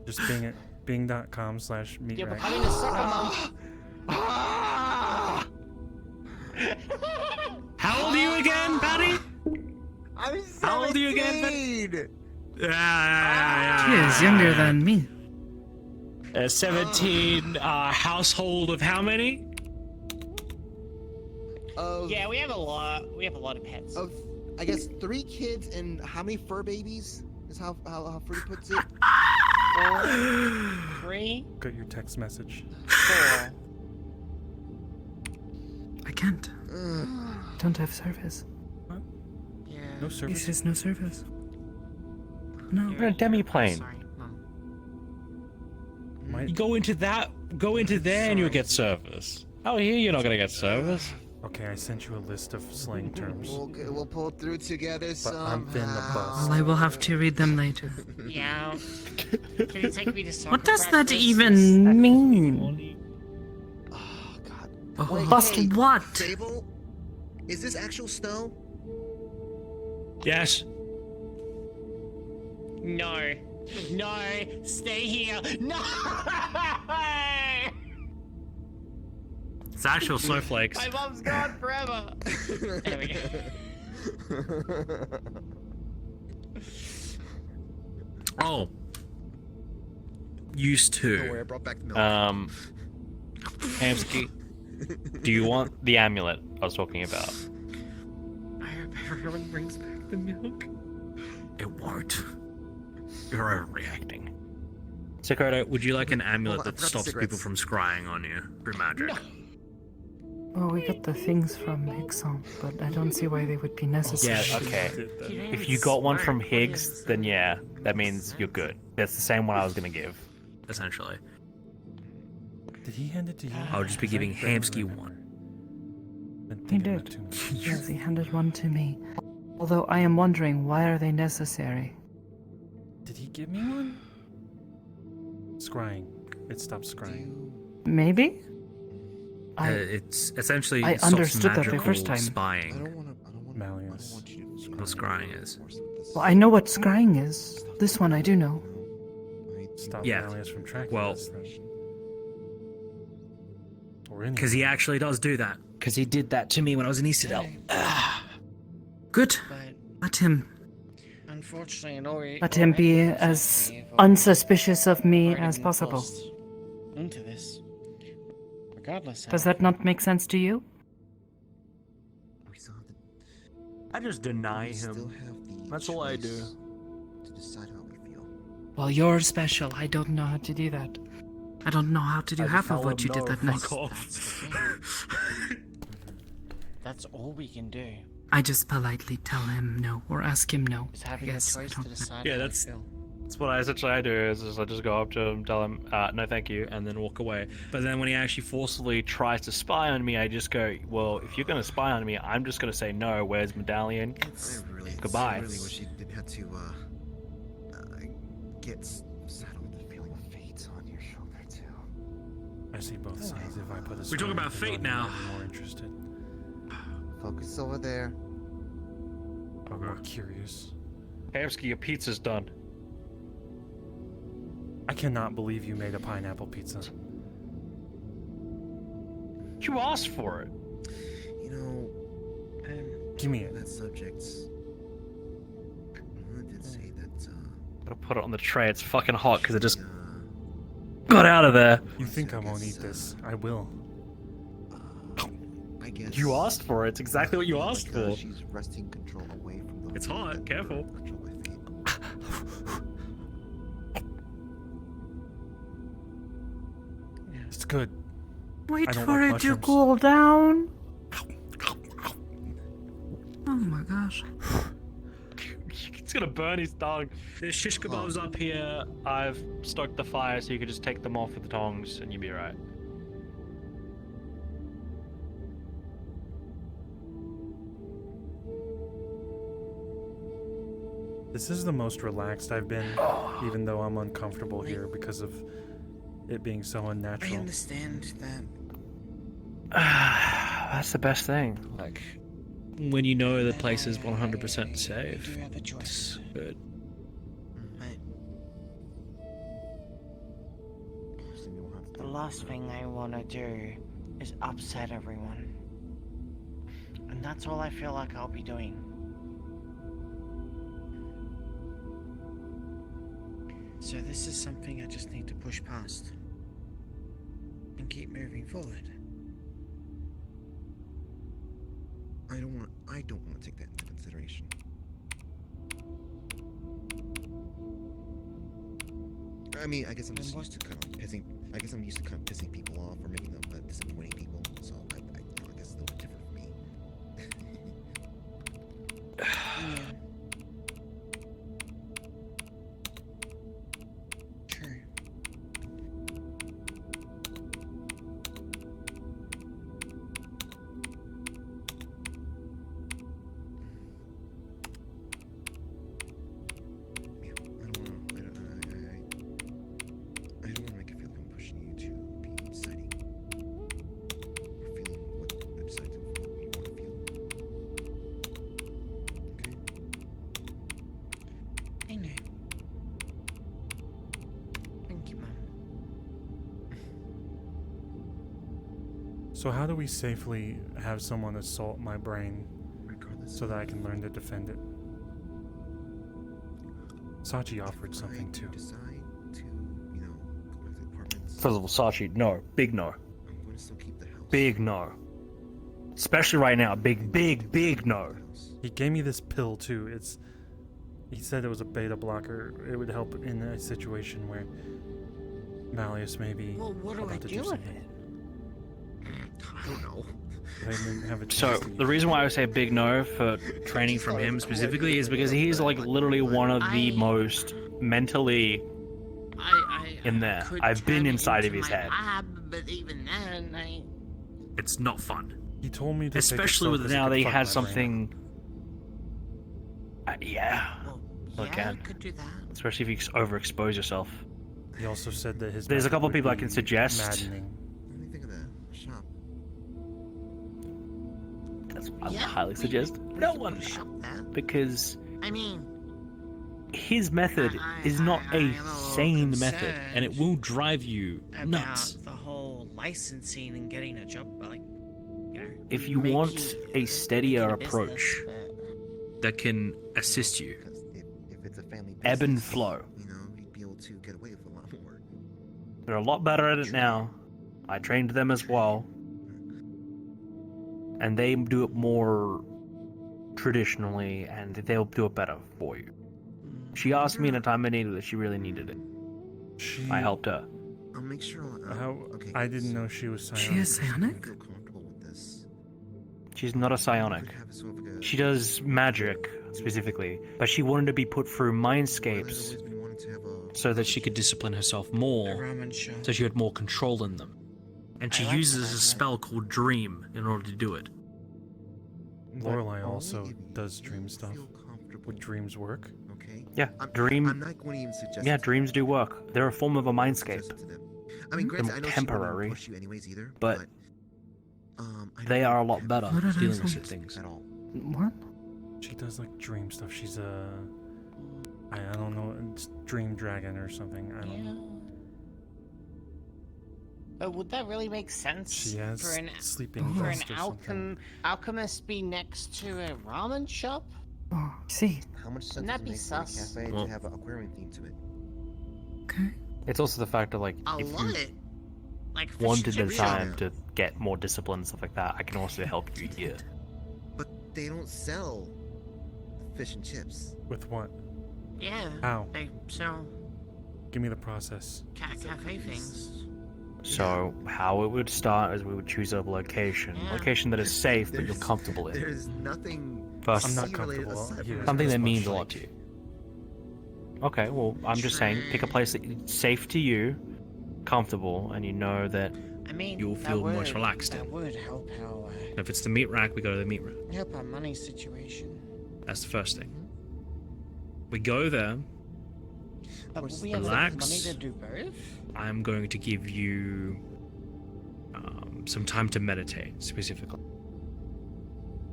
Just bing.com/meet You're rack. becoming a soccer mom. How old are you again, Patty? I'm How old are you again, 17! Yeah. He is younger than me. 17, household of how many? Yeah, we have a lot. We have a lot of pets. Of, I guess 3 kids and how many fur babies? Is how Fruity puts it. 4, 3, Got your text message. 4. I can't. Don't have service. Yeah. No He service. says no service. No. We're in a demi-plane. Sorry, Mom. Might- You go into there and you'll get service. Oh, here you're not gonna get service. Okay, I sent you a list of slang terms. We'll pull through together But I'm somehow. finna bust. Well, I will have to read them later. Yeah. Can you take me to soccer What does that practice? even mean? Oh God. Oh, Wait, bust hey, what? Fable? Is this actual snow? Yes. No. No. Stay here. No. It's actual snowflakes. My mom's gone forever. There we go. Oh. Used Don't worry, I to. brought back the milk. Hamsky, do you want the amulet I was talking about? I hope everyone brings back the milk. It won't. You're overreacting. Sakota, would you like an amulet Hold on, I that forgot the stops people cigarettes. from scrying on you through magic? No. Well, we got the things from Hixon, but I don't see why they would be necessary. Yeah, okay. You don't If even you got one swear. from What Higgs, is- then yeah, that means you're good. That's the same one I was gonna give. Essentially. Did he hand it to you? I'll just be Because I giving barely Hamsky remember. one. Been He thinking about did. too much. Yes, he handed one to me. Although I am wondering, why are they necessary? Did he give me one? Scrying. It stops scrying. Maybe? It's essentially I stops understood that the magical first time. I spying. don't want to. Malleus. want you to What scrying is. Well, I know what scrying is. This one I do know. Stop Yeah. Malleus from tracking Well- us. Then. Or any. Because he actually does do that. Because he did that to me when I was in Easterdale. Good. But Let him. unfortunately, in order Let him be as unsuspicious of me as possible. Into this, regardless. Does that not make sense to you? We still have the, I just deny we still him. have the That's all I do. choice to decide how we feel. Well, you're special. I don't know how to do that. I don't know how to do I just half of tell what him you did no, that night. fuck off. That's the thing. That's all we can do. I just politely tell him no or ask him no. Is I having the guess I choice to don't know. decide Yeah, how that's- we feel. That's what I do. Is I just go up to him, tell him, no, thank you, and then walk away. But then when he actually forcefully tries to spy on me, I just go, well, if you're gonna spy on me, I'm just gonna say no. Where's medallion? Goodbye. I really wish you didn't have to get saddled with the feeling of fate on your shoulder too. I see both sides. If I put a We're sword talking about in fate one, now. I'm more interested. Focus over there. I'm more curious. Kamsky, your pizza's done. I cannot believe you made a pineapple pizza. You asked for it. You know, Give me it. that subject. I did say that. Gotta put it on the tray. It's fucking hot because it just got out of there. You think I won't eat this? I will. I guess You asked for it. It's exactly what you like, asked for. She's wresting control away from the. It's hot, careful. Control by fate. It's good. Wait I don't for like it to mushrooms. cool down. Oh my gosh. It's gonna burn his tongue. There's shish kebabs up here. I've stoked the fire so you could just take them off with the tongs and you'll be right. This is the most relaxed I've been, even though I'm uncomfortable here because of it being so I unnatural. understand that. That's the best thing. Like, when you know the place is 100% safe. You have a choice. Good. The last thing I want to do is upset everyone. And that's all I feel like I'll be doing. So this is something I just need to push past. And keep moving forward. I don't want to take that into consideration. I mean, I guess I'm just used to kind of pissing. I guess I'm used to kind of pissing people off or making them disappointing people. So I guess it's a little bit different for me. Yeah. True. Yeah, I don't want to make it feel like I'm pushing you to be deciding or feeling what side of what you want to feel. Okay. I know. Thank you, Mom. So how do we safely have someone assault my brain Regardless. so that I can learn to defend it? Sachi offered something too. Decide to, you know, go back to the apartments. First of all, Sachi, no. Big no. I'm going to still keep the house. Big no. Especially right now. Big no. He gave me this pill too. He said it was a beta blocker. It would help in a situation where Malleus may be Well, what do I about to do with something. it? I don't know. I didn't have a chance So to the use reason why I say big no for training from him specifically is because he's like literally one of the most mentally I in there. could I've been turn it inside of into his my head. lab, but even then, It's not fun. He told me to take Especially it with slow 'cause it now could that he fuck has my brain up. something. Yeah. well, I yeah, I can. could do that. Especially if you overexpose yourself. He also said that his There's a method couple would people I be can suggest. maddening. Let me think of the shop. That's I would Yeah, highly we suggest could no put one a shop there. because I mean, his method is not I a am little sane method. And it will drive you about nuts. the whole licensing and getting a job, like, you know, If you make want you- a make steadier it a business, approach, but- That can assist you. Because if it's a family business, ebb and flow. you know, you'd be able to get away with a lot more. They're a lot better at it now. I trained them as well. And they do it more traditionally, and they'll do it better for you. She asked me in a time I needed it. She really needed it. She, I helped her. I'll make sure. How? Okay. I didn't know she was She psionic. is psionic? I feel comfortable with this. She's not a psionic. Could have sort of like a- She does magic, specifically. But she wanted to be put through Well, I've mindscapes always been wanting to have a so that she could discipline herself more, ramen shop. so she had more control in them. And she I like uses that a idea. spell called Dream in order to do it. Lorelai Only also if you does dream stuff. feel comfortable, Would dreams work? Okay. Yeah, I'm dream. not going to even suggest. Yeah, it to dreams do work. They're a form of a them. mindscape. Suggest it to them. I mean, granted, I know temporary, she wouldn't push you anyways either, but I they don't are a really lot have better What are dealing those with things? things. at all. What? She does like dream stuff. She's a, I don't know, it's dream dragon or something. I don't know. But would that really make sense? She has for an sleeping for an vest or something. alchemist be next to a ramen shop? Oh, see. How much sense Wouldn't that does it be make sus? for a cafe Well- to have an aquarium theme to it? Okay. It's also the fact of like, A if you lot. Like fish wanted and the chips time shop. to get more discipline and stuff like that, I can also help you here. But they don't sell fish and chips. With what? Yeah. How? They sell Give me the process. cafe things. So how it would start is we would choose a location, Yeah. location that is safe but you're There's- comfortable in. There's nothing. First, I'm not sea-related comfortable aside here. from something this that much, means a lot like- to you. Okay, well, I'm just saying, pick a place that's safe to you, comfortable, and you know that. I mean, You'll that feel would, most relaxed That in. would help our If it's the meat rack, we go to the meat rack. help our money situation. That's the first thing. We go there. But course, will we have relax. enough money to do both? I'm going to give you some time to meditate specifically.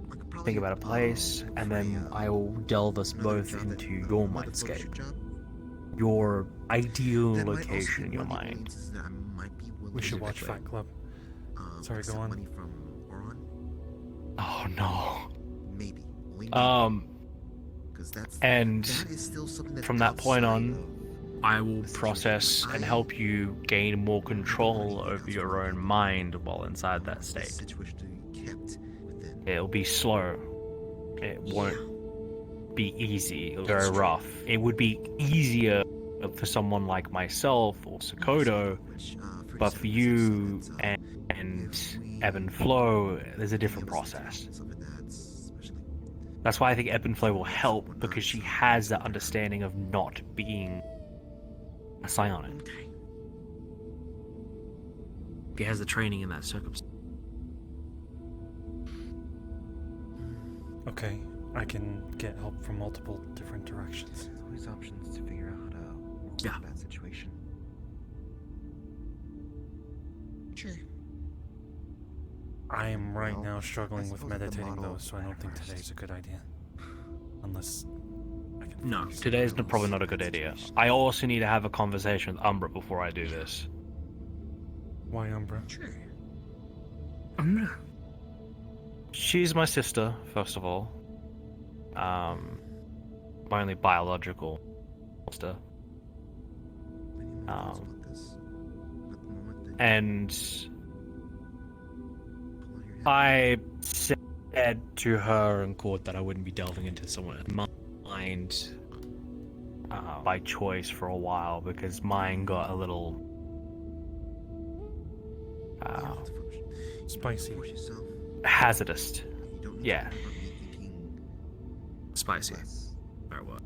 I could probably, Think about a place, and then I will delve us another both job that- into your another photo shoot mindscape, job. your ideal That might also location be in your one of the mind. influences that I might be willing We should to, watch Fight Club. Sorry, accept go on. money from Oron. Oh no. Maybe. Only maybe. 'Cause And that is still something that's from that point outside on, of I will the situation. process and help you gain more control over your own mind while inside that the state. situation to be kept within. It'll be slow. It won't be easy. It'll be very rough. It would be easier for someone like myself or Sakoto, Which, but for 37% you says that, and Ebb and Flow, there's a different process. That's why I think Ebb and Flow will help, because she has that understanding of not being a psionic. Okay. He has the training in that circumstance. Okay, I can get help from multiple different directions. There's always options to figure out how to work Yeah. with that situation. Sure. I am right Well, now I struggling with suppose the meditating model though, of so I don't think first. today's a good idea. Unless I can No, figure Today's something probably else. not a good idea. I also need to have a conversation with Umbra before I do this. Why Umbra? Sure. Umbra. She's my sister, first of all. My only biological sister. And I said to her in court that I wouldn't be delving into someone's mind by choice for a while, because mine got a little Spicy. hazardous. Yeah. Spicy. Or what?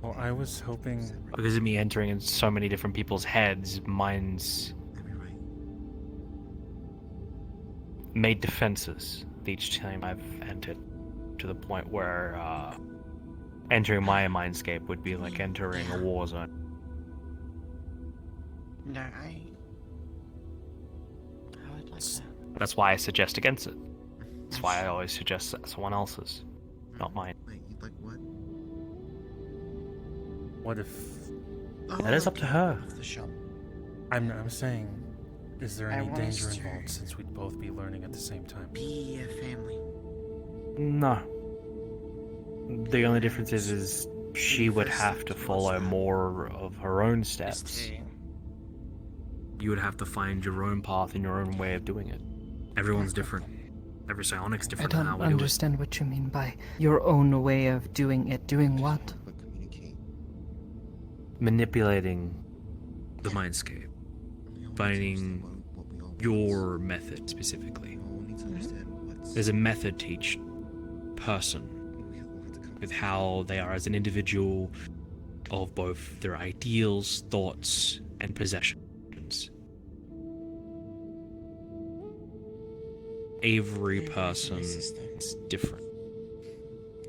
Well, I was hoping. Because of me entering in so many different people's heads, mine's made defenses each time I've entered, to the point where entering my mindscape would be like entering a war zone. No, I would like that. That's why I suggest against it. That's why I always suggest someone else's, not mine. Wait, you like what? What if? That is up to her. Of the shop. I'm saying, is there I any want us danger to involved since we'd both be learning at the same time? Be a family. No. The only difference is she would have to follow more of her own steps. You would have to find your own path and your own way of doing it. Everyone's different. Every psionic's I different in how don't we do it. understand what you mean by your own way of doing it. Doing what? But communicate. Manipulating The mindscape. We all Finding need to understand what we all want. Your method specifically. We all need to understand what's. There's a method to each person we all have to come with how they are as an individual, of both their ideals, thoughts, and possessions. Every person is different.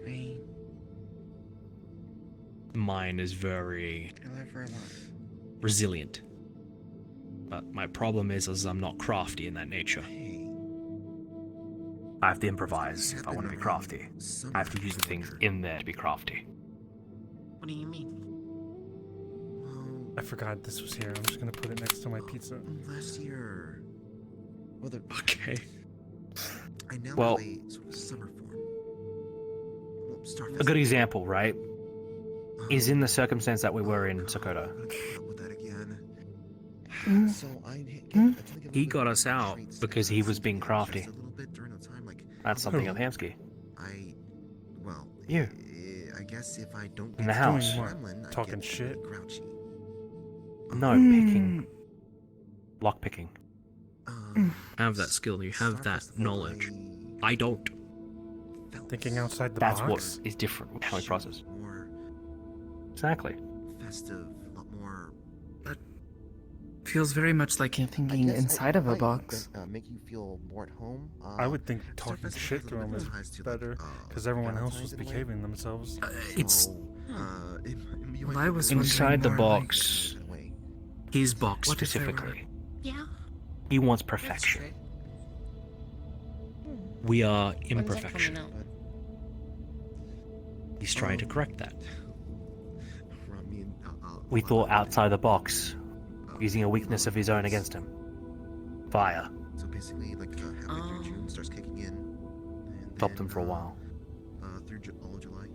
Right. Mine is very I love her a lot. resilient. But my problem is I'm not crafty in that nature. Hey, I have to improvise if I want to be crafty. I have to use the things in there to be crafty. What do you mean? Well, I forgot this was here. I'm just gonna put it next to my pizza. last year. Well, Okay. I now Well, have a sort of summer form. Well, Starfest. A good example, right, is in the circumstance that we were in God, Sakota. I'm gonna put up with that again. Mm. So I He got us out because he was being crafty. A little bit during the time, like That's something of Hamsky. well, You. I guess if I don't In get the to house. Doing what? Gremlin, I Talking get shit? Grouchy. No, Mm. picking. Lock picking. Have that skill, you have that knowledge. I don't. Thinking outside the That's box. what is different with how we process. More Exactly. festive, a lot more. Feels very much like you're thinking inside of a box. Make you feel more at home. I would think talking Starfest shit has a to little him bit is of ties to, better, like, because everyone else Valentine's was in a way. behaving themselves. It's You Well, might I be was really- inside the wondering more box. In a way. His box What if there were- specifically. Yeah, He wants that's perfection. true. We are When's that imperfection. coming out? He's trying to correct that. I mean, We thought outside the box, using a weakness of his own against him. Fire. So basically, like halfway through June starts kicking in. And Stopped then, him for a while. Through all of July.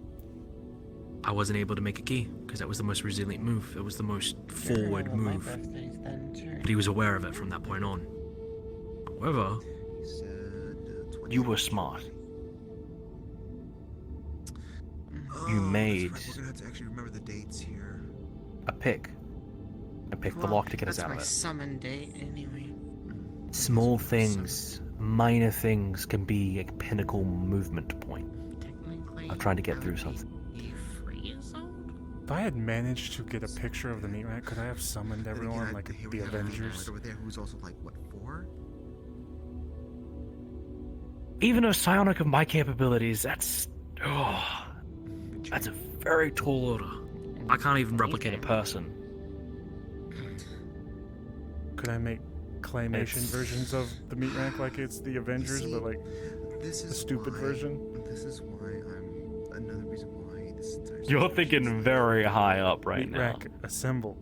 I wasn't able to make a key because that was the most resilient move. It was the most forward My move. birthday's then too. But he was aware of it from that point on. However, He said, You were 27th. smart. Oh, You that's made right, we're gonna have to actually remember the dates here. a pick. And pick the Well, lock to get us that's out my of it. summon date anyway. Small things, minor things can be a pinnacle movement point. Technically, I'm trying to get I through would be something. 3 years old. If I had managed to get a picture of the meat rack, could I have summoned Then again, everyone like here the we have Leonard Avengers? over there, who's also like what 4? Even a psionic of my capabilities, that's a very tall order. I can't even replicate a person. Could I make claymation It's- versions of the meat rack like it's the Avengers, see, but like This is the stupid why- version? This is why I'm another reason why this entire You're situation thinking is- very high up right meat now. rack assemble.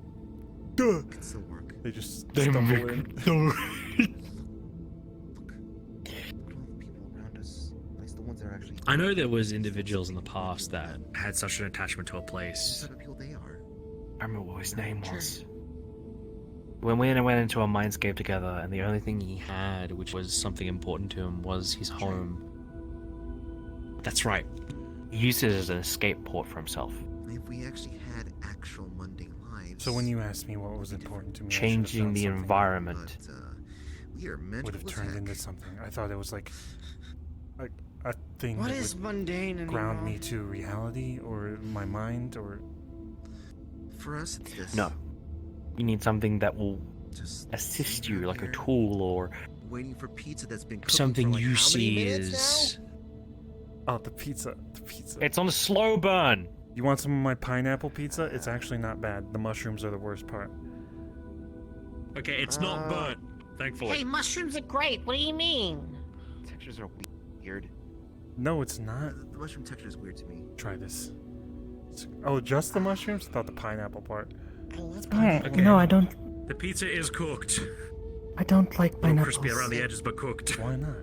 Duh! It can still work. They just They stumble make- in. Look at all the people around us. At least the ones that are actually. I know there was individuals in the past that had such an attachment to a What place. type of people they are. I remember what his name was. When we went into a mindscape together, and the only thing he Had, which was something important to him, was his home. That's right. he used it as an escape port for himself. If we actually had actual mundane lives. So when you asked me what was important to me, I should've Changing found the something environment. But, we are mental would have as turned heck. into something. I thought it was like a thing What that is would mundane anymore? ground me to reality or my mind or For us, it's this. No. You need something that will Just assist sitting you, around like a here, tool or waiting for pizza that's been cooking Something for like you how many see minutes is. oh the pizza. The pizza. it's on a slow burn. You want some of my pineapple pizza? It's actually not bad. The mushrooms are the worst part. Okay, it's not burnt, thankfully. Hey, mushrooms are great. What do you mean? Textures are weird. No, it's not. The mushroom texture is weird to me. Try this. Oh, just the mushrooms? I thought the pineapple part. I love Okay. No, I don't. The pizza is cooked. I don't like A little pineapples. crispy around the edges, but cooked. Why not?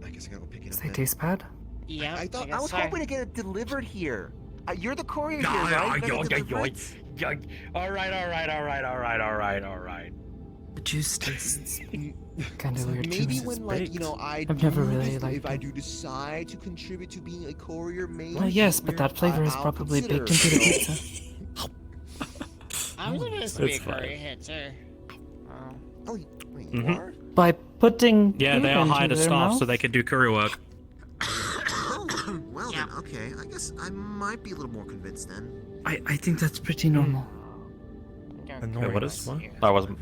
I guess I gotta go pick it up. They then. taste bad. Yeah, I thought I guess was so. hoping to get it delivered here. You're the courier here, Yeah, right? yeah, Gotta yeah, deliver yeah, it? All right. The juice tastes kind of weird to Maybe me. when, like, you know, I've never really liked if I it. do decide to contribute to being a courier, maybe. Well, yes, but that flavor is I'll probably consider, baked into the you know? pizza. I'm supposed to be a That's fine. courier here too. Oh. Oh, wait, Mhm. you are? By putting Yeah, food they are into hired as their staff mouth? so they can do courier work. Well Yeah. then, okay. Okay, I guess I might be a little more convinced then. I think that's pretty normal. Annoying. Wait, what is what? I wasn't.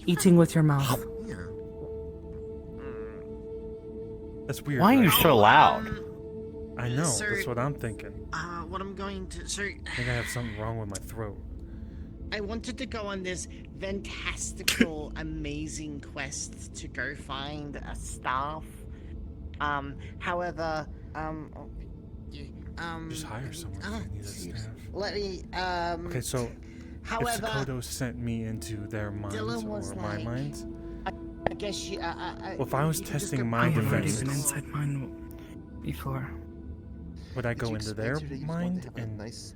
Eating with your mouth. Yeah. That's weird. Why are you right? so loud? I know. Sir- That's what I'm thinking. What I'm going to, sir, I think I have something wrong with my throat. I wanted to go on this fantastical, amazing quest to go find a staff. However, Just hire someone if you need a staff. let me, Okay, so however, if Sakoto sent me into their minds Dylan was or my like- minds, I guess you, well, if I was you could just testing go- mind I've already defenses, been inside mine before. would I Did go you into expect their her to just want mind to have a and nice,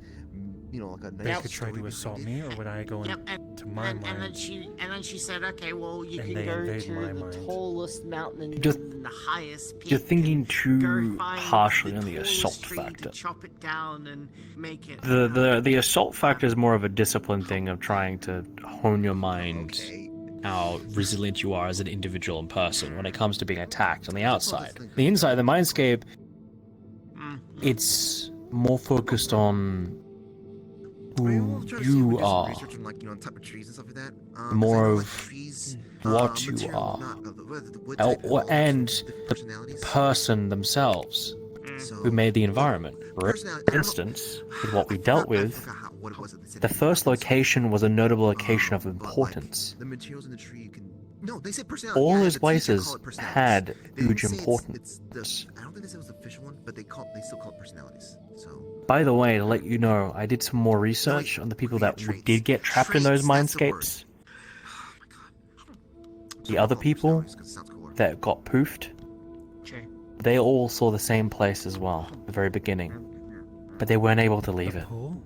like a nice they could try story to assault behind me, or would I go Yep, into my and then mind? she said, okay, well, you And can they go invade to my the mind. tallest mountain and You're- the highest peak. You're thinking and too go find harshly on the tallest assault tree to factor. chop it down and make it. The assault factor is more of a discipline thing of trying to hone your mind. Okay. How resilient you are as an individual and person when it comes to being attacked on the outside. The inside, the mindscape, it's more focused on I mean, who we'll try to see if we you can do some are. research on, like, type of trees and stuff like that. 'Cause More I know, like, of trees, what you material, are. not, what Oh, type well, of and different the personalities. person themselves So, who made the environment. For personality- I don't know- instance, with what we I dealt forgot- I with, forgot what it was that they said the in first the sentence. location was a notable location of But, like, importance. the materials in the tree you can. No, they said personality. All yeah, those the teacher places called it personalities. had They didn't huge say it's importance. I don't think they said it was the official one, but they still call it personalities. So. By the way, to let you know, I did some more research on the people that traits. did get trapped in those Traits, that's the word. mindscapes. Oh my god. The other people Personalities, 'cause it sounds cooler. that got poofed, Sure. they all saw the same place as well, at the very beginning. But they weren't able to leave The it. pool?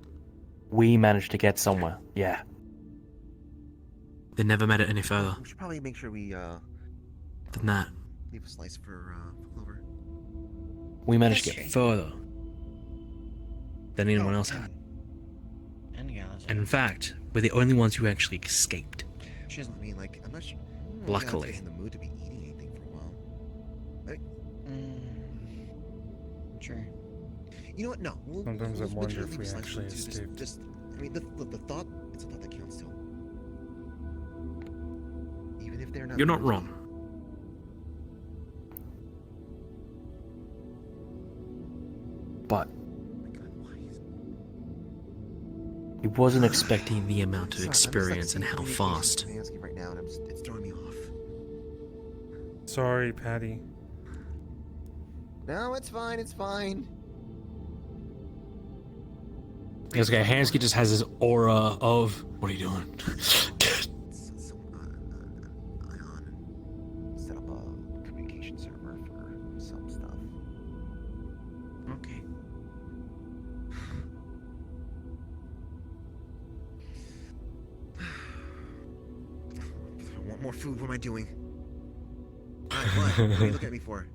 We managed to get somewhere, yeah. They never made it any further We should probably make sure we than that. leave a slice for Clover. We managed to That's get true. further than anyone else had. And yeah, that's And in fact, we're the only ones who actually escaped. She doesn't mean like I'm not sure. Luckily. He's in the mood to be eating anything for a while. Sure. You know what? No. We'll, Sometimes I we'll make wonder sure to if leave we a slice actually too. escaped. Just, I mean, the thought. It's a thought that counts too. Even if they're not. You're not mentally- wrong. But Oh my God, why is- he wasn't Expecting the amount of Sorry, I'm just, like, experience and seeing how communication fast. with Vansky right now, and it's throwing me off. Sorry, Patty. No, it's fine. It's fine. This guy Hansky just has this aura of what are you doing? Ion set up a communication server for some stuff. Okay. I want more food. What am I doing? Alright, what? What are you looking at me for?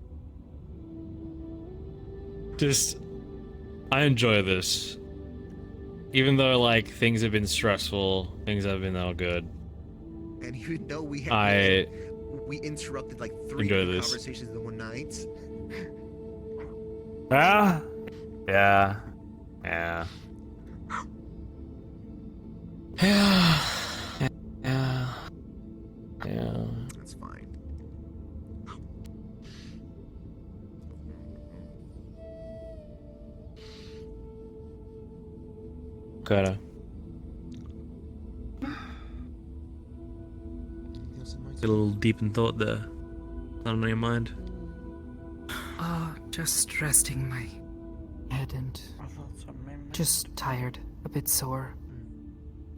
Just, I enjoy this. Even though like things have been stressful, things have been all good. And even though we had I we interrupted like 3 enjoy different this. conversations in one night. Ah, yeah, yeah. Yeah. Yeah. Yeah. That's fine. Gotta get a little deep in thought there. Not on your mind. Just resting my head and just tired, a bit sore.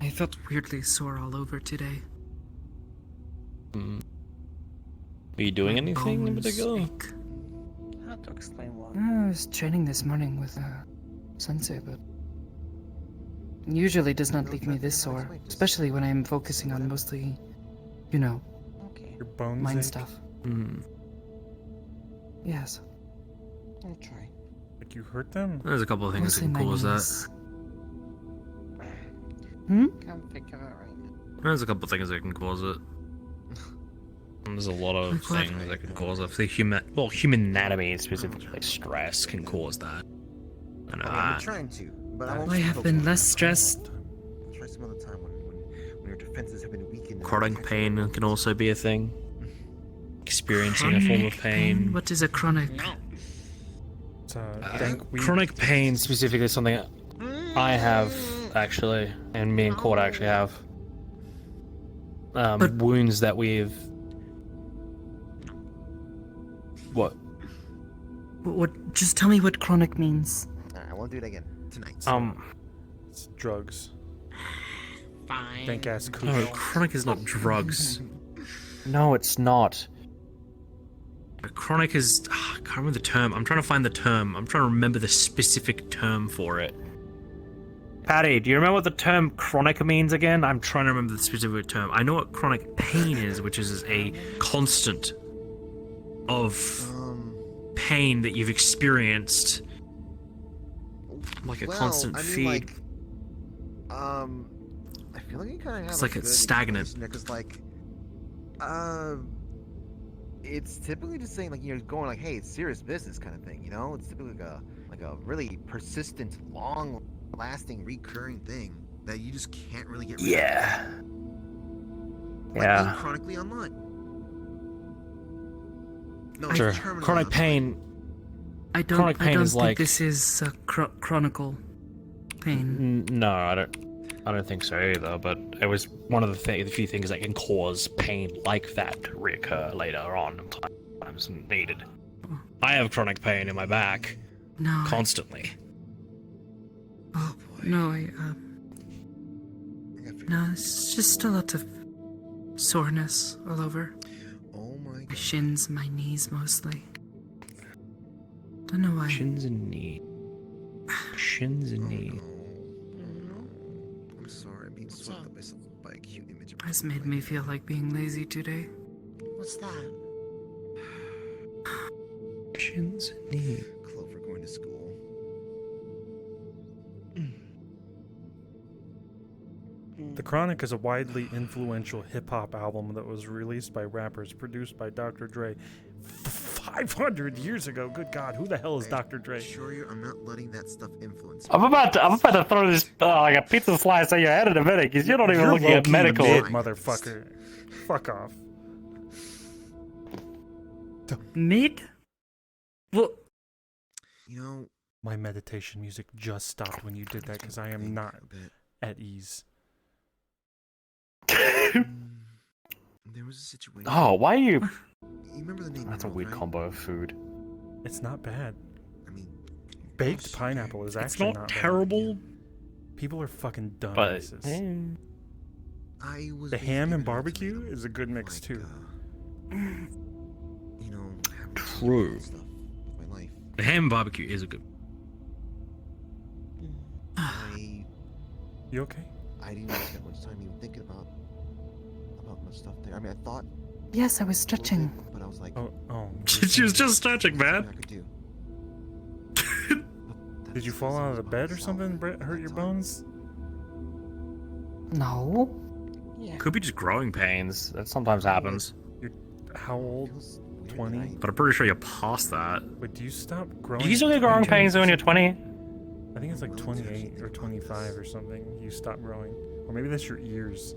I felt weirdly sore all over today. Mm. Are you doing My anything in bones particular? ache. How to explain what? I was training this morning with Sensei, but usually does not leave me this sore, especially when I'm focusing on mostly, you know, Okay. Your bones mind ache? stuff. Mm. Yes. I'll try. Like you hurt them? There's a couple of things that Mostly can my cause that. knees. Hmm? Can't figure it out right now. There's a couple of things that can cause it. There's a lot of Like what? things that can cause it. The human anatomy, specifically like stress, can cause that. I know I'm that. trying to, but I I won't have focus been on less that. stressed. I'll try some other time when your defenses have been weakened. and Chronic attacks pain are can also be a thing. Experiencing a form of pain. What is a chronic? It's, dank weed. Chronic pain specifically is something I have actually, and me and Court actually have. But- Wounds that we've. What? What? Just tell me what chronic means. I won't do it again tonight. It's drugs. Fine. Dank ass No, cooch. chronic is not drugs. No, it's not. Chronic is. I can't remember the term. I'm trying to find the term. I'm trying to remember the specific term for it. Patty, do you remember what the term chronic means again? I'm trying to remember the specific term. I know what chronic pain is, which is a constant of pain that you've experienced. Like a constant feed. Like, I feel like you kind of have. It's like it's stagnant. Because it's typically just saying like you're going like, hey, it's serious business kind of thing. You know, it's typically like a really persistent, long-lasting, recurring thing that you just can't really get rid of. Yeah. Like Yeah. being chronically online. No, Sure. it's terminally Chronic online. pain. I don't. Chronic I pain don't is think like- this is chronicle pain. No, I don't think so either. But it was one of the few things that can cause pain like that to reoccur later on, times needed. I have chronic pain in my back No. constantly. Oh no, no, it's just a lot of soreness all over. Oh my My god. shins, my knees mostly. Don't know why. Shins and knee. Shins and Oh, knee. no. Oh, no. I'm sorry, I'm being swept up by a cute image. of Has my made me feel like being lazy today. What's that? Shins and knee. Clover going to school. The Chronic is a widely influential hip-hop album that was released by rappers, produced by Dr. Dre 500 years ago. Good God, who the hell is Dr. Dre? Sure, I'm not letting that stuff influence me. I'm about to throw this like a pizza slice at your head in a minute because you're not even You're looking at low-key medical. mid, motherfucker. Fuck off. Mid? Well, You know, My meditation music just stopped when you did that because I am not a bit. at ease. There was a situation. Oh, why are you? You remember the name? That's a Emerald, weird right? combo of food. It's not bad. I mean, Baked yes, pineapple is It's actually not bad. terrible. People are fucking But dumbasses. I was The raised ham vegan and barbecue ultimately, is a good mix like, too. You know, having to True. do stuff with my life. The ham barbecue is a good. I You okay? didn't spend much time even thinking about much stuff there. I mean, I thought yes, I was a little stretching. bit, but I was like, Oh. She was just stretching, there's man. nothing I could do. But Did you that fall says out of the about bed or myself something? at Brett, hurt that your time. bones? No. Yeah. Could be just growing pains. That sometimes happens. How old? Feels weird that 20? I- But I'm pretty sure you're past that. Wait, do you stop growing? Do you still get growing pains when you're 20? I think it's like 28 or 25 or something. You stop growing. Or maybe that's your ears.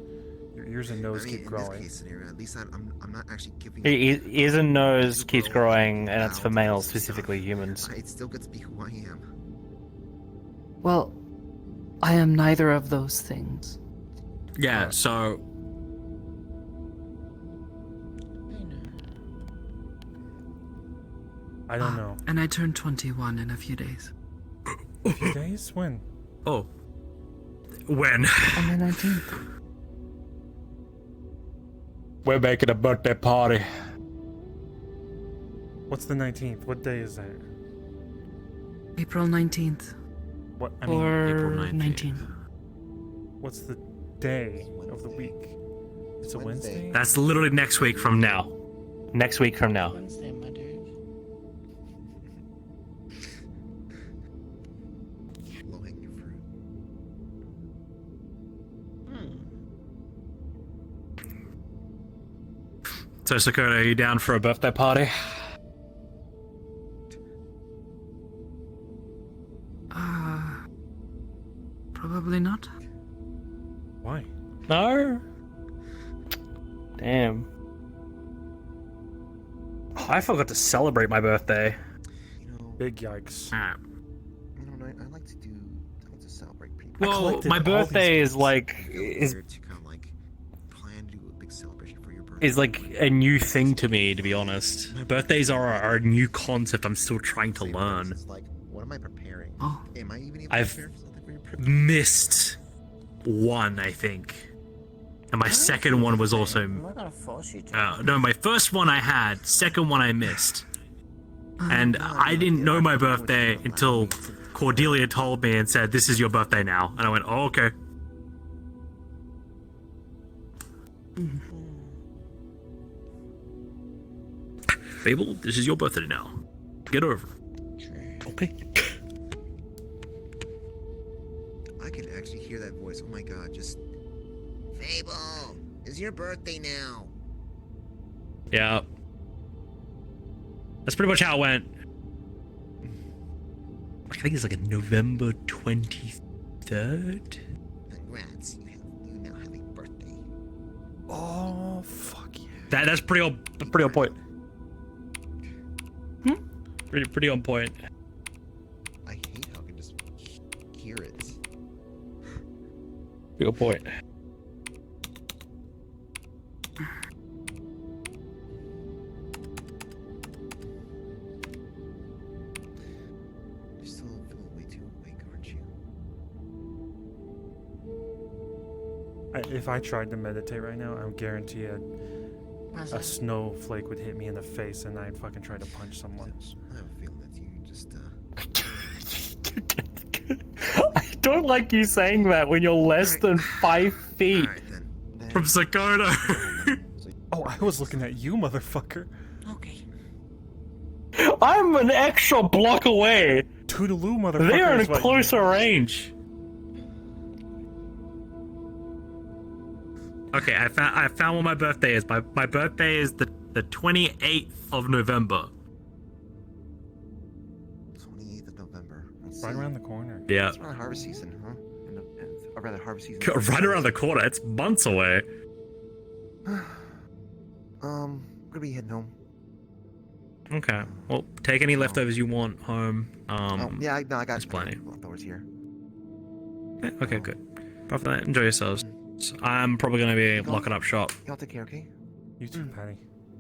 Your ears and nose I mean, keep in this growing. case scenario, at least I'm not actually giving. Ears and nose keeps grow growing, and it's for out males, of stuff. specifically humans. It still gets to be who I am. Well, I am neither of those things. Yeah, so I don't know. And I turn 21 in a few days. A few days? When? oh, when On the 19th. we're making a birthday party. What's the 19th? What day is that? April 19th. What? I mean, Or April 19th. what's the day of the week? It's a Wednesday? That's literally next week from now. Next week from now. Wednesday, my dude. Low hanging fruit. So, Sakura, are you down for a birthday party? Probably not. Why? No? Damn. Oh, I forgot to celebrate my birthday. You know, Big yikes. Ah. you know, I like to celebrate people. Well, collected my all birthday these is like Feel weird to kind of like plan to do a big celebration for your birthday. is like a new thing to me, to be honest. My birthdays are a new concept I'm still trying to learn. It's like, what am I preparing? Oh. Am I even able I've to prepare for something for your birthday? missed one, I think. And my second one was also... I'm not gonna force you to. no, my first one I had, second one I missed. And I didn't know my birthday until Cordelia told me and said, "This is your birthday now." And I went, "Oh, okay." Fable, this is your birthday now. Get over it. Okay. I can actually hear that voice. Oh my god, just Fable, it's your birthday now. Yeah. That's pretty much how it went. I think it's like a November 23rd. Congrats, you now have a birthday. Oh, fuck yeah. That's pretty on point. Pretty on point. I hate how I can just hear it. Pretty on point. You're still feeling way too awake, aren't you? If I tried to meditate right now, I would guarantee a snowflake would hit me in the face and I'd fucking try to punch someone. I have a feeling that you just I don't like you saying that when you're less than 5 feet Alright then. from Sakota. Oh, I was looking at you, motherfucker. Okay. I'm an extra block away. Toodaloo, motherfucker. They're is in what you- closer range. Okay, I found what my birthday is. My birthday is the 28th of November. 28th of November. Let's Right see. around the corner. Yeah. It's around harvest season, huh? Or rather, harvest season. Right around the corner. It's months away. Gonna be heading home. Okay. Well, take any leftovers you want home. Yeah, I got there's plenty. leftovers here. Okay, good. Apart from that, enjoy yourselves. I'm probably going to be locking up shop. Y'all take care, okay? You too, Patty.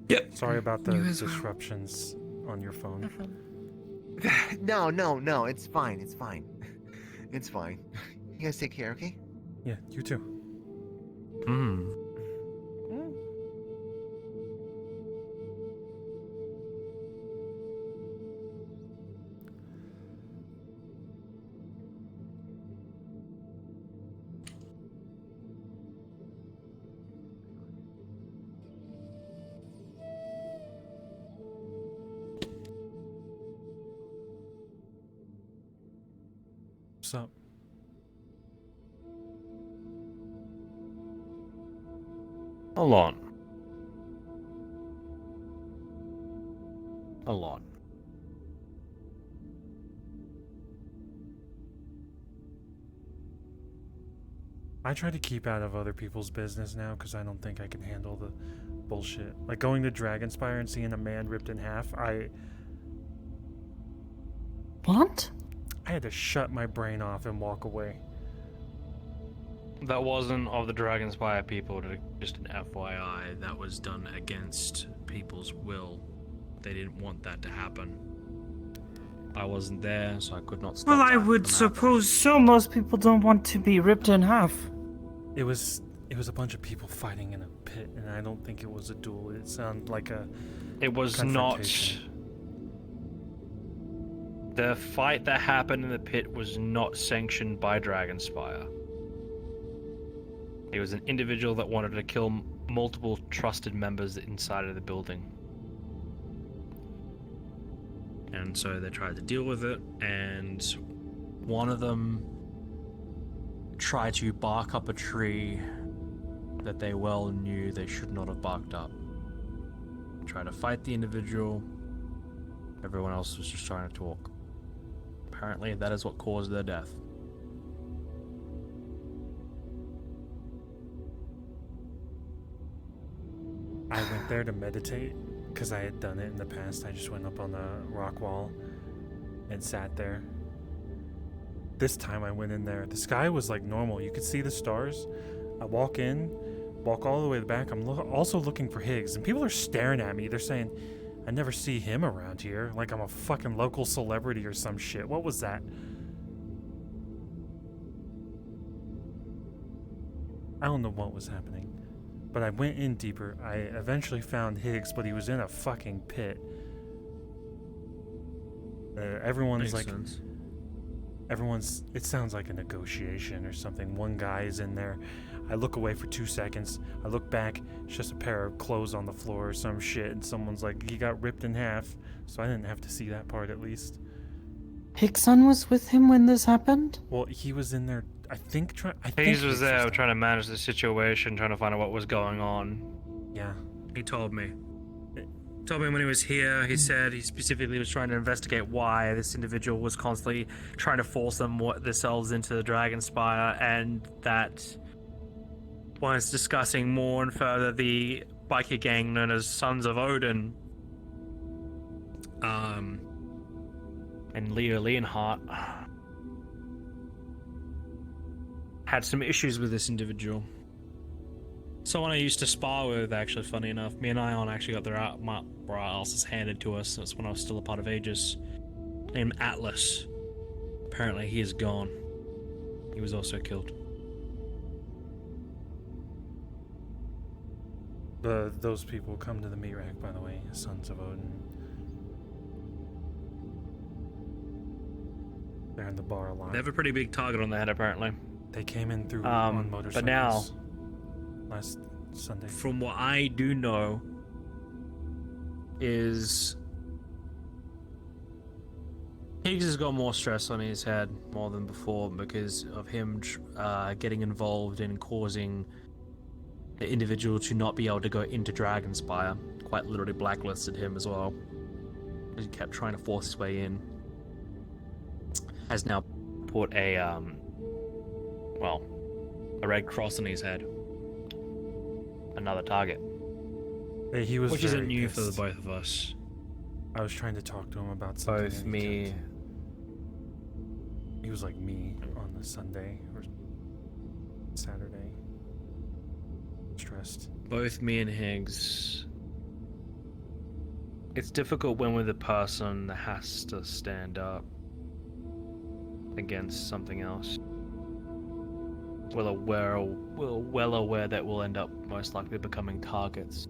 Yep. Sorry about the You as well. disruptions on your phone. No, it's fine. It's fine. It's fine. You guys take care, okay? Yeah, you too. Hmm. What's up? Hold on. A lot. I try to keep out of other people's business now because I don't think I can handle the bullshit. Like going to Dragonspire and seeing a man ripped in half, What? I had to shut my brain off and walk away. That wasn't of the Dragonspire people, just an FYI. That was done against people's will. They didn't want that to happen. I wasn't there, so I could not stop Well, I that would from happening. suppose so. Most people don't want to be ripped in half. It was a bunch of people fighting in a pit, and I don't think it was a duel. It sounded like a It was not. confrontation. The fight that happened in the pit was not sanctioned by Dragonspire. He was an individual that wanted to kill multiple trusted members inside of the building. And so they tried to deal with it, and one of them tried to bark up a tree that they well knew they should not have barked up. tried to fight the individual. Everyone else was just trying to talk. Apparently, that is what caused their death. I went there to meditate because I had done it in the past. I just went up on the rock wall and sat there. This time I went in there. The sky was like normal. You could see the stars. I walk in, walk all the way to the back. I'm also looking for Higgs, and people are staring at me. They're saying, I never see him around here. Like I'm a fucking local celebrity or some shit. What was that? I don't know what was happening. But I went in deeper. I eventually found Higgs, but he was in a fucking pit. Everyone's Makes like, sense. it sounds like a negotiation or something. One guy is in there. I look away for 2 seconds. I look back. It's just a pair of clothes on the floor or some shit. And someone's like, he got ripped in half. So I didn't have to see that part at least. Hickson was with him when this happened? Well, he was in there, I think Hayes was there trying to manage the situation, trying to find out what was going on. Yeah. He told me. Told me when he was here, he said he specifically was trying to investigate why this individual was constantly trying to force themselves into the Dragon Spire, and that was discussing more and further the biker gang known as Sons of Odin. And Leo Leonhardt had some issues with this individual. Someone I used to spar with, actually, funny enough. Me and Ion actually got our asses handed to us. That's when I was still a part of Aegis. Named Atlas. Apparently he is gone. He was also killed. Those people come to the meat rack, by the way, Sons of Odin. They're in the bar a lot. They have a pretty big target on their head, apparently. They came in through on motorcycles. But now, last Sunday. From what I do know, is Higgs has got more stress on his head more than before because of him getting involved in causing the individual to not be able to go into Dragonspire. Quite literally blacklisted him as well. He kept trying to force his way in. Has now put a red cross on his head. Another target. He was which very isn't new for the pissed. both of us. I was trying to talk to him about something. Both and he me. kept- He was like me on the Sunday or Saturday. Stressed. Both me and Higgs. It's difficult when we're the person that has to stand up against something else. We're well aware that we'll end up most likely becoming targets.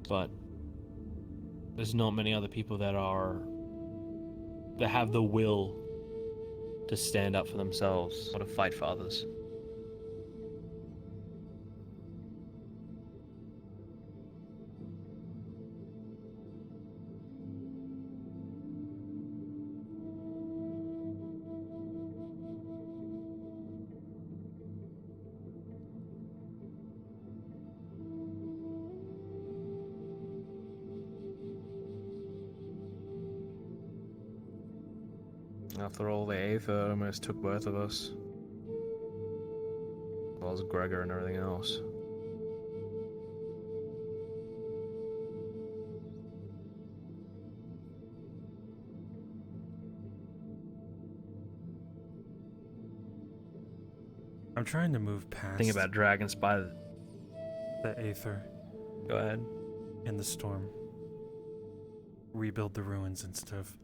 But there's not many other people that have the will to stand up for themselves or to fight for others. After all, the Aether almost took both of us. As well as Gregor and everything else. I'm trying to move past Think about Dragonspire. the Aether Go ahead. in the storm. Rebuild the ruins instead of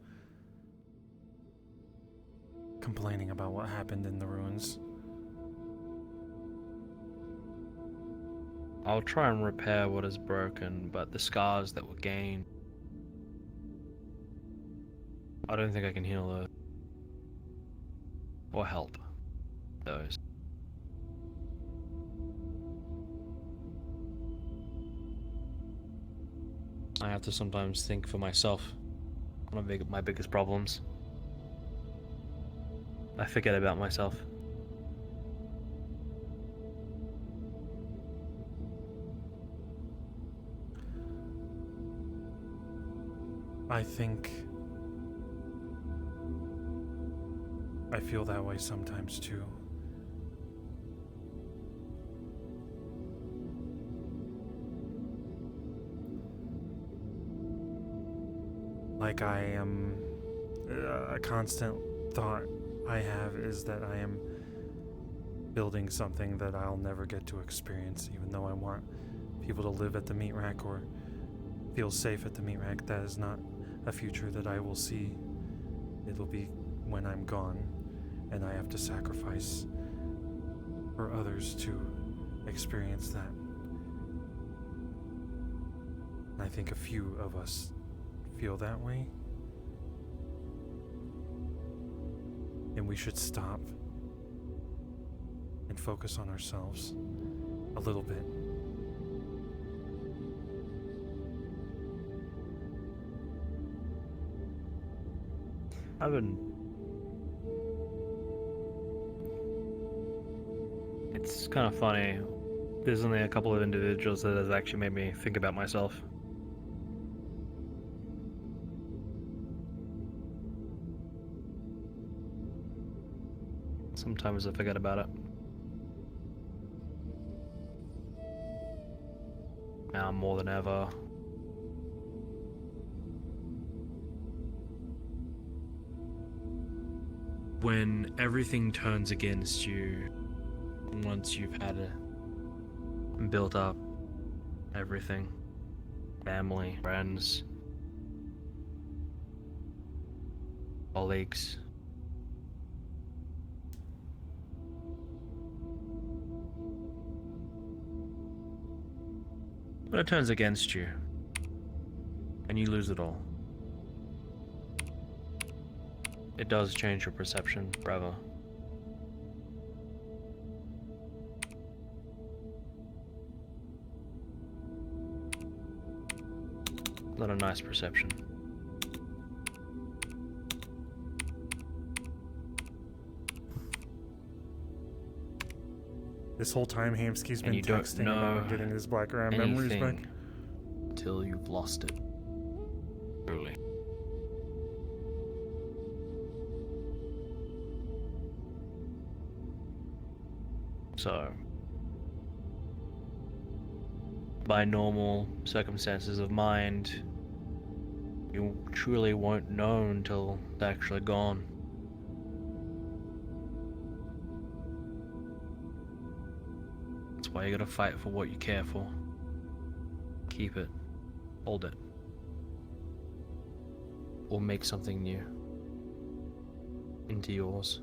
complaining about what happened in the ruins. I'll try and repair what is broken, but the scars that were gained, I don't think I can heal those. Or help those. I have to sometimes think for myself. One of my biggest problems. I forget about myself. I think I feel that way sometimes too. Like I am, a constant thought I have is that I am building something that I'll never get to experience, even though I want people to live at the meat rack or feel safe at the meat rack. That is not a future that I will see. It'll be when I'm gone and I have to sacrifice for others to experience that. And I think a few of us feel that way. And we should stop and focus on ourselves a little bit. It's kind of funny. There's only a couple of individuals that has actually made me think about myself. Sometimes I forget about it. Now more than ever. When everything turns against you, once you've had built up everything, family, friends, colleagues, when it turns against you and you lose it all, it does change your perception forever. Not a nice perception. This whole time, Hamsky's been And you don't texting know about getting his Wiccarium memories back. anything till you've lost it. Truly. So, by normal circumstances of mind, you truly won't know until it's actually gone. That's why you gotta fight for what you care for. Keep it. Hold it. Or make something new into yours.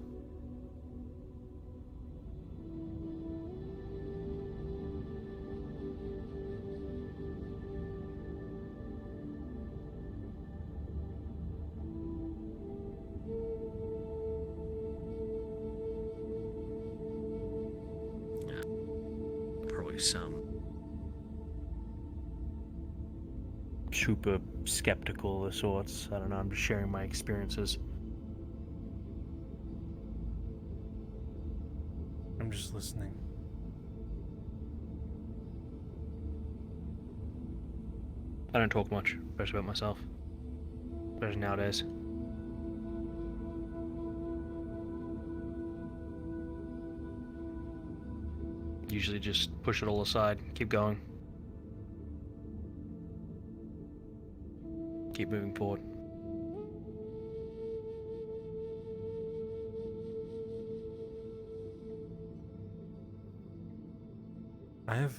Probably some super skeptical of sorts. I don't know, I'm just sharing my experiences. I'm just listening. I don't talk much, especially about myself. Especially nowadays. Usually just push it all aside, keep going. Keep moving forward. I have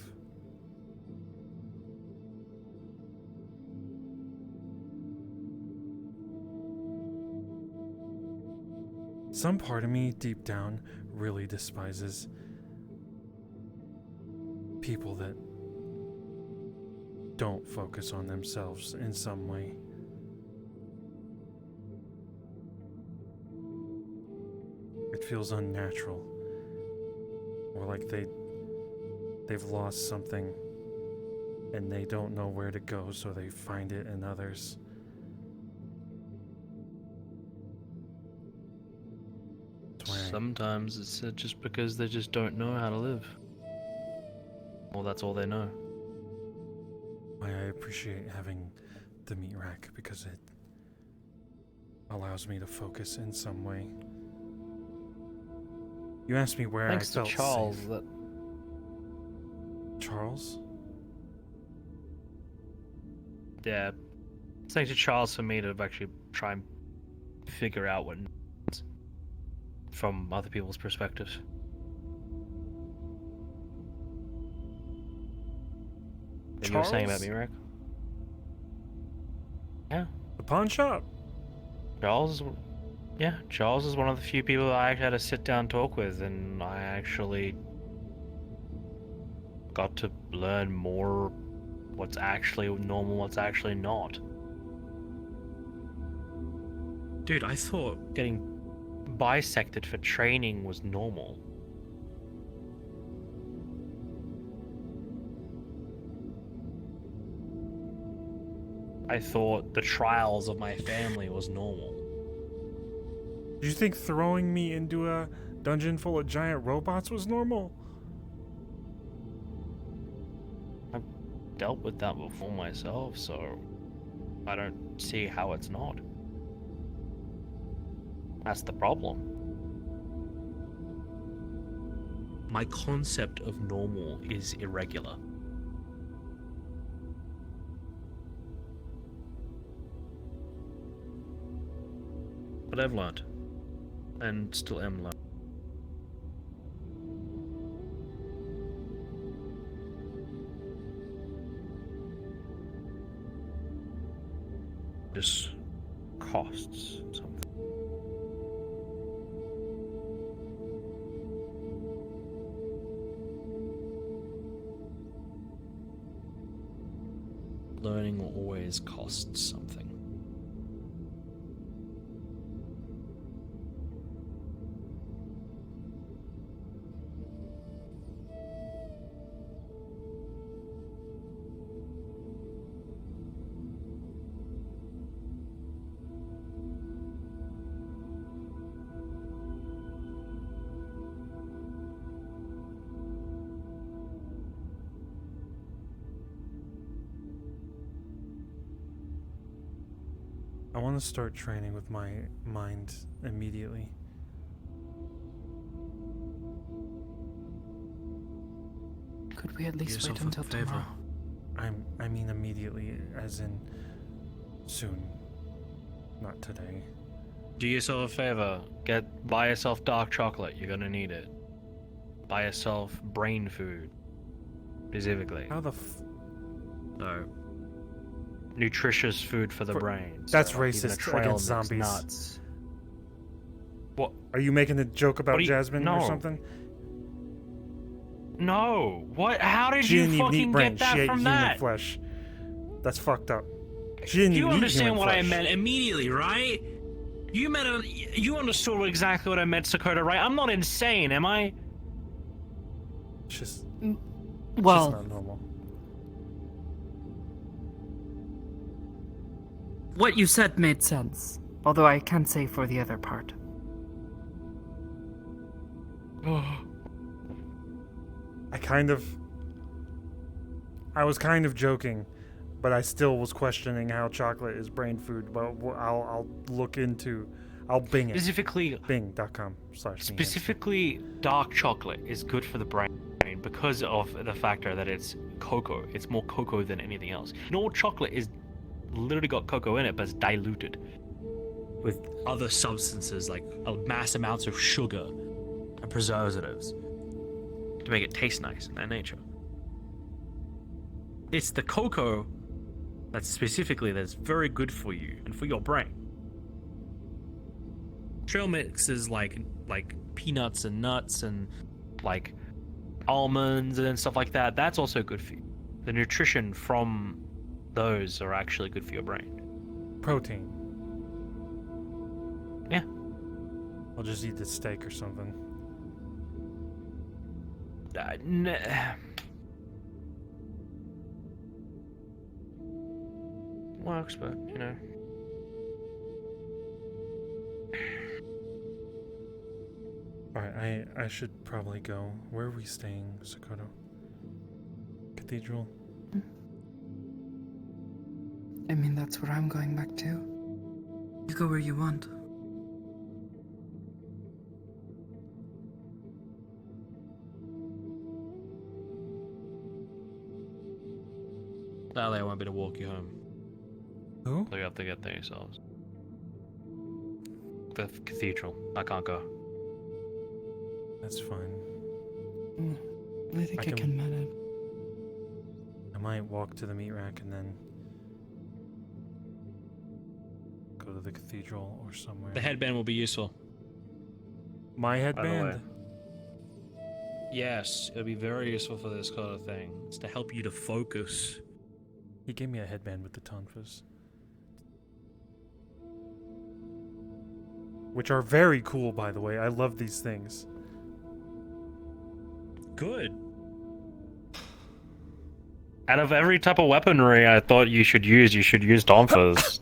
some part of me deep down really despises people that don't focus on themselves in some way. It feels unnatural, or like they've lost something and they don't know where to go, so they find it in others. That's why Sometimes it's just because they just don't know how to live. Well, that's all they know. I appreciate having the meat rack, because allows me to focus in some way. You asked me where Thanks I to felt Charles, safe. that Charles? Yeah. Thanks to Charles for me to actually try and figure out what from other people's perspectives. What you were saying about Charles? me, Rick? Yeah. The pawn shop? Charles is one of the few people that I actually had to sit down and talk with, and I actually got to learn more what's actually normal, what's actually not. Dude, I thought Getting bisected for training was normal. I thought the trials of my family was normal. Do you think throwing me into a dungeon full of giant robots was normal? I've dealt with that before myself, so I don't see how it's not. That's the problem. My concept of normal is irregular. But I've learned, and still am learning. This costs something. Learning always costs something. I want to start training with my mind immediately. Could we at least yourself wait a until favor. tomorrow? I mean immediately, as in soon. Not today. Do yourself a favor. Buy yourself dark chocolate. You're gonna need it. Buy yourself brain food. Specifically. How the No. Nutritious food for the brain. That's so, like, even a racist trail against mix zombies. Nuts. What? Are you making a joke about What do you- Jasmine or no. something? No. What? How did She you didn't even fucking eat brain. get that She ate from human that? flesh. That's fucked up. She didn't you even eat understand human what I flesh. meant immediately, right? You understood exactly what I meant, Sakota, right? I'm not insane, am I? It's just, Well, just not normal. what you said made sense, although I can't say for the other part. I was kind of joking, but I still was questioning how chocolate is brain food. But I'll look into, I'll Bing it. Specifically, Bing.com/me. Specifically, dark chocolate is good for the brain because of the factor that it's cocoa. It's more cocoa than anything else. Normal chocolate is literally got cocoa in it, but it's diluted with other substances like mass amounts of sugar and preservatives to make it taste nice in that nature. It's the cocoa that's very good for you and for your brain. Trail mix is like peanuts and nuts and like almonds and stuff like that. That's also good for you. The nutrition from those are actually good for your brain. Protein. Yeah. I'll just eat the steak or something. Works, but you know. Alright, I should probably go. Where are we staying, Sakoto? Cathedral? I mean, that's where I'm going back to. You go where you want. Sadly, I won't be able to walk you home. Who? So you have to get there yourselves. The cathedral. I can't go. That's fine. I think I can- can manage. I might walk to the meat rack and then go to the cathedral or somewhere. The headband will be useful. My the headband? way. Yes, it'll be very useful for this kind of thing. It's to help you to focus. He gave me a headband with the tonfas. Which are very cool, by the way. I love these things. Good. Out of every type of weaponry I thought you should use tonfas.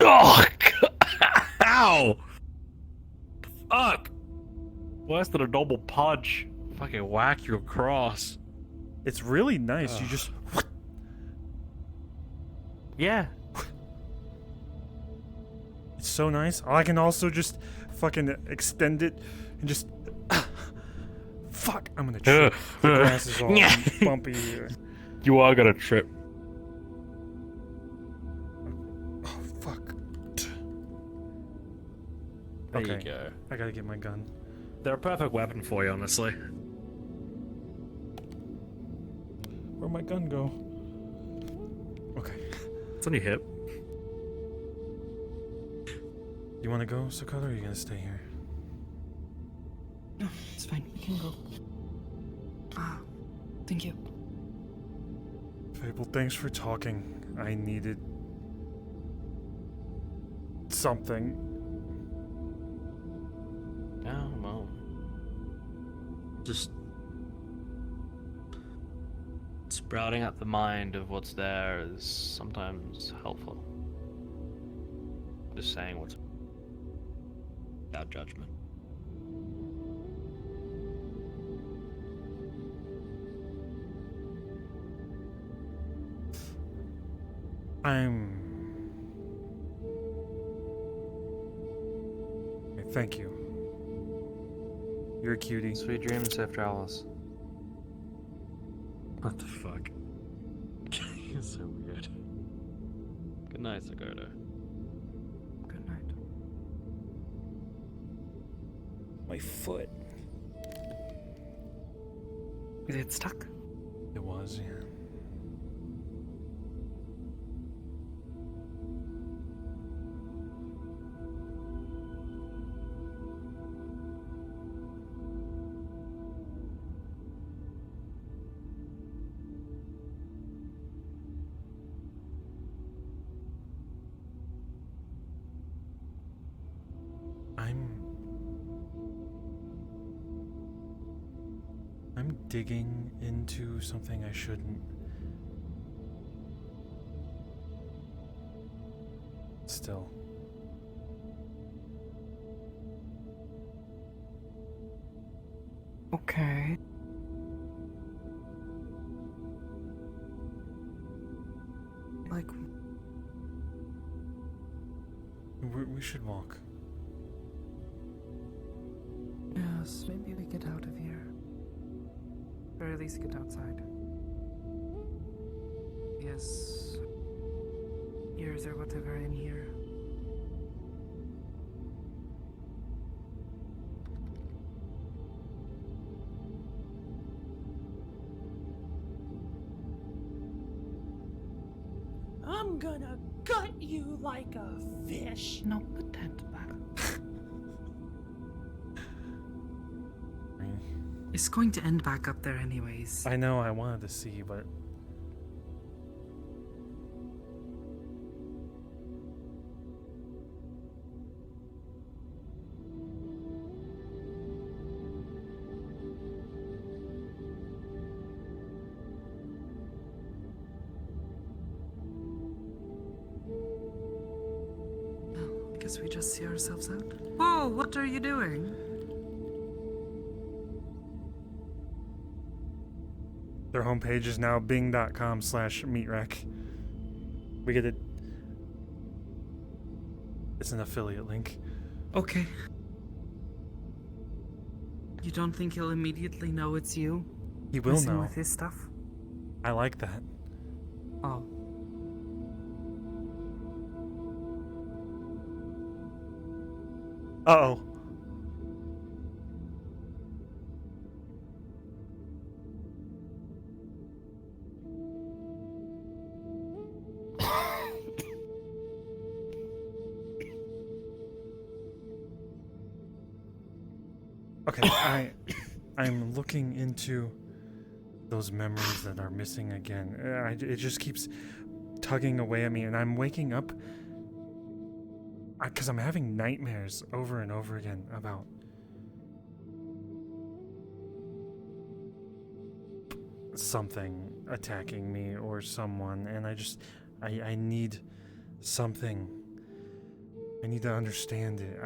Oh, ow! Fuck! Worse than a normal punch. Fucking whack you across. It's really nice. You just... Yeah. It's so nice. I can also just fucking extend it and just... Fuck! I'm gonna trip. The grass is all bumpy here. You are gonna trip. Oh, fuck. There Okay. you go. I gotta get my gun. They're a perfect weapon for you, honestly. Where'd my gun go? Okay. It's on your hip. You wanna go, Sakata, or are you gonna stay here? No, it's fine. You can go. Ah, thank you. Fable, thanks for talking. I needed... something. Yeah, well. Just Sprouting at the mind of what's there is sometimes helpful. Just saying what's without judgment. Thank you. You're a cutie. Sweet dreams, safe travels. what the fuck? It's so weird. Good night, Sakota. Good night. My foot. Is it stuck? It was, yeah. I'm digging into something I shouldn't. Still. Okay. Like, We should walk. yes, maybe we get out of here. Or at least get outside. Yes. Ears or whatever in here. I'm gonna gut you like a fish. No, put that back. It's going to end back up there anyways. I know I wanted to see, but Well, I guess we just see ourselves out. Whoa, what are you doing? their homepage is now bing.com/meatrack. We get it. It's an affiliate link. Okay. You don't think he'll immediately know it's you? He will messing know. with his stuff? I like that. Oh. Uh-oh. Okay, I'm looking into those memories that are missing again. It just keeps tugging away at me, and I'm waking up because I'm having nightmares over and over again about something attacking me or someone, and I need something. I need to understand it.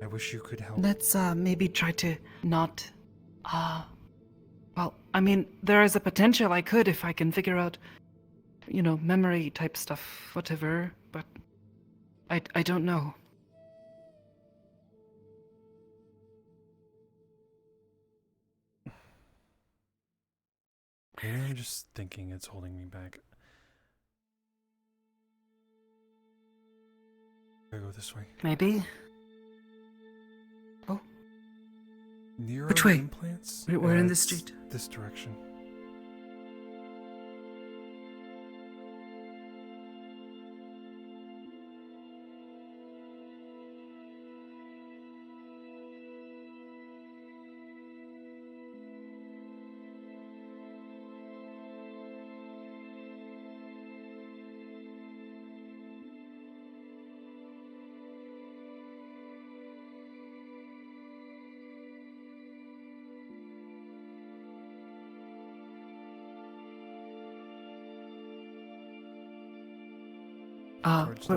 I wish you could help. Let's maybe try to not well, I mean, there is a potential I could if I can figure out, you know, memory type stuff, whatever, but I don't know. Maybe I'm just thinking it's holding me back. I go this way. Maybe. Oh. Near Which our way? implants? We're in the It's street. This direction.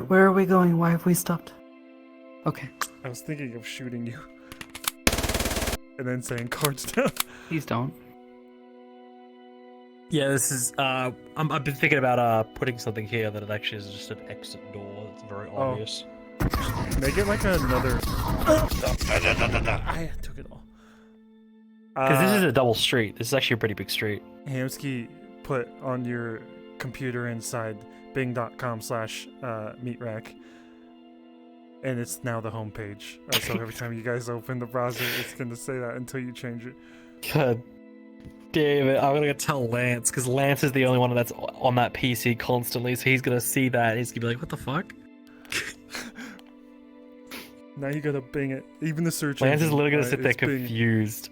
Where are we going? Why have we stopped? Okay. I was thinking of shooting you. And then saying cards down. Please don't. Yeah, this is. I've been thinking about putting something here that it actually is just an exit door. It's very obvious. Make it like another. I took it all. Because this is a double street. This is actually a pretty big street. Hamsky put on your computer inside bing.com/meatrack, and it's now the homepage. So every time you guys open the browser, it's gonna say that until you change it. God damn it! I'm gonna tell Lance because Lance is the only one that's on that PC constantly, so he's gonna see that. And he's gonna be like, "What the fuck?" Now you gotta Bing it. Even the search. Lance is engine, literally gonna sit there is Bing. confused.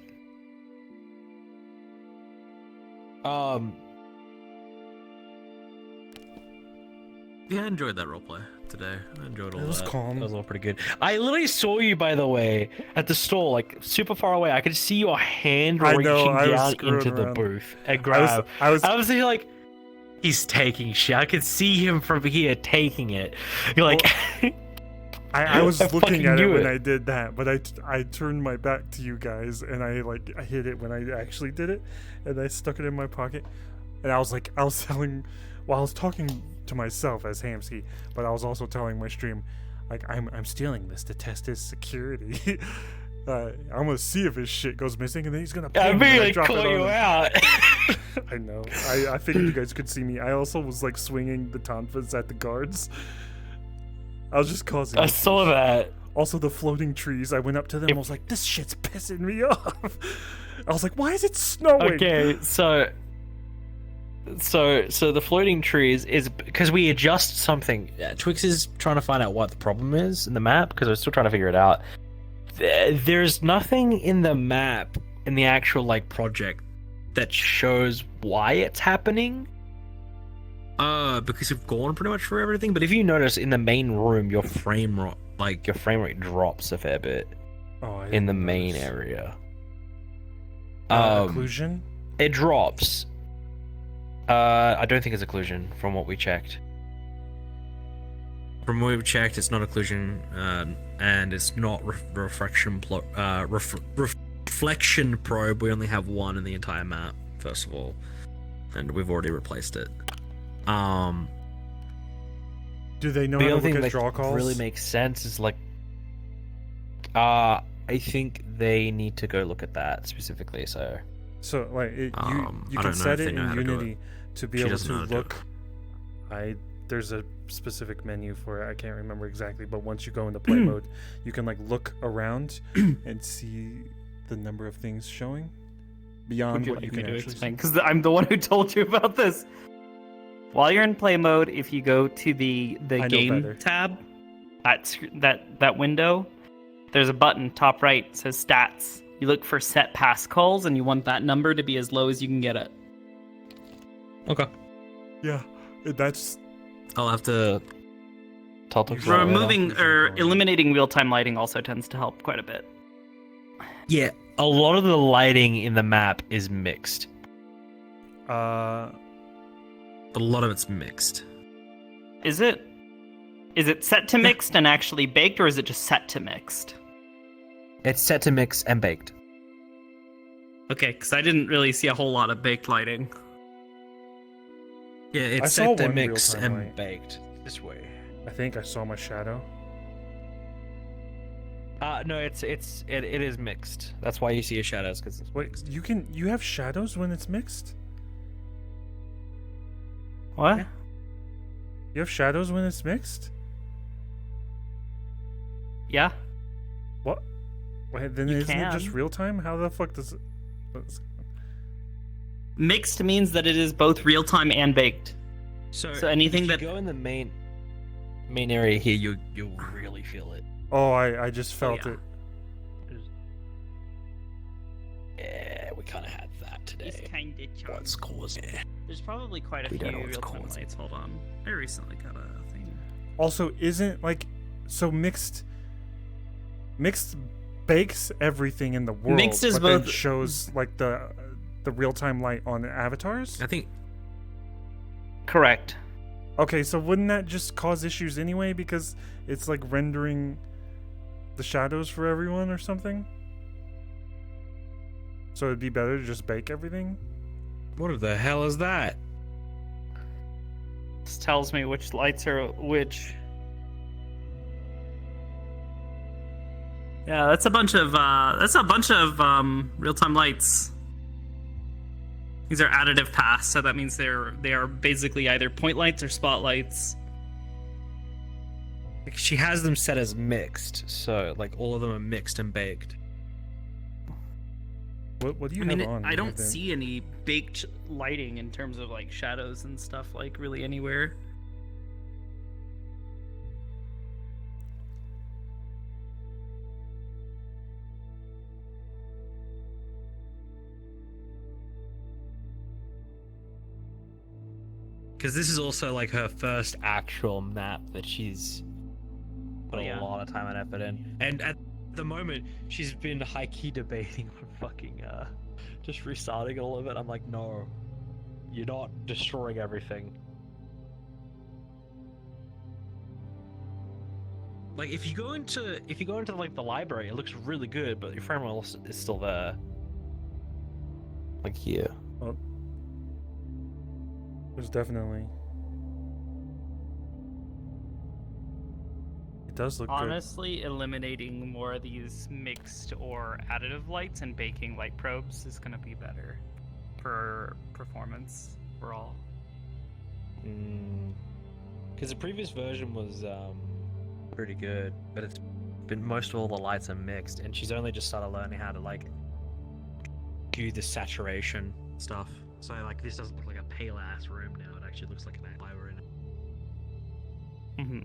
Yeah, I enjoyed that roleplay today. I enjoyed all that. It was calm. That was all pretty good. I literally saw you, by the way, at the stall, like super far away. I could see your hand reaching down into the booth and grab. I was thinking like, he's taking shit. I could see him from here taking it. You're like. Well, I was looking at it when I I did that, but I turned my back to you guys and I hit it when I actually did it, and I stuck it in my pocket, and I was telling, well, I was talking to myself as Hamsky, but I was also telling my stream, like I'm stealing this to test his security. I'm gonna see if his shit goes missing, and then he's gonna. I really call you out. I know. I figured you guys could see me. I also was like swinging the tonfas at the guards. I was just causing. I saw that. Also, the floating trees. I went up to them. I was like, "This shit's pissing me off." I was like, "Why is it snowing?" Okay, so the floating trees is because we adjust something. Twix is trying to find out what the problem is in the map because we're still trying to figure it out. There's nothing in the map in the actual like project that shows why it's happening. Because we've gone pretty much for everything. But if you notice in the main room, your frame rate drops a fair bit. In the main area. Occlusion? It drops. I don't think it's occlusion from what we checked. From what we've checked, it's not occlusion, and it's not reflection probe. We only have one in the entire map, first of all, and we've already replaced it. Do they know The how to only look thing at draw that calls? really makes sense is like, I think they need to go look at that specifically. So So like you I can don't know set if they it know in how to do it. Unity to be She able doesn't to know how to do look. There's a specific menu for it. I can't remember exactly, but once you go into play mode, you can like look around and see the number of things showing beyond Would you what like you me can to actually explain? see. Because I'm the one who told you about this. While you're in play mode, if you go to the I know game better. tab, that window, there's a button top right, it says stats. You look for set pass calls, and you want that number to be as low as you can get it. Okay. Yeah, that's I'll have to talk to Usually- Removing or eliminating real-time lighting also tends to help quite a bit. Yeah, a lot of the lighting in the map is mixed. uh A lot of it's mixed. Is it set to mixed and actually baked, or is it just set to mixed? It's set to mix and baked. Okay, because I didn't really see a whole lot of baked lighting. Yeah, I it's saw set to one mix real-time and light. baked this way. I think I saw my shadow. No, it is mixed. That's why you see your shadows, because it's Wait, mixed. you have shadows when it's mixed? What? You have shadows when it's mixed? Yeah. What? Wait, then You isn't it just can. real time? How the fuck does it? Mixed means that it is both real-time and baked. So anything if that you go in the main area here, you'll really feel it. Oh, I just felt yeah. it. Yeah, we kind of had that today. kind of What's causing it? There's probably quite a We few don't know what's real-time causing lights. Hold on. I recently got a thing. Also, isn't like so mixed bakes everything in the world. Mixed is but then both- shows like the real time light on avatars. I think Correct. Okay, so wouldn't that just cause issues anyway because it's like rendering the shadows for everyone or something? So it'd be better to just bake everything? what the hell is that? This tells me which lights are which. Yeah, that's a bunch of real-time lights. These are additive paths, so that means they are basically either point lights or spotlights. She has them set as mixed, so like all of them are mixed and baked. What do you I mean, have on? I don't then? see any baked lighting in terms of like shadows and stuff like really anywhere. Because this is also like her first actual map that she's put Yeah. a lot of time and effort in. And at the moment, she's been high key debating on fucking just restarting all of it. I'm like, no, you're not destroying everything. Like if you go into like the library, it looks really good, but your frame rate is still there. Like here. There's definitely. It does look Honestly, eliminating more of these mixed or additive lights and baking light probes is going to be better for performance overall. Because the previous version was pretty good, but it's been most of all the lights are mixed, and she's only just started learning how to like do the saturation stuff. So like this doesn't look like a pale ass room now. It actually looks like an library. Mm-hmm.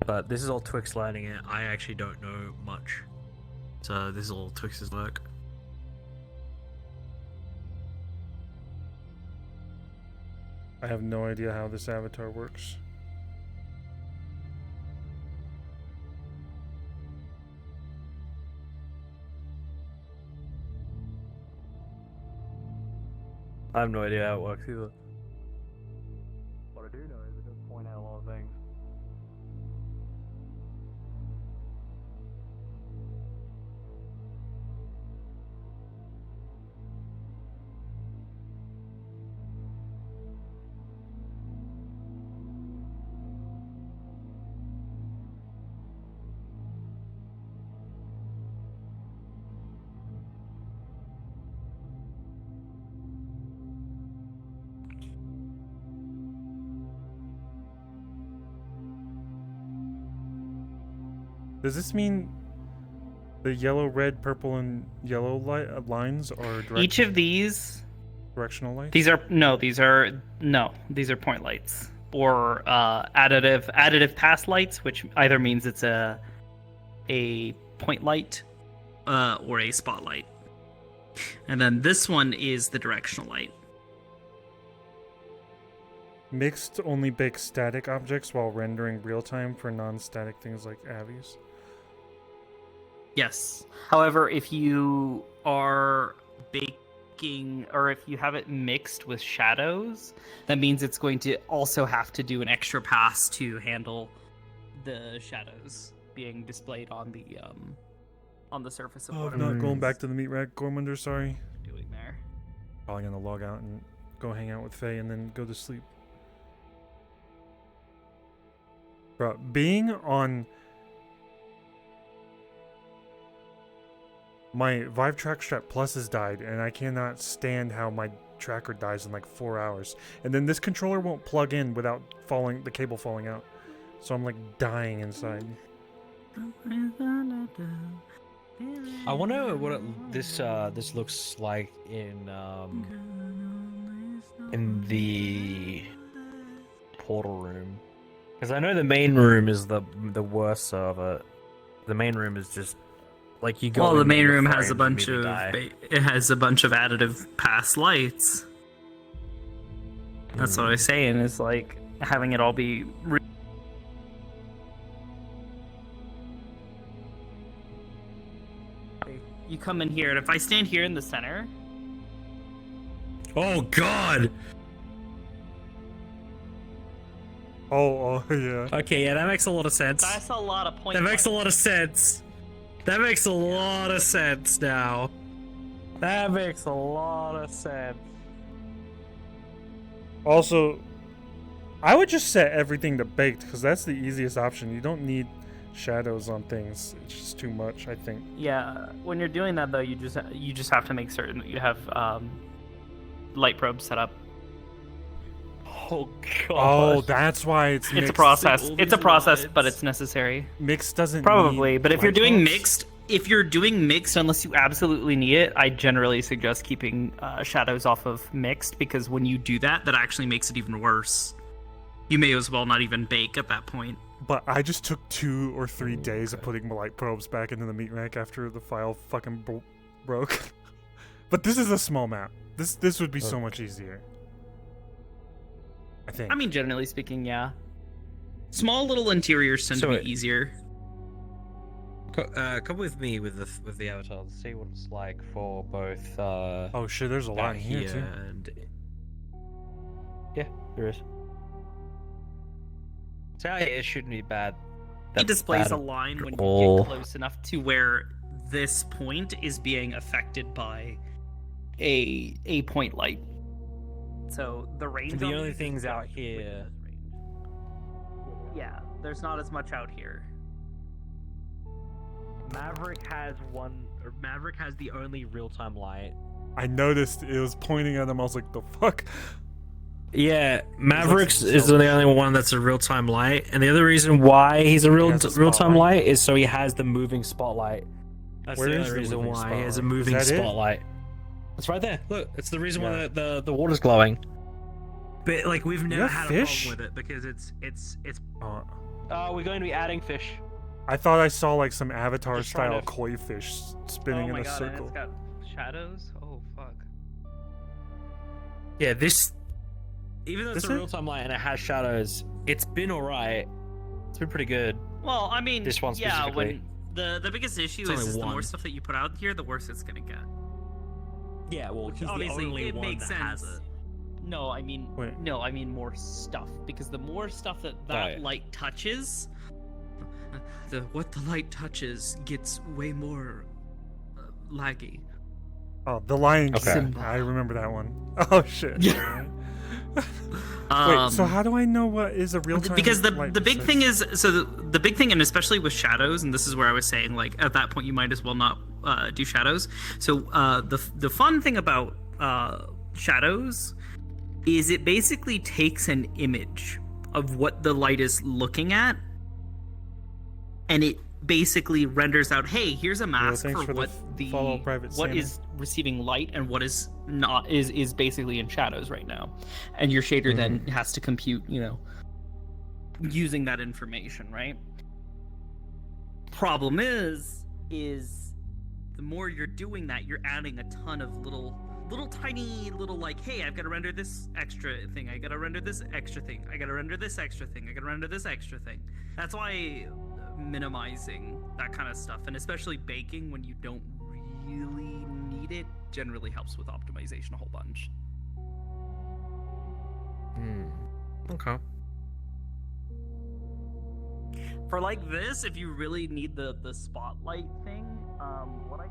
But this is all Twix learning it. I actually don't know much, so this is all Twix's work. I have no idea how this avatar works. I have no idea how it works either. What I do know is it does point out a lot of things. Does this mean the yellow, red, purple, and yellow lines are Each of these directional lights? These are point lights or additive pass lights, which either means it's a point light or a spotlight. And then this one is the directional light. Mixed only bakes static objects while rendering real-time for non-static things like avies. Yes. However, if you are baking, or if you have it mixed with shadows, that means it's going to also have to do an extra pass to handle the shadows being displayed on the surface of Oh, what I'm not going back to the meat rack, Gormander, sorry. doing there. Probably gonna log out and go hang out with Faye and then go to sleep. Bro, being on my Vive Track Strap Plus has died, and I cannot stand how my tracker dies in like 4 hours. And then this controller won't plug in without the cable falling out. So I'm like dying inside. I wonder what this looks like in the portal room, because I know the main room is the worst of it. The main room is just like you go. Well, the in main and room the has a frames bunch of immediately die. it has a bunch of additive pass lights. That's what I was saying. Is like having it all be. You come in here, and if I stand here in the center, Oh God! Oh yeah. Okay, yeah, that makes a lot of sense. that's a lot of points. That makes a lot of sense. That makes a lot of sense now. That makes a lot of sense. Also, I would just set everything to baked because that's the easiest option. You don't need shadows on things. It's just too much, I think. Yeah, when you're doing that though, you just have to make certain that you have light probes set up. Oh God! Oh, that's why it's It's mixed. a process. It's a process, but it's necessary. Mixed doesn't Probably, need but if you're light doing bulbs? mixed, unless you absolutely need it, I generally suggest keeping shadows off of mixed, because when you do that, that actually makes it even worse. You may as well not even bake at that point. But I just took 2 or 3 days of putting my light probes back into the meat rack after the file fucking broke. But this is a small map. This would be so much easier. I think. I mean, generally speaking, yeah. Small little interiors tend to be easier. Come with me with the avatar to see what it's like for both. Oh shit, there's a lot in here too. And yeah, there is. So it shouldn't be bad. It displays bad a line when you all. get close enough to where this point is being affected by a point light. So the range. The on only these is things out different with here. this range. Yeah, there's not as much out here. Maverick has the only real-time light. I noticed it was pointing at him. I was like, the fuck? Yeah, Mavericks is the only one that's a real-time light, and the other reason why he's a real-time spotlight. light is so he has the moving spotlight. That's Where the is only the reason moving why he has a spotlight? moving Is that it? spotlight. It's right there. Look, it's the reason Yeah. why the water's glowing. But like we've never have had fish? a problem with it because it's. We're going to be adding fish. I thought I saw like some Avatar Just trying style to- koi fish spinning in a circle. it's got shadows. Oh fuck. Yeah, this. Even though it's This a is- real-time light and it has shadows, it's been alright. It's been pretty good. Well, I mean, This one yeah. specifically. When the biggest issue It's is only the more one. stuff that you put out here, the worse it's gonna get. Yeah, well, he's Obviously, the only it one makes that sense. has it. No, I mean, Wait. no, I mean more stuff, because the more stuff that yeah. light touches, what the light touches gets way more laggy. Oh, the Lion Okay. King. I remember that one. Oh shit. Yeah. Wait, so how do I know what is a real time? Because the big thing is, so the big thing, and especially with shadows, and this is where I was saying, like, at that point you might as well not do shadows. So the fun thing about shadows is it basically takes an image of what the light is looking at, and it basically renders out, hey, here's a mask thanks for for what the follow, Private what Santa. is receiving light and what is not is basically in shadows right now, and your shader then has to compute, using that information, right? Problem is the more you're doing that, you're adding a ton of little tiny like, hey, I've got to render this extra thing, I gotta render this extra thing, I gotta render this extra thing, I gotta render this extra thing. That's why minimizing that kind of stuff, and especially baking when you don't really need it, generally helps with optimization a whole bunch. Okay. For like this, if you really need the spotlight thing, what I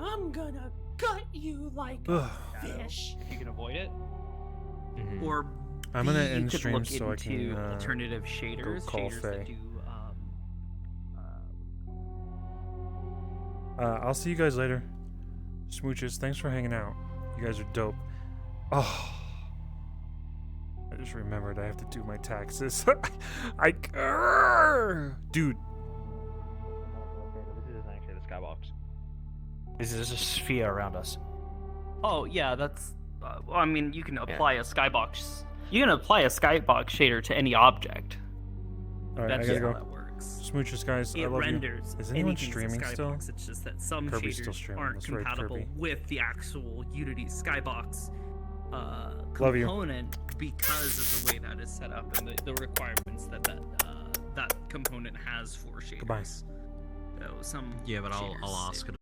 I'm gonna gut you like a fish. if you can avoid it, Mhm. or I'm gonna B, you end could stream look so I into can alternative shaders, call shaders Faye. that do. I'll see you guys later. Smooches, thanks for hanging out. You guys are dope. Oh, I just remembered I have to do my taxes. Dude. This isn't actually the skybox. This is a sphere around us. Oh yeah, that's. Well, I mean, you can apply a skybox. You can apply a skybox shader to any object. All right, That's I gotta how go. that works. Smooches, guys. I It love renders you. Is anyone anything as a streaming still? skybox. It's just that some Kirby's still shaders streaming. aren't That's right, compatible Kirby. with the actual Unity skybox Love you. component because of the way that is set up and the requirements that component has for shaders. Goodbye. So some Yeah, but I'll shaders, ask it.